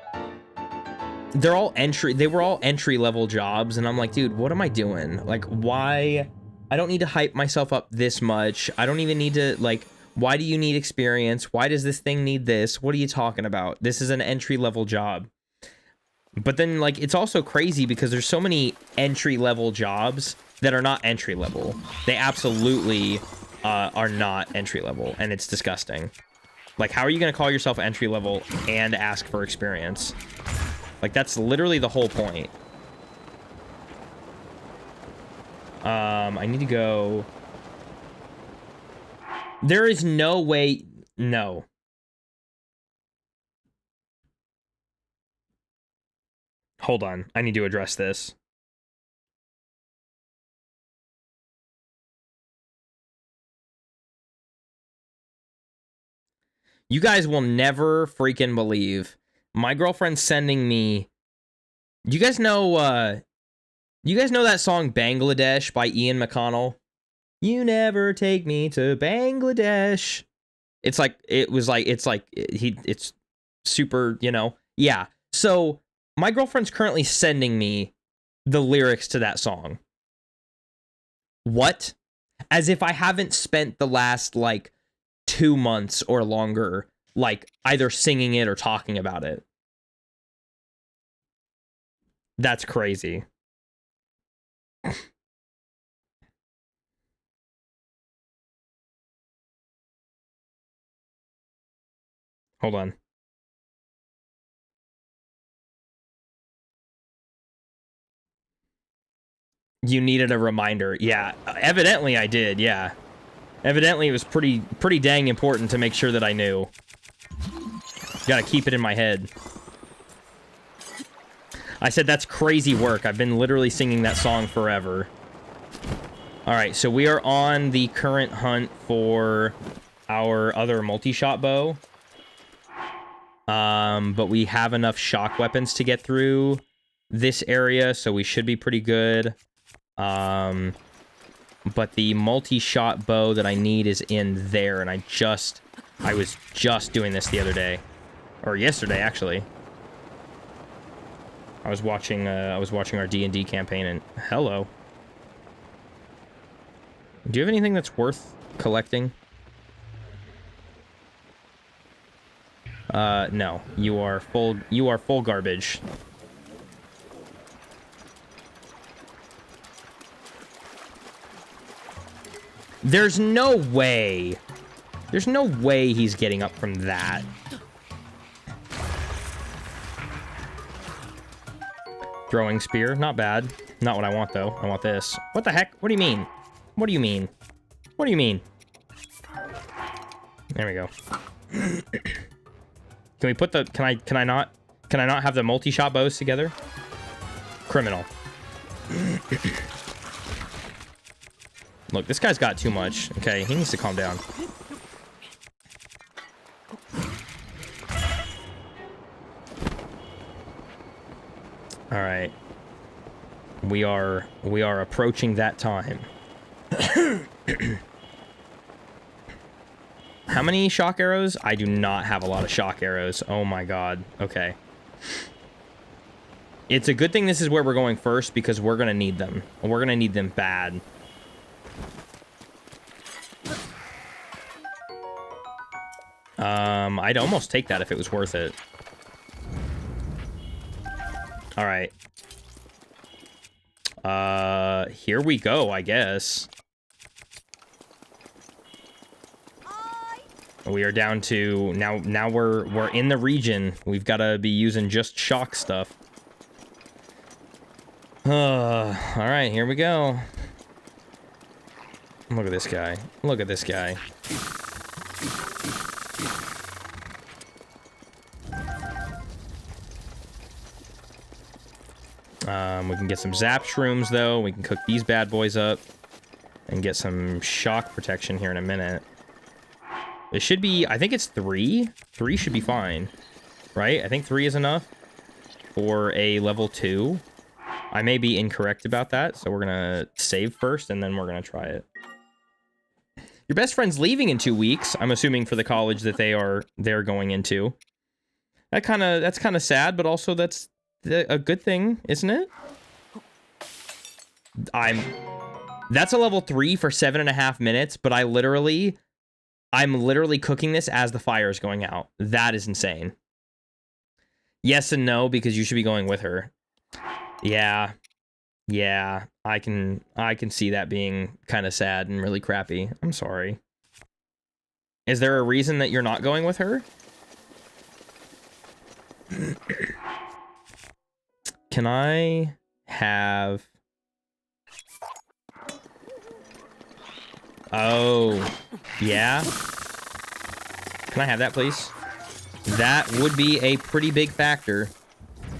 they were all entry level jobs, and I'm like, dude, what am I doing? Like, why? I don't need to hype myself up this much. I don't even need to, like, why do you need experience? Why does this thing need this? What are you talking about? This is an entry level job. But then, like, it's also crazy because there's so many entry-level jobs that are not entry-level. They absolutely are not entry-level, and it's disgusting. Like, how are you going to call yourself entry-level and ask for experience? Like, that's literally the whole point. I need to go... There is no way... No. Hold on, I need to address this. You guys will never freaking believe. My girlfriend's sending me... You guys know that song Bangladesh by Ian McConnell? You never take me to Bangladesh. It's super, you know? Yeah, so... My girlfriend's currently sending me the lyrics to that song. What? As if I haven't spent the last, like, 2 months or longer, like, either singing it or talking about it. That's crazy. Hold on. You needed a reminder. Yeah, evidently I did, yeah. Evidently, it was pretty dang important to make sure that I knew. Gotta keep it in my head. I said that's crazy work. I've been literally singing that song forever. Alright, so we are on the current hunt for our other multi-shot bow. But we have enough shock weapons to get through this area, so we should be pretty good. But the multi-shot bow that I need is in there, and I was just doing this the other day. Or yesterday, actually. I was watching our D&D campaign, and hello. Do you have anything that's worth collecting? No. You are full garbage. There's no way. There's no way he's getting up from that. Throwing spear, not bad. Not what I want, though. I want this. What the heck? What do you mean? What do you mean? What do you mean? There we go. Can we put the... Can I not have the multi-shot bows together? Criminal. Look, this guy's got too much. Okay, he needs to calm down. All right. We are approaching that time. How many shock arrows? I do not have a lot of shock arrows. Oh my god. Okay. It's a good thing this is where we're going first, because we're gonna need them. We're gonna need them bad. I'd almost take that if it was worth it. Alright. Here we go, I guess. We are down to... Now we're in the region. We've got to be using just shock stuff. Alright, here we go. Look at this guy. Look at this guy. We can get some zap shrooms, though. We can cook these bad boys up and get some shock protection here in a minute. It should be... I think it's 3. 3 should be fine. Right? I think 3 is enough for a level 2. I may be incorrect about that, so we're gonna save first, and then we're gonna try it. Your best friend's leaving in 2 weeks. I'm assuming for the college that they're going into. That's kind of sad, but also that's a good thing, isn't it? That's a level 3 for 7.5 minutes, but I'm literally cooking this as the fire is going out. That is insane. Yes and no, because you should be going with her. Yeah, I can see that being kind of sad and really crappy. I'm sorry. Is there a reason that you're not going with her? Can I have... Oh, yeah? Can I have that, please? That would be a pretty big factor.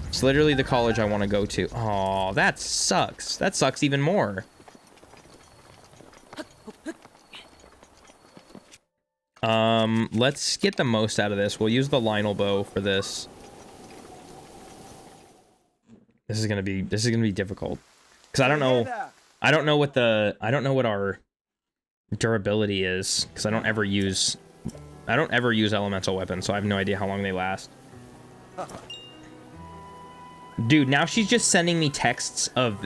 It's literally the college I want to go to. Oh, that sucks. That sucks even more. Let's get the most out of this. We'll use the Lionel bow for this. This is gonna be difficult. Because I don't know what our durability is. Because I don't ever use elemental weapons, so I have no idea how long they last. Dude, now she's just sending me texts of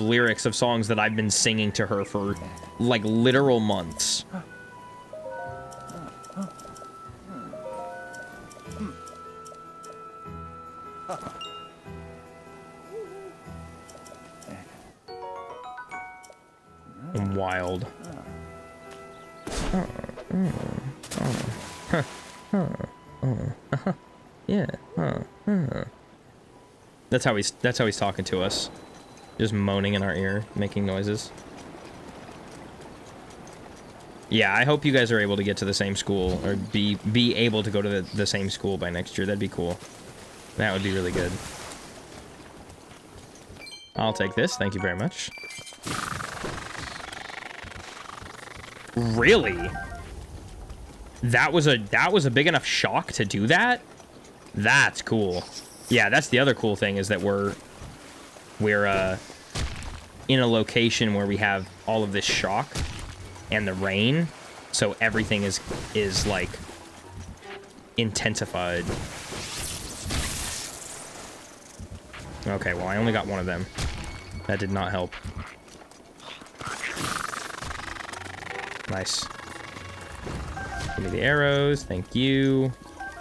lyrics of songs that I've been singing to her for, like, literal months. Wild. Yeah. That's how he's talking to us. Just moaning in our ear, making noises. Yeah, I hope you guys are able to get to the same school, or be able to go to the same school by next year. That'd be cool. That would be really good. I'll take this. Thank you very much. Really? That was a big enough shock to do that? That's cool. Yeah, that's the other cool thing, is that we're in a location where we have all of this shock and the rain, so everything is like intensified. Okay, well, I only got one of them. That did not help. Nice. Give me the arrows, thank you.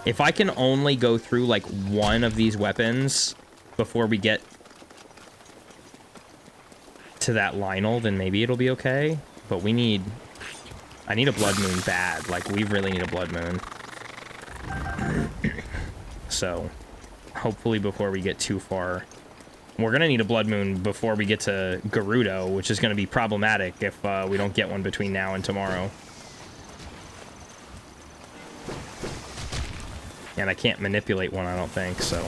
If I can only go through like one of these weapons before we get to that Lionel, then maybe it'll be okay. But I need a blood moon bad. Like, we really need a blood moon. So, hopefully before we get too far. We're gonna need a blood moon before we get to Gerudo, which is gonna be problematic if we don't get one between now and tomorrow. And I can't manipulate one, I don't think, so.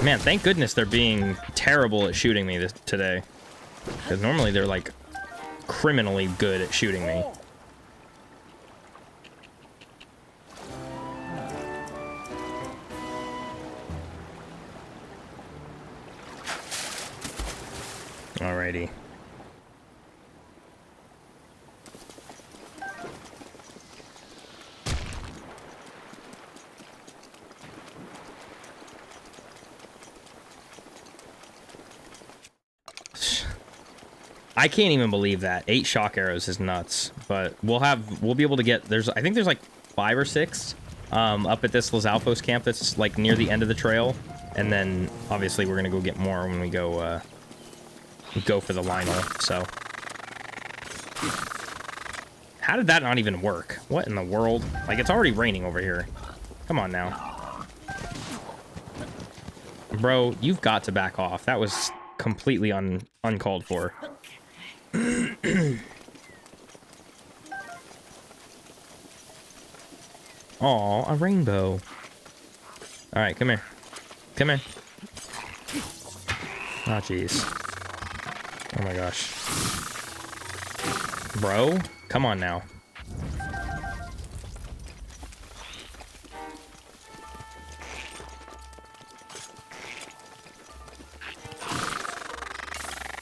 Man, thank goodness they're being terrible at shooting me today. Because normally they're, like, criminally good at shooting me. Alrighty. I can't even believe that. 8 shock arrows is nuts, but we'll be able to get, I think there's like 5 or 6 up at this LoZ Outpost camp that's like near the end of the trail, and then obviously we're gonna go get more when we go for the Lionel. So how did that not even work? What in the world? Like, it's already raining over here. Come on now, bro, you've got to back off. That was completely uncalled for. Aw, a rainbow. Alright, come here. Come here. Oh, jeez. Oh my gosh. Bro, come on now.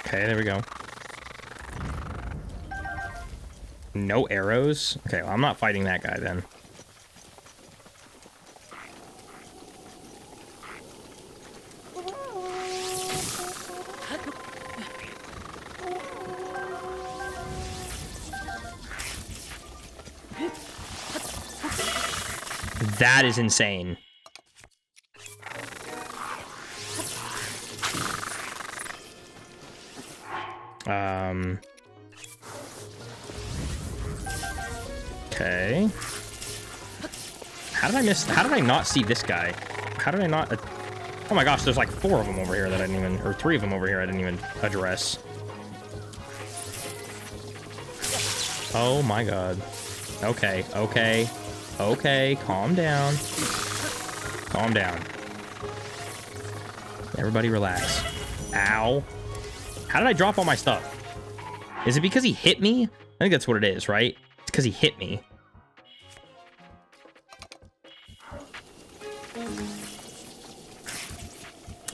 Okay, there we go. No arrows? Okay, well, I'm not fighting that guy then. That is insane. Okay. How did I not see this guy? How did I not... Oh my gosh, there's like 4 of them over here that I didn't even... Or 3 of them over here I didn't even address. Oh my god. Okay, okay. Okay, calm down. Calm down. Everybody relax. Ow. How did I drop all my stuff? Is it because he hit me? I think that's what it is, right? It's because he hit me.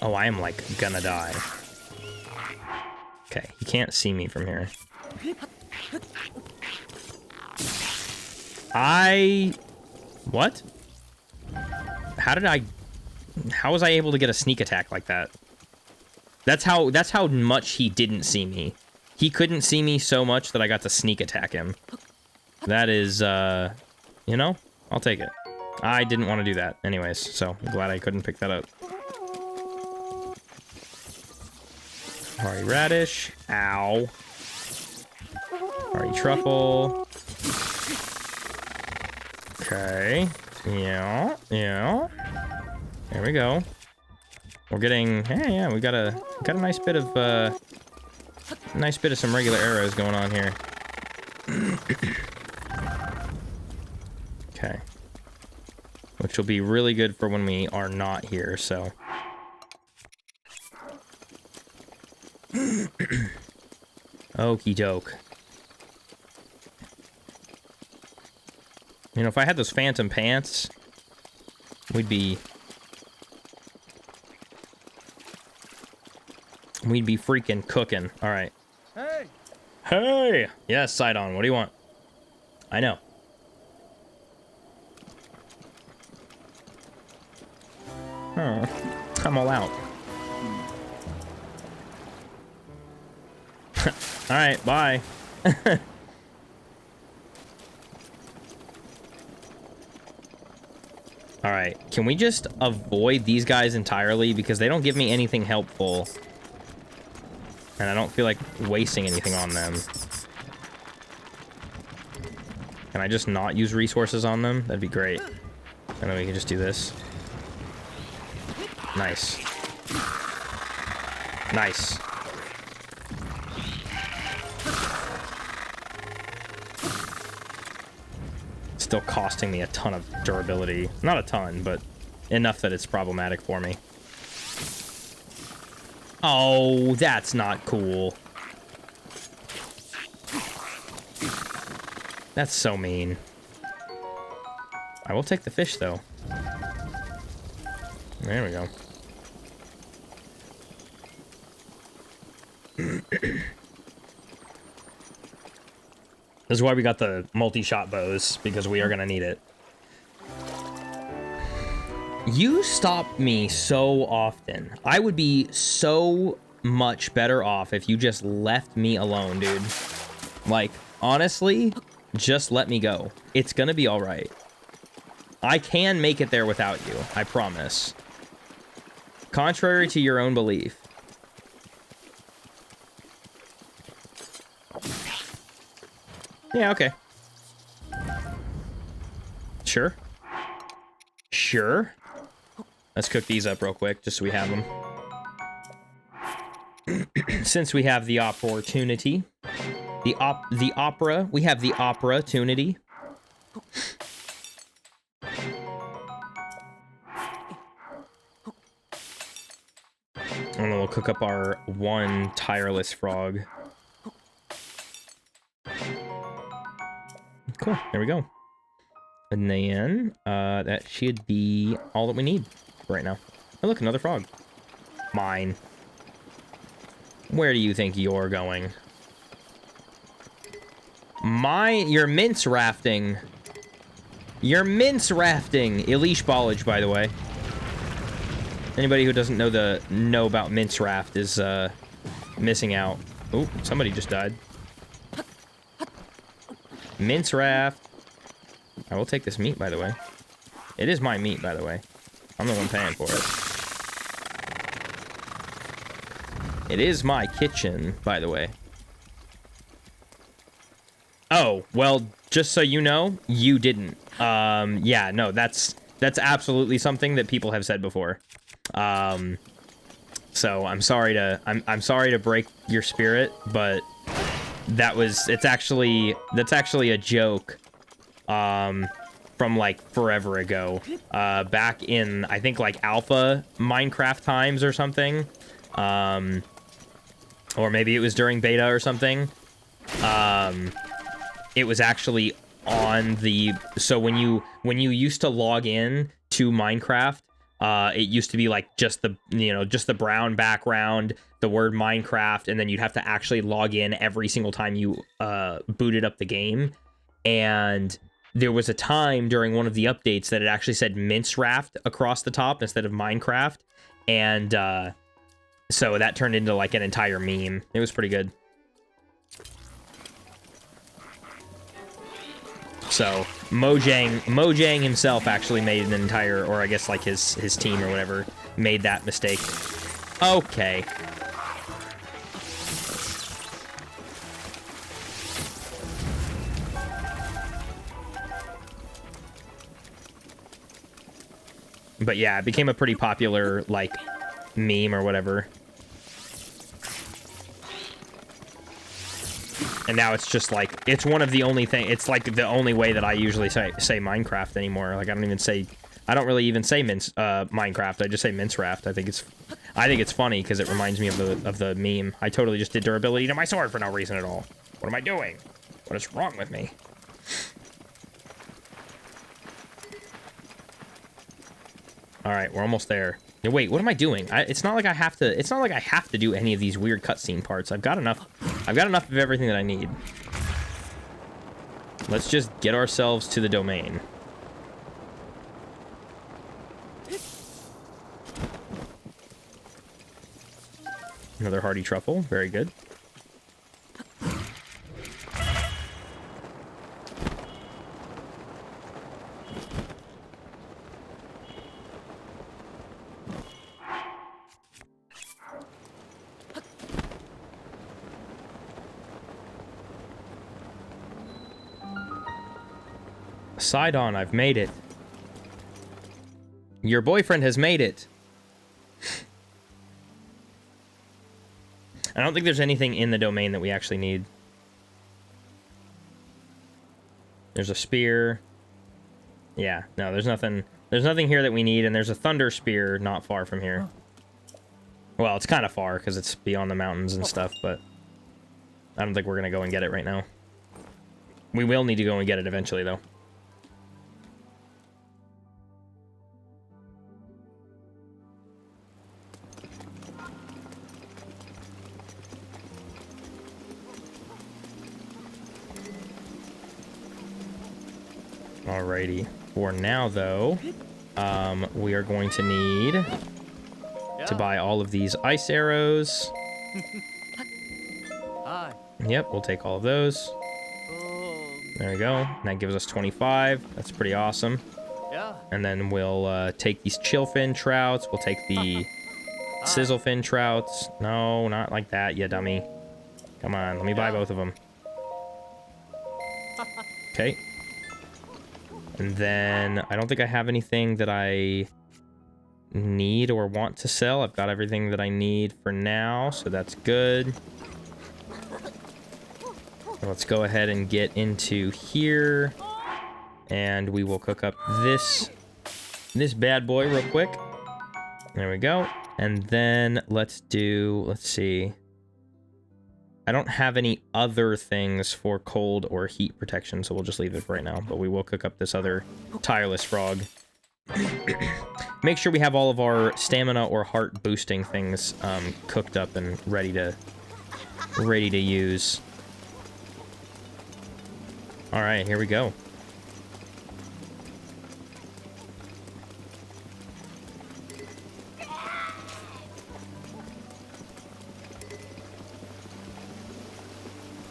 Oh, I am, like, gonna die. Okay, you can't see me from here. What? How was I able to get a sneak attack like that? That's how much he didn't see me. He couldn't see me so much that I got to sneak attack him. That is, you know, I'll take it. I didn't want to do that anyways, so I'm glad I couldn't pick that up. Hari Radish. Ow. Hari Truffle. Okay. Yeah, yeah. There we go. We're getting, hey, yeah, we got a nice bit of some regular arrows going on here. Okay. Which will be really good for when we are not here, so. Okie doke. You know, if I had those phantom pants, we'd be freaking cooking. All right. Hey! Hey! Yes, Sidon, what do you want? I know. I'm all out. All right, bye. All right, can we just avoid these guys entirely because they don't give me anything helpful, and I don't feel like wasting anything on them. Can I just not use resources on them? That'd be great. And then we can just do this. Nice. Nice. Still costing me a ton of durability. Not a ton, but enough that it's problematic for me. Oh, that's not cool. That's so mean. I will take the fish, though. There we go. This is why we got the multi-shot bows, because we are gonna need it. You stop me so often. I would be so much better off if you just left me alone, dude. Like, honestly, just let me go. It's gonna be all right. I can make it there without you, I promise. Contrary to your own belief. Yeah, okay. Sure. Sure. Let's cook these up real quick, just so we have them. Since we have the opportunity. We have the opportunity. And then we'll cook up our one tireless frog. Cool, there we go. And then, that should be all that we need right now. Oh, look, another frog. Mine. Where do you think you're going? You're mince rafting. You're mince rafting. Elish Ballage, by the way. Anybody who doesn't know about mince raft is, missing out. Oh, somebody just died. Mince raft. I will take this meat, by the way. It is my meat, by the way. I'm the one paying for it. It is my kitchen, by the way. Oh, well, just so you know, you didn't. Yeah, no, that's absolutely something that people have said before. So I'm sorry to break your spirit, but that's actually a joke from like forever ago, back in I think like alpha Minecraft times or something, or maybe it was during beta or something. It was actually on the, so when you used to log in to Minecraft, it used to be like just the brown background, the word Minecraft, and then you'd have to actually log in every single time you booted up the game. And there was a time during one of the updates that it actually said Mince Raft across the top instead of Minecraft, and so that turned into like an entire meme. It was pretty good. So Mojang himself actually made an entire, or I guess like his team or whatever, made that mistake. Okay. But yeah, it became a pretty popular like meme or whatever. And now it's just like, it's one of the only thing, it's like the only way that I usually say Minecraft anymore. Like, I don't really even say Minecraft. I just say Mincraft. I think it's funny because it reminds me of the meme. I totally just did durability to my sword for no reason at all. What am I doing? What is wrong with me? All right, we're almost there. No, wait, what am I doing? It's not like I have to do any of these weird cutscene parts. I've got enough of everything that I need. Let's just get ourselves to the domain. Another hearty truffle, very good. Sidon, I've made it. Your boyfriend has made it. I don't think there's anything in the domain that we actually need. There's a spear. Yeah, no, there's nothing here that we need, and there's a thunder spear not far from here. Well, it's kind of far because it's beyond the mountains and stuff, but I don't think we're gonna go and get it right now. We will need to go and get it eventually, though. Alrighty. For now, though, we are going to need to buy all of these ice arrows. Yep, we'll take all of those. There we go. And that gives us 25. That's pretty awesome. And then we'll take these chillfin trouts. We'll take the sizzlefin trouts. No, not like that, you dummy. Come on, let me buy both of them. Okay. And then I don't think I have anything that I need or want to sell. I've got everything that I need for now, so that's good. Let's go ahead and get into here, and we will cook up this bad boy real quick. There we go. And then let's see. I don't have any other things for cold or heat protection, so we'll just leave it for right now. But we will cook up this other tireless frog. Make sure we have all of our stamina or heart boosting things cooked up and ready to use. All right, here we go.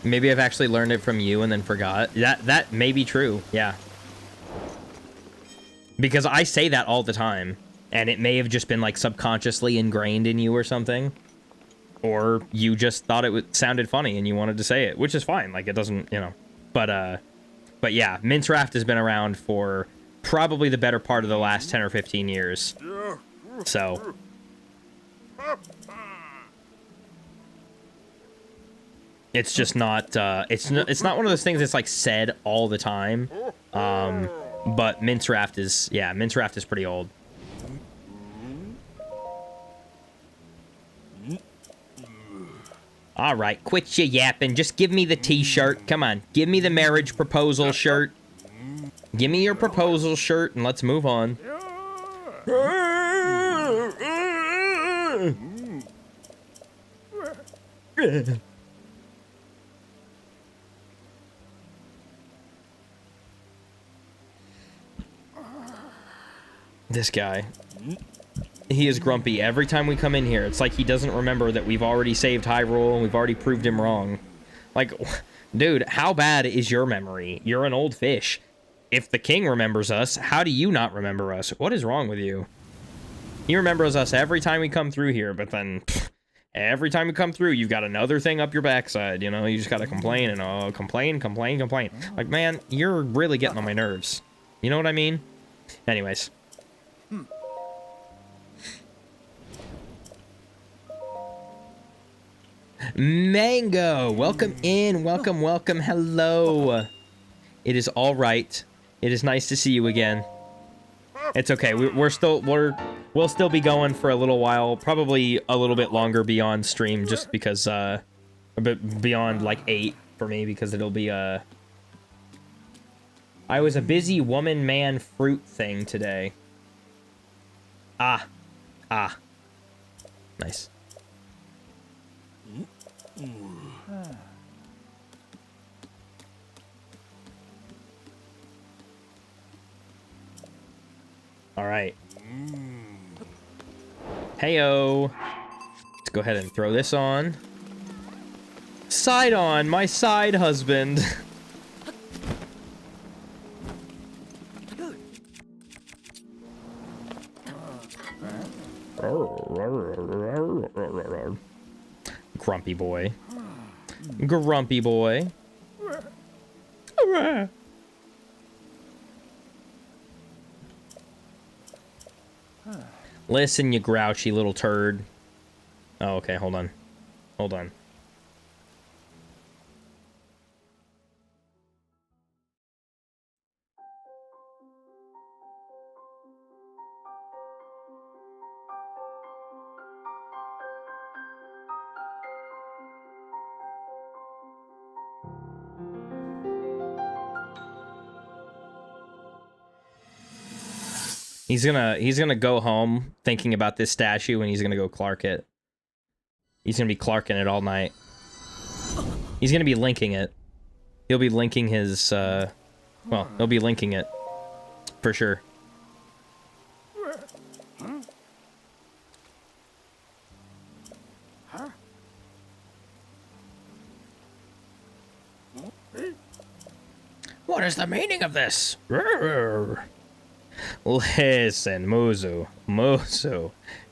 Maybe I've actually learned it from you and then forgot. That may be true, yeah. Because I say that all the time, and it may have just been like subconsciously ingrained in you or something. Or you just thought it sounded funny and you wanted to say it, which is fine. Like, it doesn't, you know. But yeah, Mincraft has been around for probably the better part of the last 10 or 15 years. So... it's just not, it's not one of those things that's, like, said all the time. But Mincraft is pretty old. Alright, quit your yapping. Just give me the t-shirt. Come on, give me the marriage proposal shirt. Give me your proposal shirt and let's move on. This guy. He is grumpy every time we come in here. It's like he doesn't remember that we've already saved Hyrule and we've already proved him wrong. Like, dude, how bad is your memory? You're an old fish. If the king remembers us, how do you not remember us? What is wrong with you? He remembers us every time we come through here, but then every time we come through, you've got another thing up your backside, you know? You just gotta complain and complain. Like, man, you're really getting on my nerves. You know what I mean? Anyways. Mango, welcome in. Welcome, welcome. Hello. It is all right. It is nice to see you again. It's okay. We'll still be going for a little while, probably a little bit longer beyond stream, just because a bit beyond like 8 for me, because it'll be I was a busy woman man fruit thing today. Ah. Nice. All right. Heyo. Let's go ahead and throw this on. Side on, my side husband. Grumpy boy. Grumpy boy. Listen, you grouchy little turd. Oh, okay, hold on. Hold on. He's gonna go home thinking about this statue, and he's gonna go Clark it. He's gonna be Clarking it all night. He's gonna be linking it. He'll be linking his well, he'll be linking it for sure. What is the meaning of this? Listen, Muzu,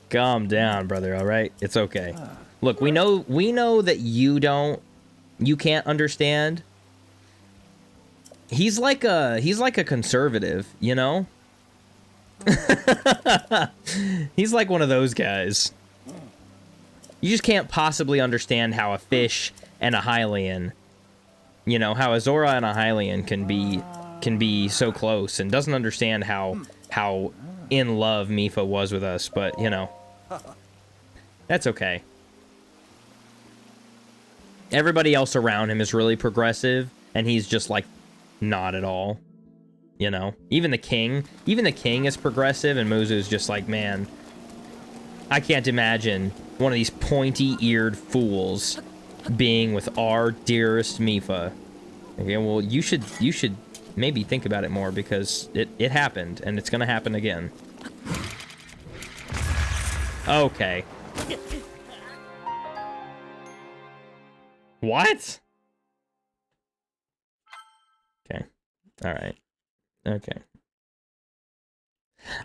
calm down, brother. All right, it's okay. Look, we know that you can't understand. He's like a conservative, you know. He's like one of those guys. You just can't possibly understand how a fish and a Hylian, you know, how a Zora and a Hylian can be so close, and doesn't understand how in love Mipha was with us, but you know, that's okay. Everybody else around him is really progressive, and he's just like not at all, you know. Even the king is progressive, and Muzu's just like, man, I can't imagine one of these pointy-eared fools being with our dearest Mipha. Okay, well, you should maybe think about it more, because it happened, and it's gonna happen again. Okay. What? Okay. Alright. Okay.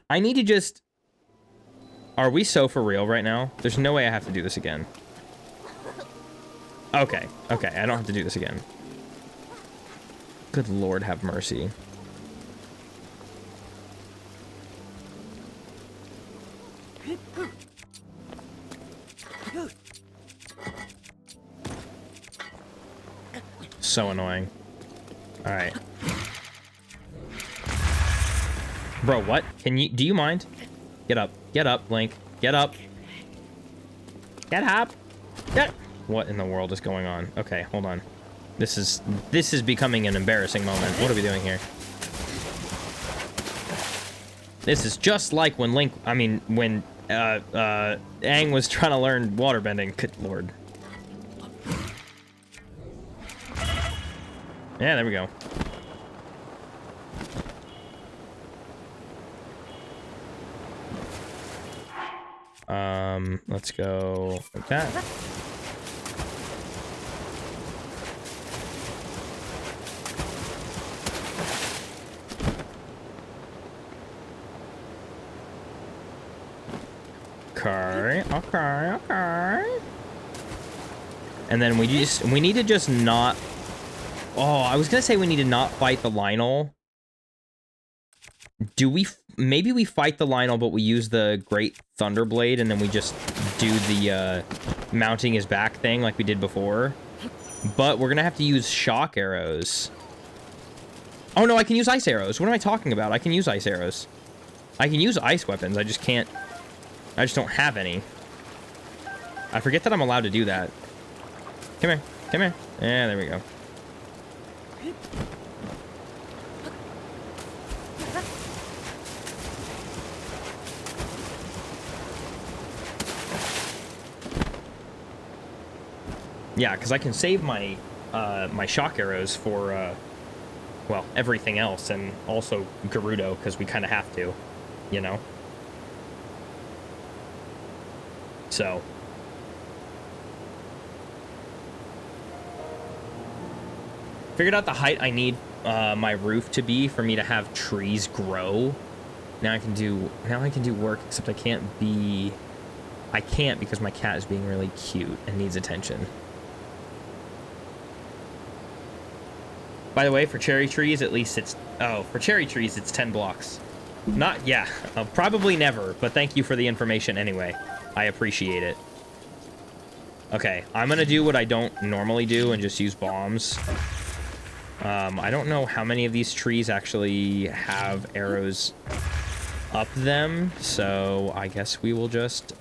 I need to just... Are we so for real right now? There's no way I have to do this again. Okay. Okay, I don't have to do this again. Good Lord, have mercy. So annoying. Alright. Bro, what? Do you mind? Get up. Get up, Link. Get up. Get up. What in the world is going on? Okay, hold on. This is becoming an embarrassing moment. What are we doing here? This is just like when when Aang was trying to learn waterbending. Good Lord. Yeah, there we go. Let's go like that. Okay. And then we need to just not... Oh, I was gonna say we need to not fight the Lionel. Maybe we fight the Lionel, but we use the Great Thunderblade, and then we just do the mounting his back thing like we did before. But we're gonna have to use shock arrows. Oh no, I can use ice arrows. What am I talking about? I can use ice arrows. I can use ice weapons. I just can't. I just don't have any. I forget that I'm allowed to do that. Come here. Come here. Yeah, there we go. Yeah, because I can save my my shock arrows for well, everything else, and also Gerudo, because we kind of have to, you know. So figured out the height I need my roof to be for me to have trees grow. Now I can do work, except I can't because my cat is being really cute and needs attention. By the way, for cherry trees, at least it's... Oh, for cherry trees, it's 10 blocks. Not... Yeah, probably never, but thank you for the information anyway. I appreciate it. Okay, I'm gonna do what I don't normally do and just use bombs. I don't know how many of these trees actually have arrows up them, so I guess we will just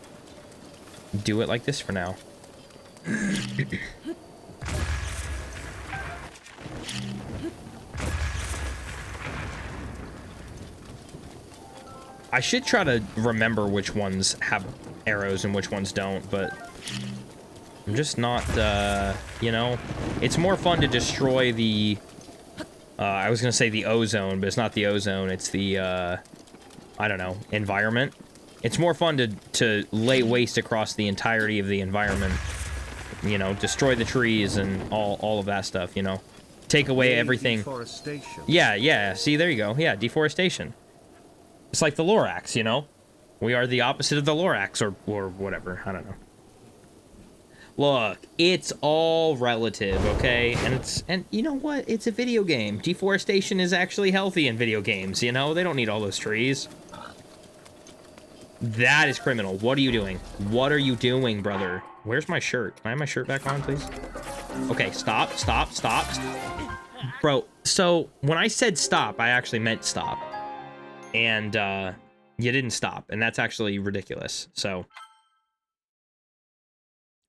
do it like this for now. I should try to remember which ones have arrows and which ones don't, but I'm just not, you know, it's more fun to destroy the, I was gonna say the ozone, but it's not the ozone, it's the, I don't know, environment. It's more fun to lay waste across the entirety of the environment, you know, destroy the trees and all of that stuff, you know. Take away everything. Deforestation. Yeah, see, there you go. Yeah, deforestation. It's like the Lorax, you know? We are the opposite of the Lorax, or whatever. I don't know. Look, it's all relative, okay? And you know what? It's a video game. Deforestation is actually healthy in video games, you know? They don't need all those trees. That is criminal. What are you doing? What are you doing, brother? Where's my shirt? Can I have my shirt back on, please? Okay, stop. Bro, so when I said stop, I actually meant stop. And you didn't stop, and that's actually ridiculous. So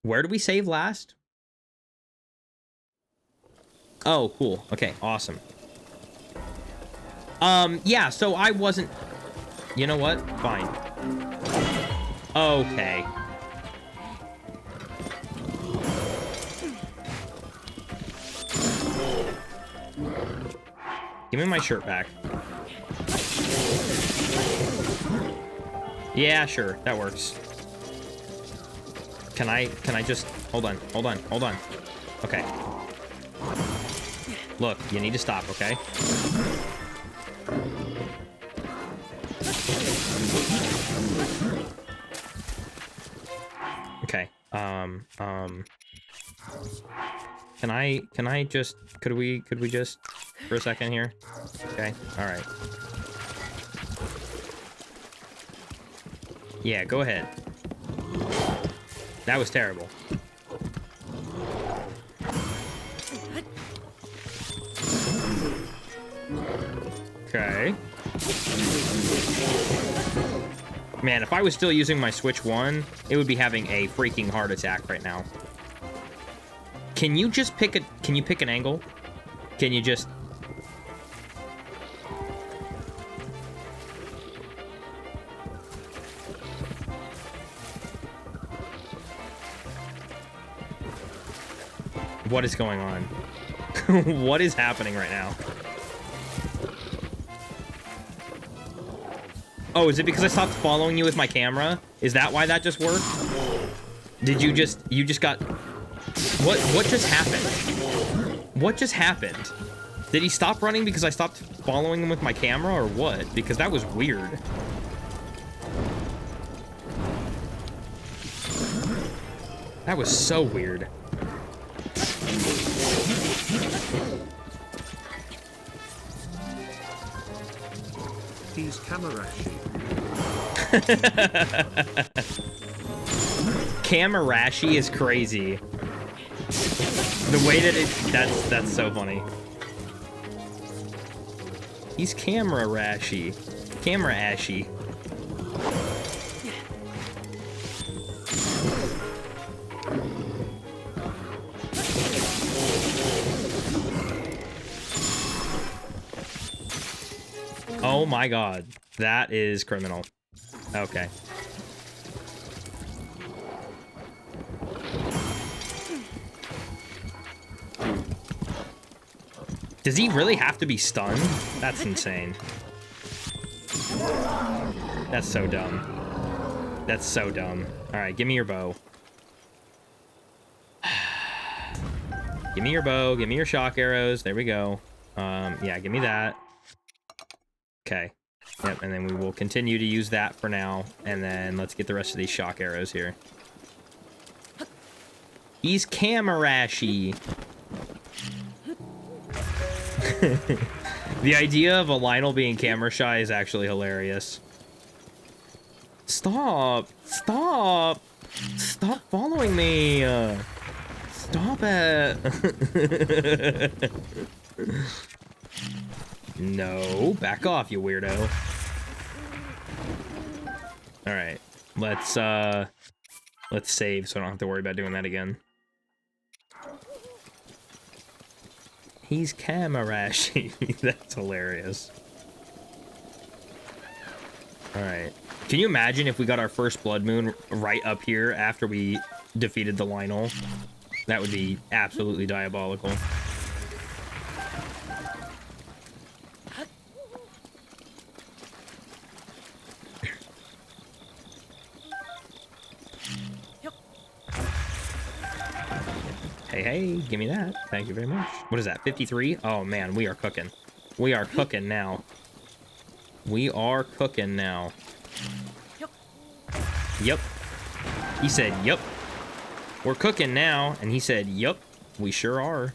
where did we save last? Oh, cool. Okay, awesome. Yeah, so I wasn't... You know what? Fine. Okay. Give me my shirt back. Yeah, sure, that works. Can I just... Hold on. Okay. Look, you need to stop, okay? Okay, Can I just... Could we just... For a second here? Okay, alright. Yeah, go ahead. That was terrible. Okay. Man, if I was still using my Switch 1, it would be having a freaking heart attack right now. Can you just pick a... Can you pick an angle? Can you just... What is going on? What is happening right now? Oh, is it because I stopped following you with my camera? Is that why that just worked? Did you just got... What just happened? What just happened? Did he stop running because I stopped following him with my camera, or what? Because that was weird. That was so weird. He's Kamarashi. Kamarashi is crazy. The way that that's so funny. He's Kamarashi. Camera ashy. Oh my god. That is criminal. Okay. Does he really have to be stunned? That's insane. That's so dumb. That's so dumb. Alright, give me your bow. Give me your bow. Give me your shock arrows. There we go. Yeah, give me that. Okay. Yep, and then we will continue to use that for now. And then let's get the rest of these shock arrows here. He's Kamarashi. The idea of a Lionel being camera shy is actually hilarious. Stop! Stop! Stop following me! Stop it! No, back off, you weirdo. Alright, let's save so I don't have to worry about doing that again. He's Kamarashi. That's hilarious. Alright. Can you imagine if we got our first Blood Moon right up here after we defeated the Lionel? That would be absolutely diabolical. Hey, give me that. Thank you very much. What is that, 53? Oh, man, we are cooking. We are cooking now. We are cooking now. Yep. He said, yep. We're cooking now. And he said, yep, we sure are.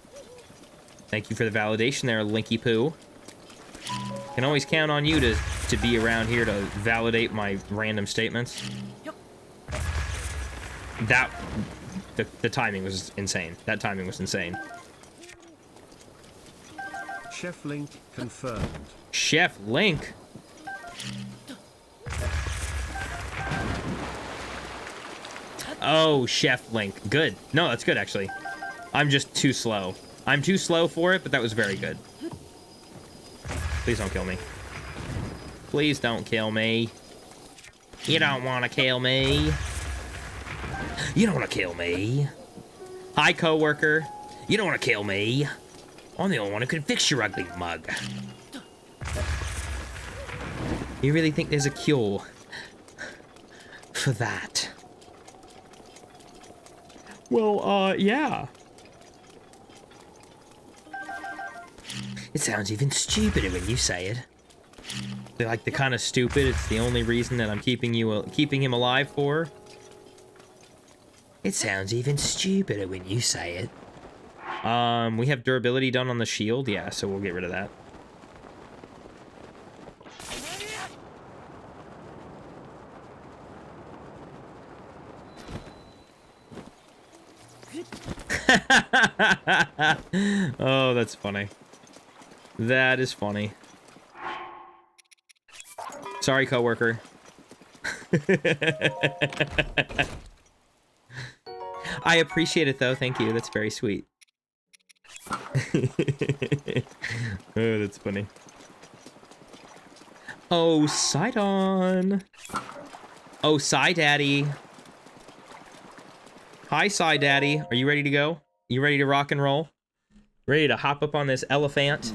Thank you for the validation there, Linky Poo. Can always count on you to be around here to validate my random statements. That... The timing was insane. That timing was insane. Chef Link confirmed. Chef Link? Oh, Chef Link. Good. No, that's good, actually. I'm just too slow. I'm too slow for it, but that was very good. Please don't kill me. Please don't kill me. You don't want to kill me. You don't want to kill me. Hi, coworker. You don't want to kill me. I'm the only one who can fix your ugly mug. You really think there's a cure for that? Well, yeah. It sounds even stupider when you say it. They're like the kind of stupid, it's the only reason that I'm keeping him alive for. It sounds even stupider when you say it. We have durability done on the shield, yeah, so we'll get rid of that. Oh, that's funny. That is funny. Sorry, coworker. I appreciate it, though. Thank you. That's very sweet. Oh, that's funny. Oh, Sidon. Oh, Daddy. Hi, Daddy. Are you ready to go? You ready to rock and roll? Ready to hop up on this elephant?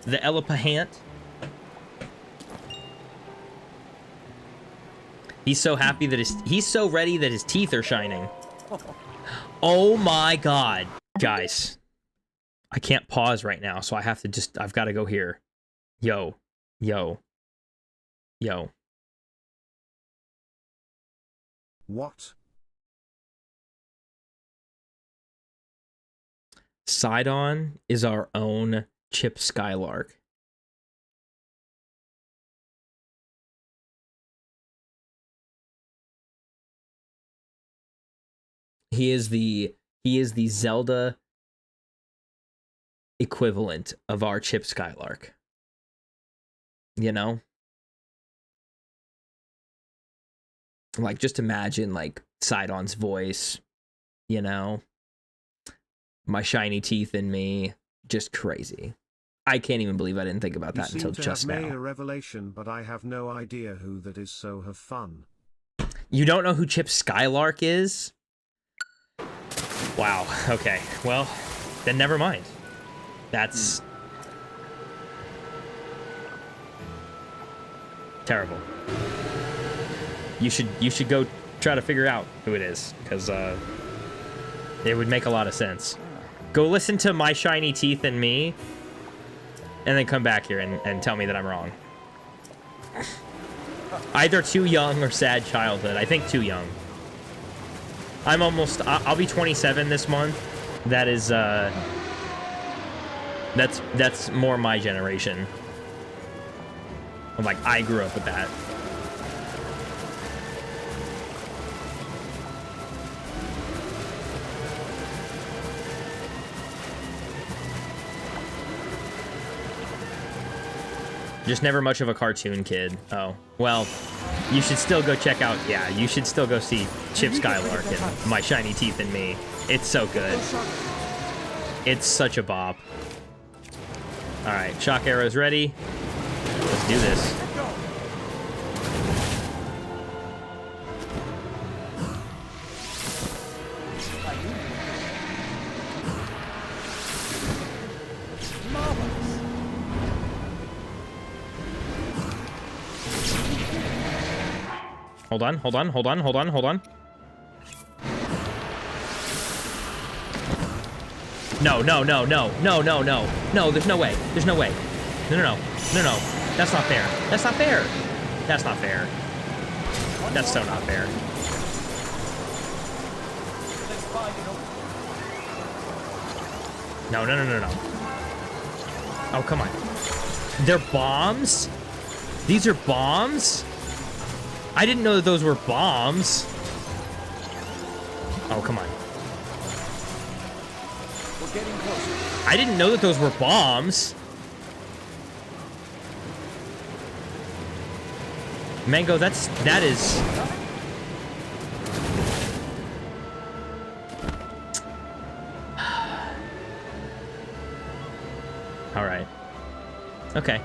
The elephant? He's so happy that he's so ready that his teeth are shining. Oh my god. Guys. I can't pause right now, so I have to I've got to go here. Yo. Yo. Yo. What? Sidon is our own Chip Skylark. He is the Zelda equivalent of our Chip Skylark. You know? Like, just imagine, like, Sidon's voice, you know? My shiny teeth in me. Just crazy. I can't even believe I didn't think about that until just You seem to have now. made a revelation, but I have no idea who that is, so have fun. You don't know who Chip Skylark is? Wow, okay. Well, then never mind. That's... terrible. You should go try to figure out who it is, because it would make a lot of sense. Go listen to My Shiny Teeth and Me, and then come back here and tell me that I'm wrong. Either too young or sad childhood. I think too young. I'm almost... I'll be 27 this month. That is, that's more my generation. I'm like, I grew up with that. Just never much of a cartoon kid. Oh, well, you should still go check out, yeah, you should still go see Chip Skylark and My Shiny Teeth and Me. It's so good. It's such a bop. All right, shock arrows ready. Let's do this. Hold on, hold on, hold on, hold on, hold on. No, no, no, no, no, no, no. No, there's no way. There's no way. No, no, no. No, no. That's not fair. That's not fair. That's not fair. That's so not fair. No, no, no, no, no. Oh, come on. They're bombs? These are bombs? I didn't know that those were bombs. Oh, come on. We're getting closer. I didn't know that those were bombs. Mango, that is... All right. Okay.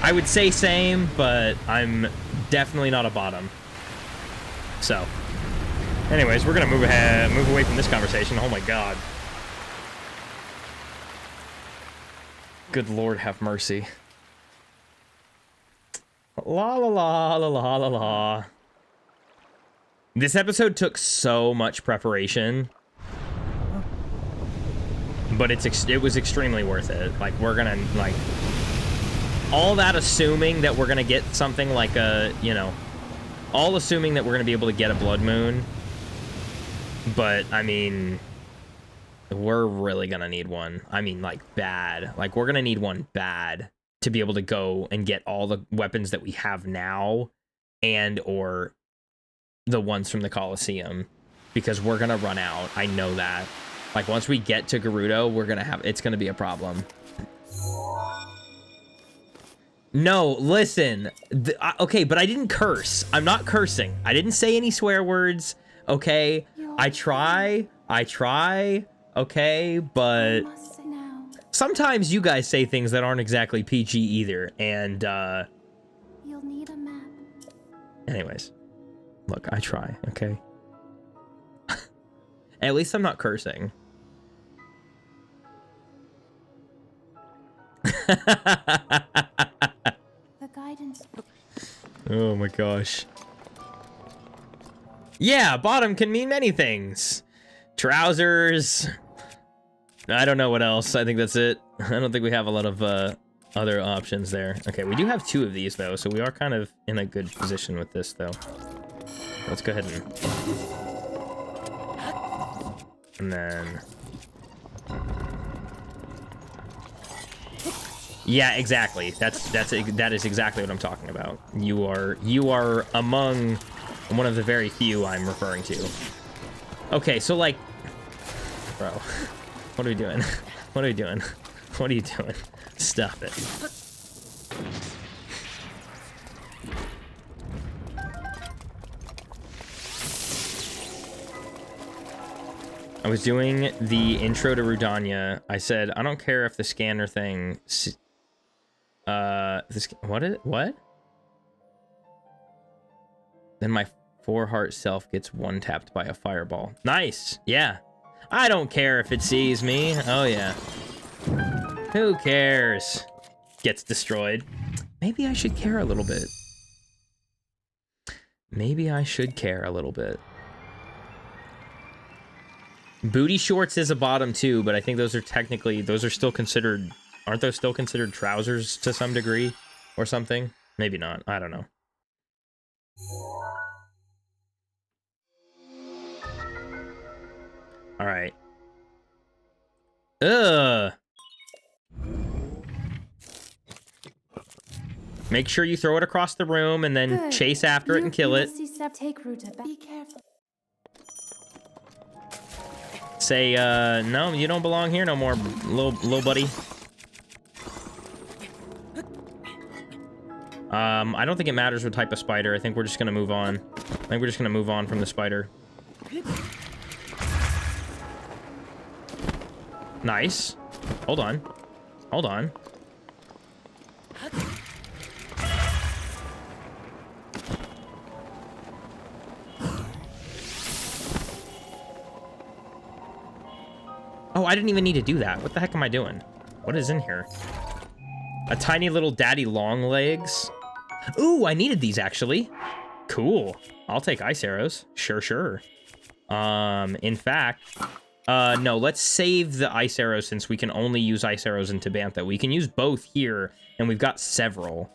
I would say same, but I'm definitely not a bottom. So, anyways, we're gonna move away from this conversation. Oh my god. Good Lord, have mercy. La la la la la la la. This episode took so much preparation, but it was extremely worth it. Like, we're gonna, like, all that assuming that we're gonna get something like a, you know, all assuming that we're gonna be able to get a blood moon, but I mean, we're really gonna need one. I mean, like, bad. Like, we're gonna need one bad to be able to go and get all the weapons that we have now, and or the ones from the Colosseum, because we're gonna run out. I know that. Like, once we get to Gerudo, it's gonna be a problem. No, listen. Okay, but I didn't curse. I'm not cursing. I didn't say any swear words, okay? I try, okay? But sometimes you guys say things that aren't exactly PG either, and, You'll need a map. anyways. Look, I try, okay? At least I'm not cursing. The guidance. Oh my gosh. Yeah, bottom can mean many things. Trousers. I don't know what else. I think that's it. I don't think we have a lot of other options there. Okay, we do have 2 of these though, so we are kind of in a good position with this though. Let's go ahead and then... Yeah, exactly. That is exactly what I'm talking about. You are among one of the very few I'm referring to. Okay, so like, bro, what are we doing? What are we doing? What are you doing? Stop it. I was doing the intro to Rudania. I said, I don't care if the scanner thing... What? Then my 4-heart self gets one-tapped by a fireball. Nice! Yeah. I don't care if it sees me. Oh, yeah. Who cares? Gets destroyed. Maybe I should care a little bit. Maybe I should care a little bit. Booty shorts is a bottom too, but I think those are technically, those are still considered, aren't those still considered trousers to some degree or something? Maybe not. I don't know. All right. Ugh. Make sure you throw it across the room and then Good. chase after it and kill it. Take Ruta back. Be careful. Say, no, you don't belong here no more, little buddy. I don't think it matters what type of spider. I think we're just gonna move on. I think we're just gonna move on from the spider. Nice. Hold on. Hold on. Oh, I didn't even need to do that. What the heck am I doing? What is in here? A tiny little daddy long legs. Ooh, I needed these actually. Cool. I'll take ice arrows. Sure, sure. In fact, no, let's save the ice arrows since we can only use ice arrows in Tabantha. We can use both here, and we've got several.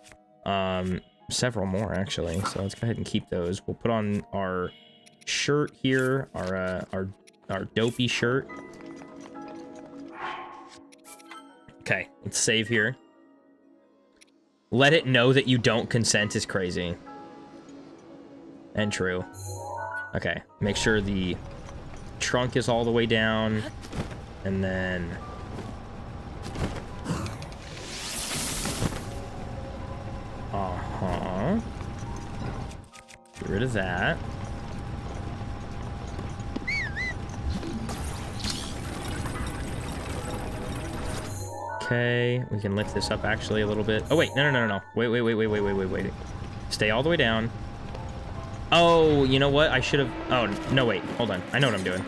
Several more actually. So let's go ahead and keep those. We'll put on our shirt here, our dopey shirt. Okay, let's save here. Let it know that you don't consent is crazy. And true. Okay, make sure the trunk is all the way down. And then... Uh-huh. Get rid of that. Okay, we can lift this up actually a little bit. Oh, wait, no. Wait. Stay all the way down. Oh, you know what? I should have... Oh, no, wait. Hold on. I know what I'm doing.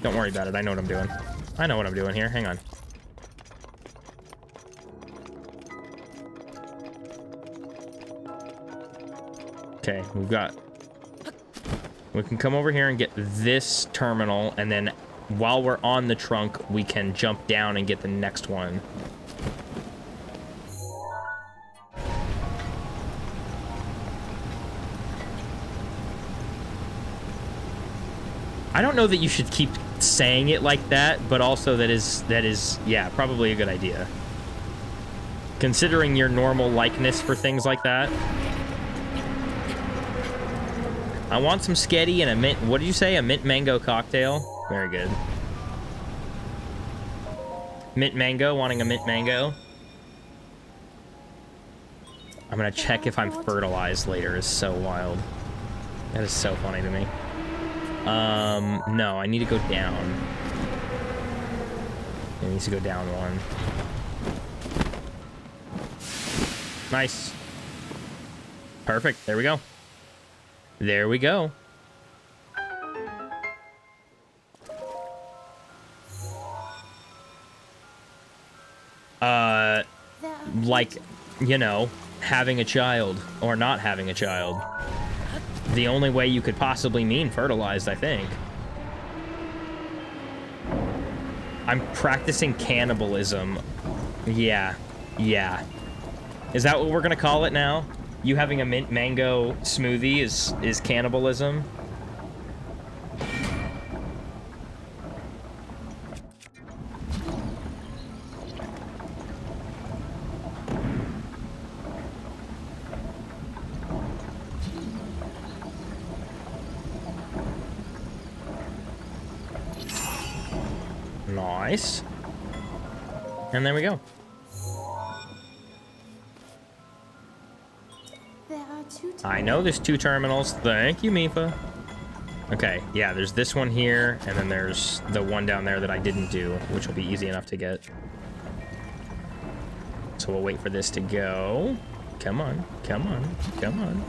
Don't worry about it. I know what I'm doing. I know what I'm doing here. Hang on. Okay, we've got... We can come over here and get this terminal, and then while we're on the trunk, we can jump down and get the next one. I don't know that you should keep saying it like that, but also that is, yeah, probably a good idea. Considering your normal likeness for things like that. I want some sketty and a mint, what did you say? A mint mango cocktail? Very good. Mint mango, wanting a mint mango. I'm gonna check if I'm fertilized later, is so wild. That is so funny to me. No, I need to go down. It needs to go down one. Nice. Perfect, there we go. There we go. Like, you know, having a child or not having a child. The only way you could possibly mean fertilized, I think. I'm practicing cannibalism. Yeah. Is that what we're gonna call it now? You having a mint mango smoothie is cannibalism? Nice. And there we go. There are two. I know there's 2 terminals. Thank you, Mifa. Okay, yeah, there's this one here, and then there's the one down there that I didn't do, which will be easy enough to get. So we'll wait for this to go. Come on, come on, come on.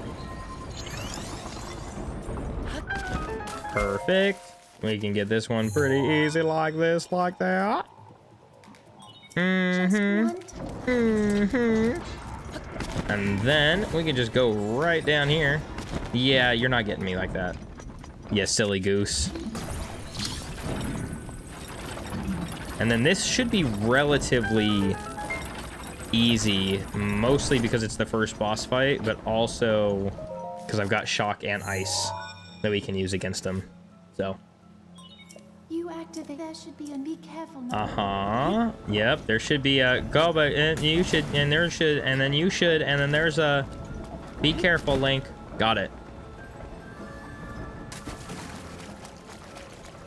Perfect. We can get this one pretty easy like this, like that. And then we can just go right down here. Yeah, you're not getting me like that. Yeah, silly goose. And then this should be relatively easy, mostly because it's the first boss fight, but also because I've got shock and ice that we can use against them. So. You activate. There should be a be careful. Yep, there should be a go, but you should, and there should, and then you should, and then there's a be careful, Link. Got it.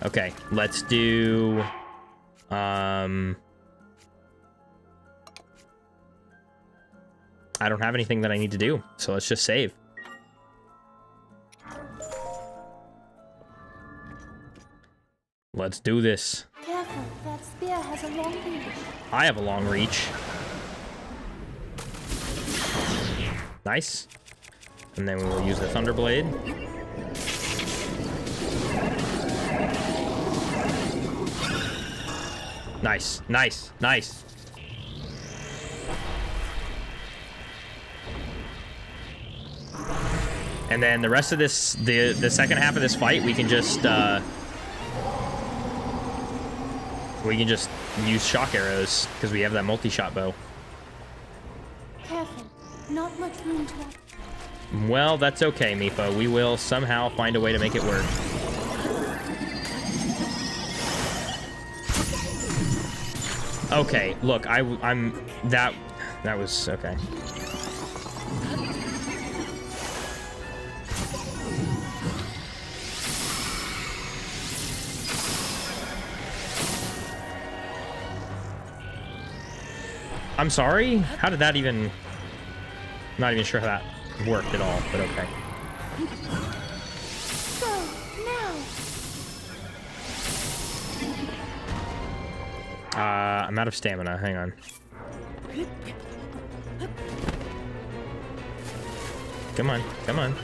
Okay, let's do I don't have anything that I need to do, so let's just save. Let's do this. Careful, that spear has a long reach. I have a long reach. Nice. And then we will use the Thunderblade. Nice, nice, nice. And then the rest of this, the second half of this fight, we can just use shock arrows because we have that multi-shot bow. Careful, not much room to. Well, that's okay, Mifa. We will somehow find a way to make it work. Okay, look, that was okay. I'm sorry? How did that even... Not even sure how that worked at all, but okay. Go, now! I'm out of stamina. Hang on. Come on, come on.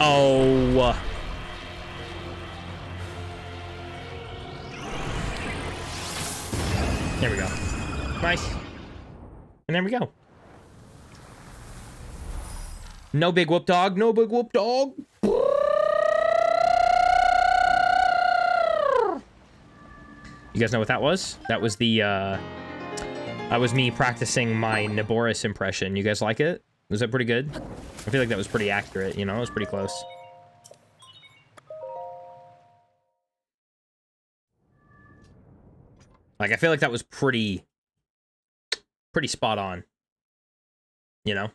Oh... There we go. Nice. And there we go. No big whoop dog. No big whoop dog. You guys know what that was? That was the, that was me practicing my Naboris impression. You guys like it? Was that pretty good? I feel like that was pretty accurate, you know? It was pretty close. Like, I feel like that was pretty spot on, you know?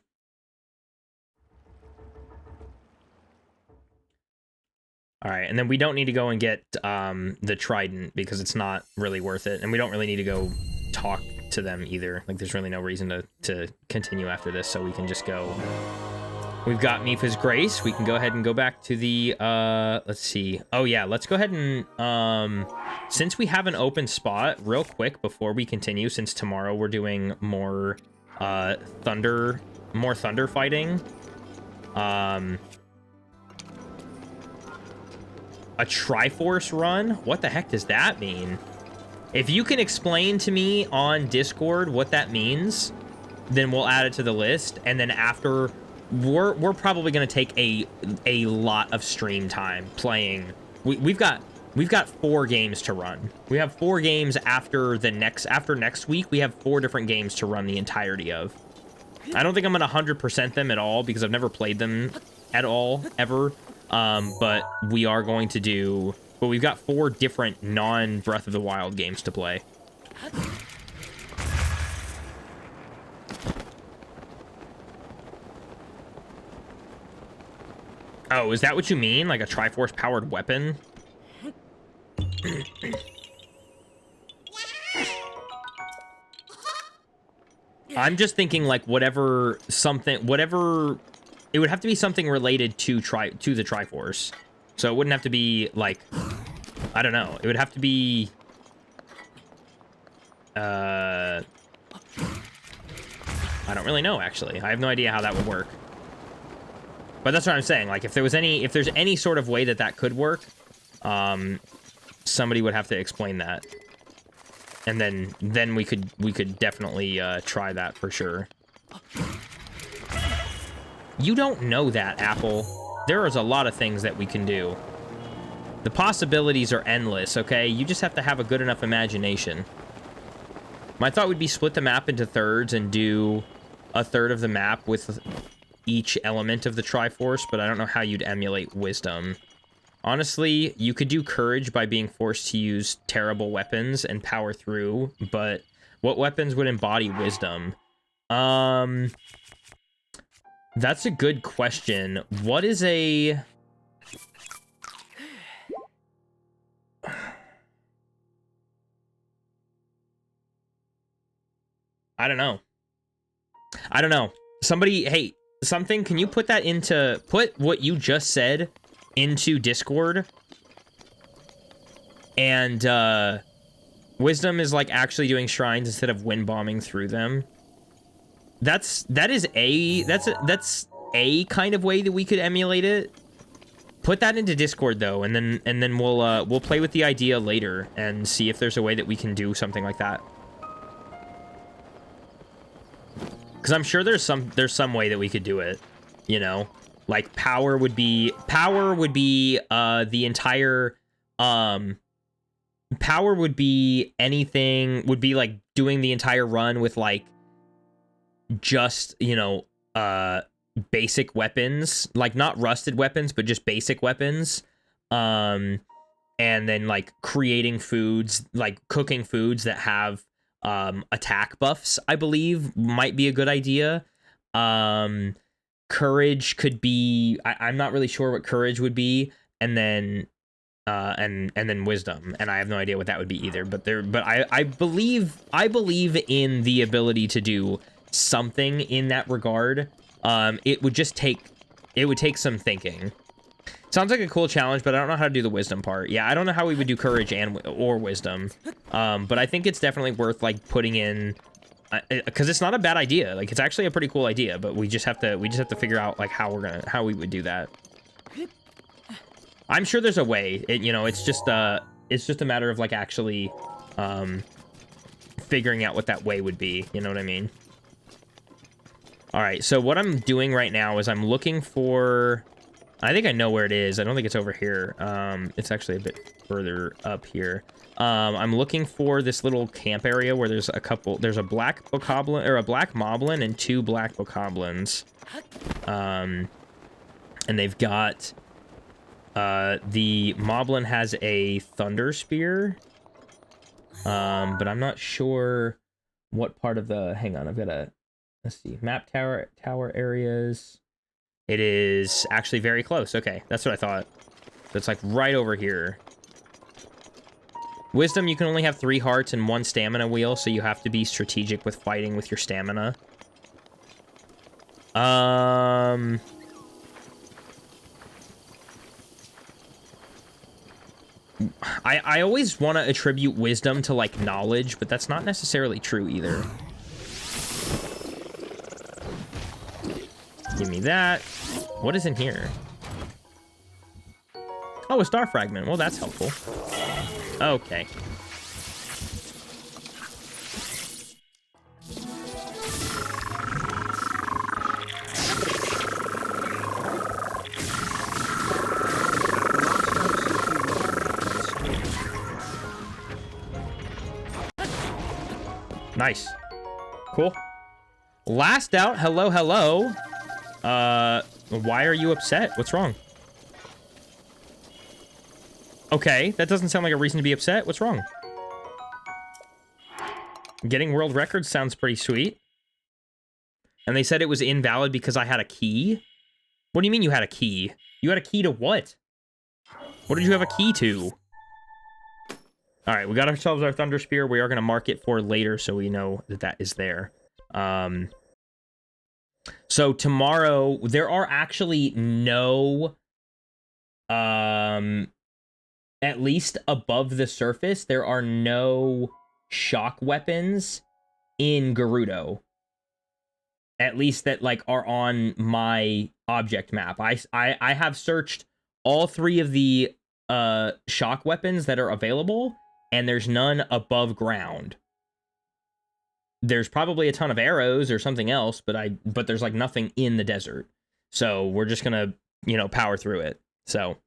All right, and then we don't need to go and get the trident because it's not really worth it, and we don't really need to go talk to them either. Like, there's really no reason to continue after this, so we can just go. We've got Mifa's Grace. We can go ahead and go back to the, let's see. Oh yeah, let's go ahead and, since we have an open spot, real quick before we continue, since tomorrow we're doing more, thunder fighting. A Triforce run? What the heck does that mean? If you can explain to me on Discord what that means, then we'll add it to the list, and then after... We're probably gonna take a lot of stream time playing. We've got 4 games to run. We have 4 games after next week. We have 4 different games to run the entirety of. I don't think I'm gonna 100% them at all because I've never played them at all ever. But we are going to do. But we've got 4 different non-Breath of the Wild games to play. Oh, is that what you mean? Like a Triforce powered weapon? I'm just thinking like whatever, it would have to be something related to the Triforce. So it wouldn't have to be like, I don't know. It would have to be, I don't really know, actually. I have no idea how that would work. But that's what I'm saying. Like, if there's any sort of way that could work, somebody would have to explain that. And then we could definitely try that for sure. You don't know that, Apple. There is a lot of things that we can do. The possibilities are endless, okay? You just have to have a good enough imagination. My thought would be split the map into thirds and do a third of the map with each element of the Triforce, but I don't know how you'd emulate Wisdom. Honestly, you could do Courage by being forced to use terrible weapons and power through, but what weapons would embody Wisdom? That's a good question. What is a... I don't know. Somebody, hey, something, can you put what you just said into Discord? And, Wisdom is, like, actually doing shrines instead of wind bombing through them. That's a kind of way that we could emulate it. Put that into Discord, though, and then we'll play with the idea later and see if there's a way that we can do something like that. Because I'm sure there's some way that we could do it, you know? Like, power would be the entire, power would be anything, would be, like, doing the entire run with, like, just, you know, basic weapons. Like, not rusted weapons, but just basic weapons. And then, like, creating foods, like, cooking foods that have attack buffs, I believe, might be a good idea. Courage could be, I'm not really sure what courage would be, and then and then wisdom, and I have no idea what that would be either. But I believe in the ability to do something in that regard. It would take some thinking. Sounds like a cool challenge, but I don't know how to do the wisdom part. Yeah, I don't know how we would do courage or wisdom. But I think it's definitely worth, like, putting in, because it's not a bad idea. Like, it's actually a pretty cool idea, but we just have to figure out, like, how we would do that. I'm sure there's a way. You know, it's just a matter of, like, actually figuring out what that way would be. You know what I mean? All right, so what I'm doing right now is I'm looking for... I think I know where it is. I don't think it's over here. It's actually a bit further up here. I'm looking for this little camp area where there's a black bokoblin, or a black moblin and 2 black bokoblins. And they've got, the moblin has a thunder spear. But I'm not sure what part of the, hang on, I've got a, let's see, map tower areas. It is actually very close. Okay, that's what I thought. It's like right over here. Wisdom, you can only have 3 hearts and 1 stamina wheel, so you have to be strategic with fighting with your stamina. I always want to attribute wisdom to, like, knowledge, but that's not necessarily true either. Give me that. What is in here? Oh, a star fragment. Well, that's helpful. Okay. Nice. Cool. Last out. Hello, hello. Why are you upset? What's wrong? Okay, that doesn't sound like a reason to be upset. What's wrong? Getting world records sounds pretty sweet. And they said it was invalid because I had a key. What do you mean you had a key? You had a key to what? What did you have a key to? All right, we got ourselves our Thunder Spear. We are going to mark it for later so we know that that is there. So tomorrow, there are actually no... at least above the surface, there are no shock weapons in Gerudo. At least that, like, are on my object map. I have searched all 3 of the shock weapons that are available, and there's none above ground. There's probably a ton of arrows or something else, but there's like nothing in the desert. So we're just gonna, you know, power through it. So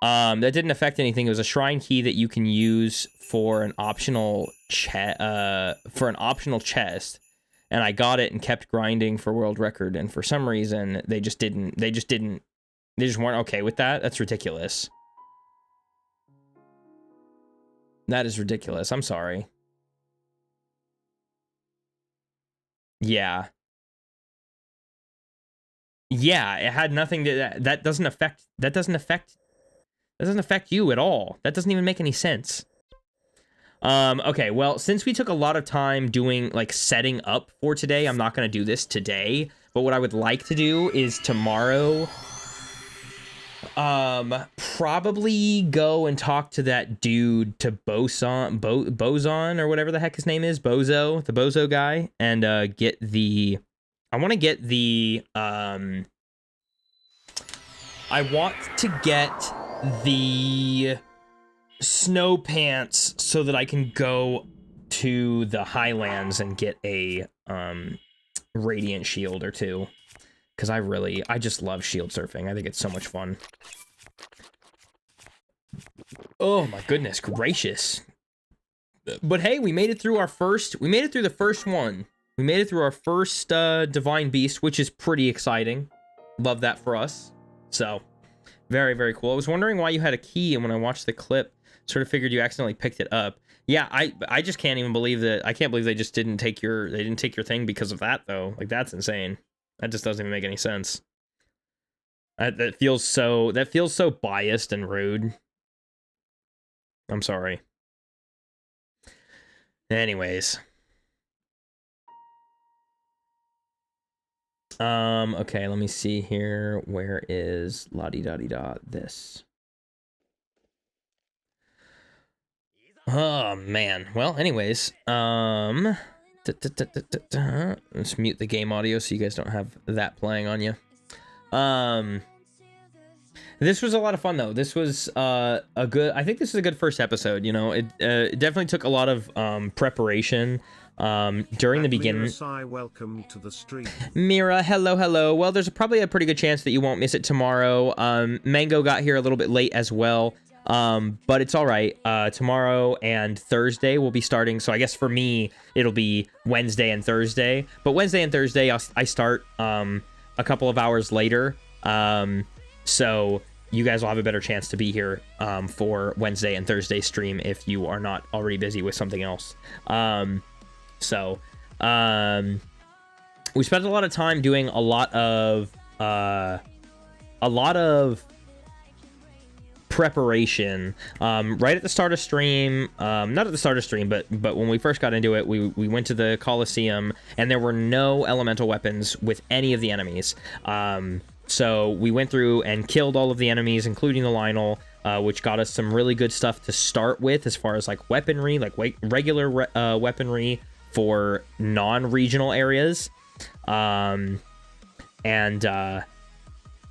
that didn't affect anything. It was a shrine key that you can use for an optional chest, and I got it and kept grinding for world record, and for some reason they just weren't okay with that. That's ridiculous. That is ridiculous. I'm sorry. Yeah. Yeah, it had nothing to that doesn't affect you at all. That doesn't even make any sense. Okay, well, since we took a lot of time doing, like, setting up for today, I'm not going to do this today, but what I would like to do is tomorrow, probably go and talk to that dude, to Boson, or whatever the heck his name is, the Bozo guy, and, get the, I want to get the, I want to get the snow pants so that I can go to the Highlands and get a radiant shield or 2, because I just love shield surfing. I think it's so much fun. Oh my goodness gracious. But hey, we made it through the first one. We made it through our first divine beast, which is pretty exciting. Love that for us. So very, very cool. I was wondering why you had a key, and when I watched the clip, sort of figured you accidentally picked it up. Yeah, I just can't even believe that. I can't believe they just didn't take your thing because of that, though. Like, that's insane. That just doesn't even make any sense. That feels so biased and rude. I'm sorry. Anyways. Okay, let me see here. Where is la-di-da-di-da this? Oh, man. Well, anyways, let's mute the game audio so you guys don't have that playing on you. This was a lot of fun, though. This was I think this is a good first episode, you know. It definitely took a lot of preparation during the beginning. Mira, welcome to the stream. Mira, hello. Well, there's probably a pretty good chance that you won't miss it tomorrow. Mango got here a little bit late as well. But it's all right. Tomorrow and Thursday we'll be starting. So I guess for me, it'll be Wednesday and Thursday. But Wednesday and Thursday, I start a couple of hours later. So you guys will have a better chance to be here for Wednesday and Thursday stream if you are not already busy with something else. We spent a lot of time doing a lot of preparation right at the start of stream, not at the start of stream, but when we first got into it, we went to the Colosseum, and there were no elemental weapons with any of the enemies. So we went through and killed all of the enemies, including the Lionel, which got us some really good stuff to start with as far as like weaponry, like regular weaponry for non-regional areas.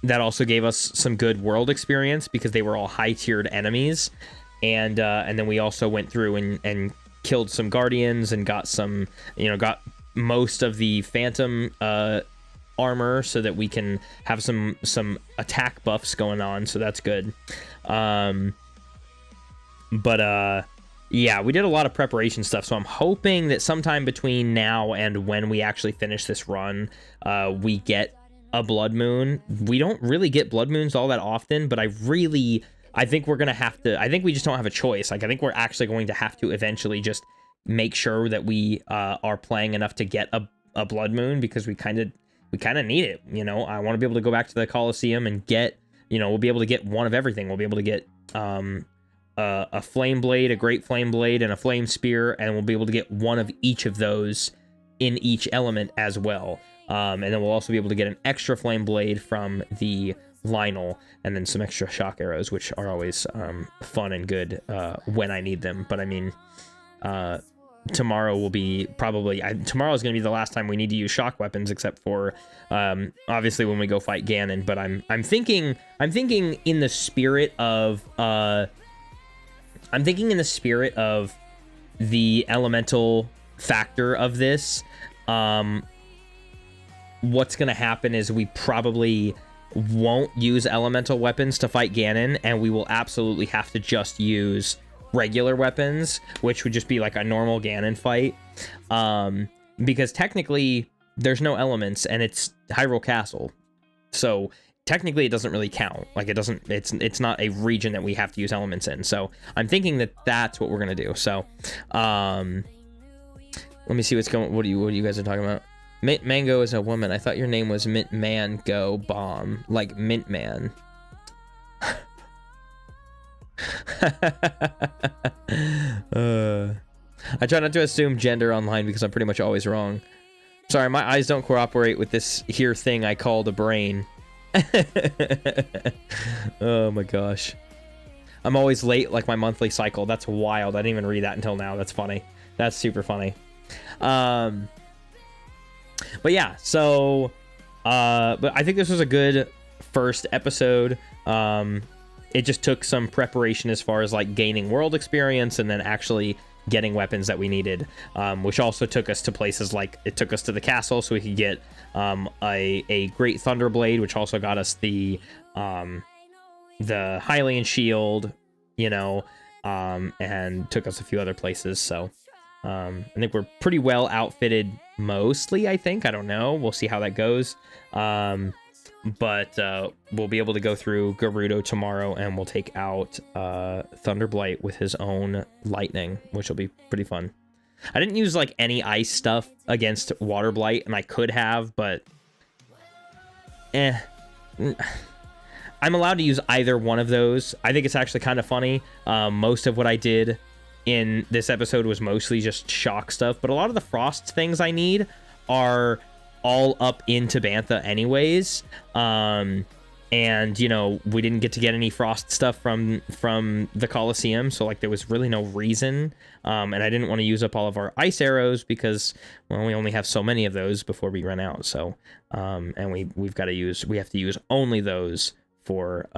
That also gave us some good world experience because they were all high-tiered enemies. And then we also went through and killed some guardians and got some, got most of the phantom armor so that we can have some attack buffs going on. So that's good. Yeah, we did a lot of preparation stuff. So I'm hoping that sometime between now and when we actually finish this run, we get a blood moon. We don't really get blood moons all that often, but I think we're gonna have to. I think we just don't have a choice. Like, I think we're actually going to have to eventually just make sure that we are playing enough to get a blood moon, because we kind of we kind of need it. You know, I want to be able to go back to the Coliseum and get, you know, we'll be able to get one of everything. We'll be able to get a flame blade, a great flame blade, and a flame spear, and we'll be able to get one of each of those in each element as well. And then we'll also be able to get an extra flame blade from the Lionel, and then some extra shock arrows, which are always fun and good when I need them. But I mean, tomorrow will be probably tomorrow is going to be the last time we need to use shock weapons, except for obviously when we go fight Ganon. But I'm thinking in the spirit of the elemental factor of this. What's going to happen is we probably won't use elemental weapons to fight Ganon, and we will absolutely have to just use regular weapons, which would just be like a normal Ganon fight. Because technically there's no elements and it's Hyrule Castle. So technically it doesn't really count. Like it's not a region that we have to use elements in. So I'm thinking that that's what we're going to do. So, let me see what you guys are talking about. Mint Mango is a woman. I thought your name was Mint Man Go Bomb, like Mint Man. I try not to assume gender online because I'm pretty much always wrong. Sorry, my eyes don't cooperate with this here thing I call the brain. Oh my gosh. I'm always late, like my monthly cycle. That's wild. I didn't even read that until now. That's funny. That's super funny. But yeah, so but I think this was a good first episode. It just took some preparation as far as like gaining world experience and then actually getting weapons that we needed, which also took us to places like it took us to the castle so we could get a great thunder blade, which also got us the Hylian shield, you know, and took us a few other places. So I think we're pretty well outfitted mostly, I think. I don't know. We'll see how that goes. But we'll be able to go through Gerudo tomorrow, and we'll take out Thunderblight with his own lightning, which will be pretty fun. I didn't use like any ice stuff against Water Blight, and I could have, but I'm allowed to use either one of those. I think it's actually kind of funny. Most of what I did in this episode was mostly just shock stuff, but a lot of the frost things I need are all up in Tabantha anyways. And you know, we didn't get to get any frost stuff from the Coliseum, so like there was really no reason. And I didn't want to use up all of our ice arrows because, well, we only have so many of those before we run out. So and we have to use only those for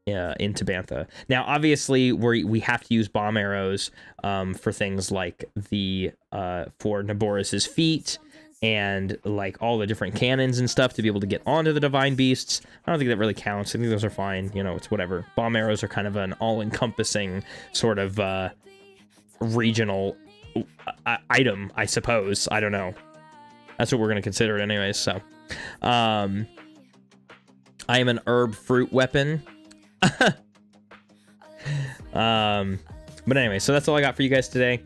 in Tabantha. Now, obviously, we have to use bomb arrows for things like the for Naboris's feet and like all the different cannons and stuff to be able to get onto the divine beasts. I don't think that really counts. I think those are fine. You know, it's whatever. Bomb arrows are kind of an all-encompassing sort of regional item, I suppose. I don't know. That's what we're going to consider it anyways. So, I am an herb fruit weapon. But anyway, so that's all I got for you guys today.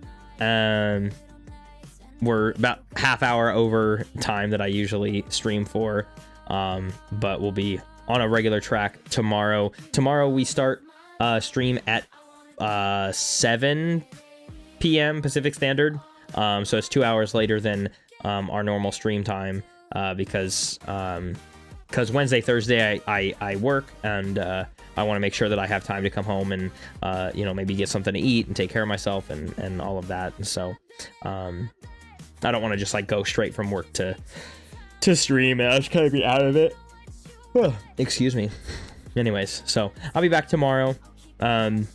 We're about half hour over time that I usually stream for, but we'll be on a regular track tomorrow. Tomorrow we start stream at 7 p.m. Pacific Standard, so it's 2 hours later than our normal stream time, because Wednesday, Thursday I work, and I want to make sure that I have time to come home and you know, maybe get something to eat and take care of myself and all of that. And so I don't want to just like go straight from work to stream, and I just kind of be out of it. Excuse me. Anyways, so I'll be back tomorrow. I'm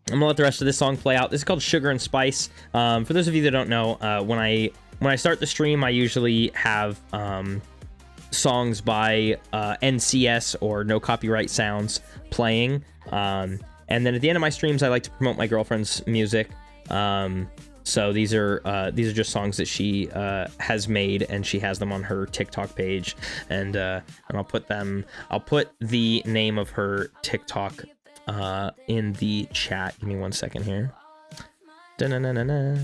gonna let the rest of this song play out. This is called Sugar and Spice. For those of you that don't know, when I start the stream, I usually have songs by NCS or No Copyright Sounds playing, and then at the end of my streams I like to promote my girlfriend's music. So these are just songs that she has made, and she has them on her TikTok page, and I'll put the name of her TikTok in the chat. Give me 1 second here. Da-na-na-na-na.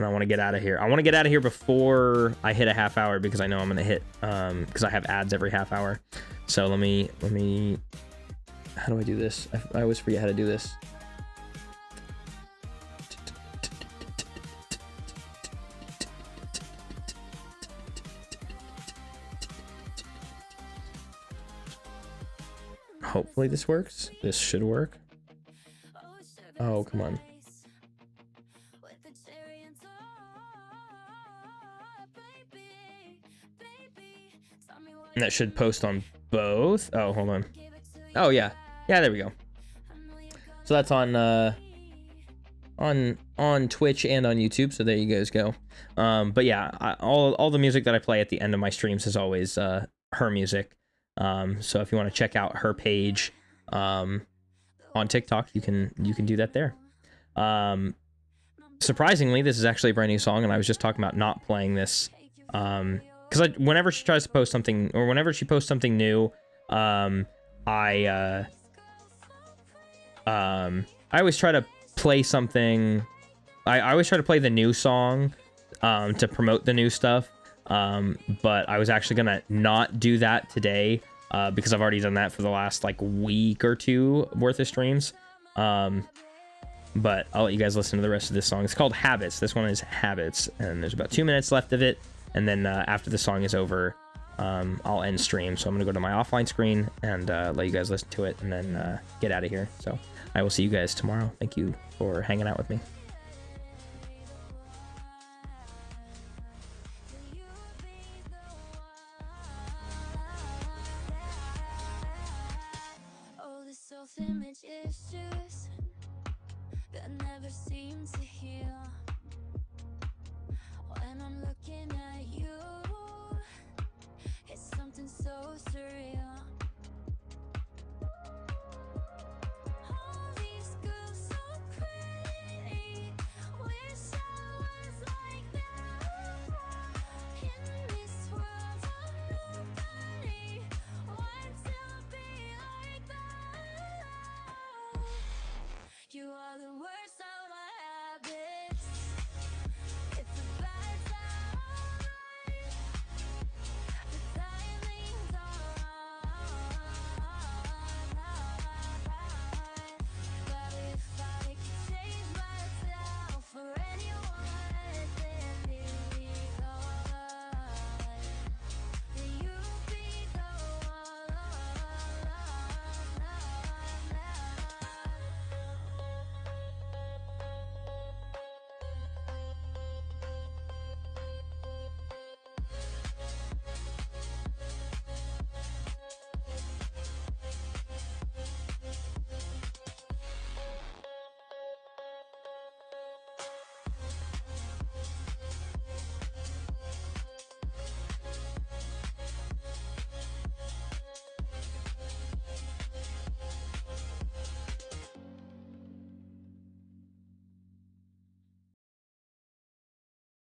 and I want to get out of here. I want to get out of here before I hit a half hour because I know I'm gonna hit because I have ads every half hour. So let me. How do I do this? I always forget how to do this. Hopefully this works. This should work. Oh, come on. And that should post on both. Oh, hold on. Oh, yeah. Yeah, there we go. So that's on Twitch and on YouTube. So there you guys go. But yeah, all the music that I play at the end of my streams is always her music. So if you want to check out her page on TikTok, you can do that there. Surprisingly, this is actually a brand new song, and I was just talking about not playing this because whenever she tries to post something, or whenever she posts something new, I always try to play something. I always try to play the new song to promote the new stuff. But I was actually gonna not do that today because I've already done that for the last like week or two worth of streams. But I'll let you guys listen to the rest of this song. It's called Habits. This one is Habits, and there's about 2 minutes left of it. And then after the song is over, I'll end stream. So I'm gonna go to my offline screen and let you guys listen to it, and then get out of here. So I will see you guys tomorrow. Thank you for hanging out with me. Self-image issues that never seem to heal.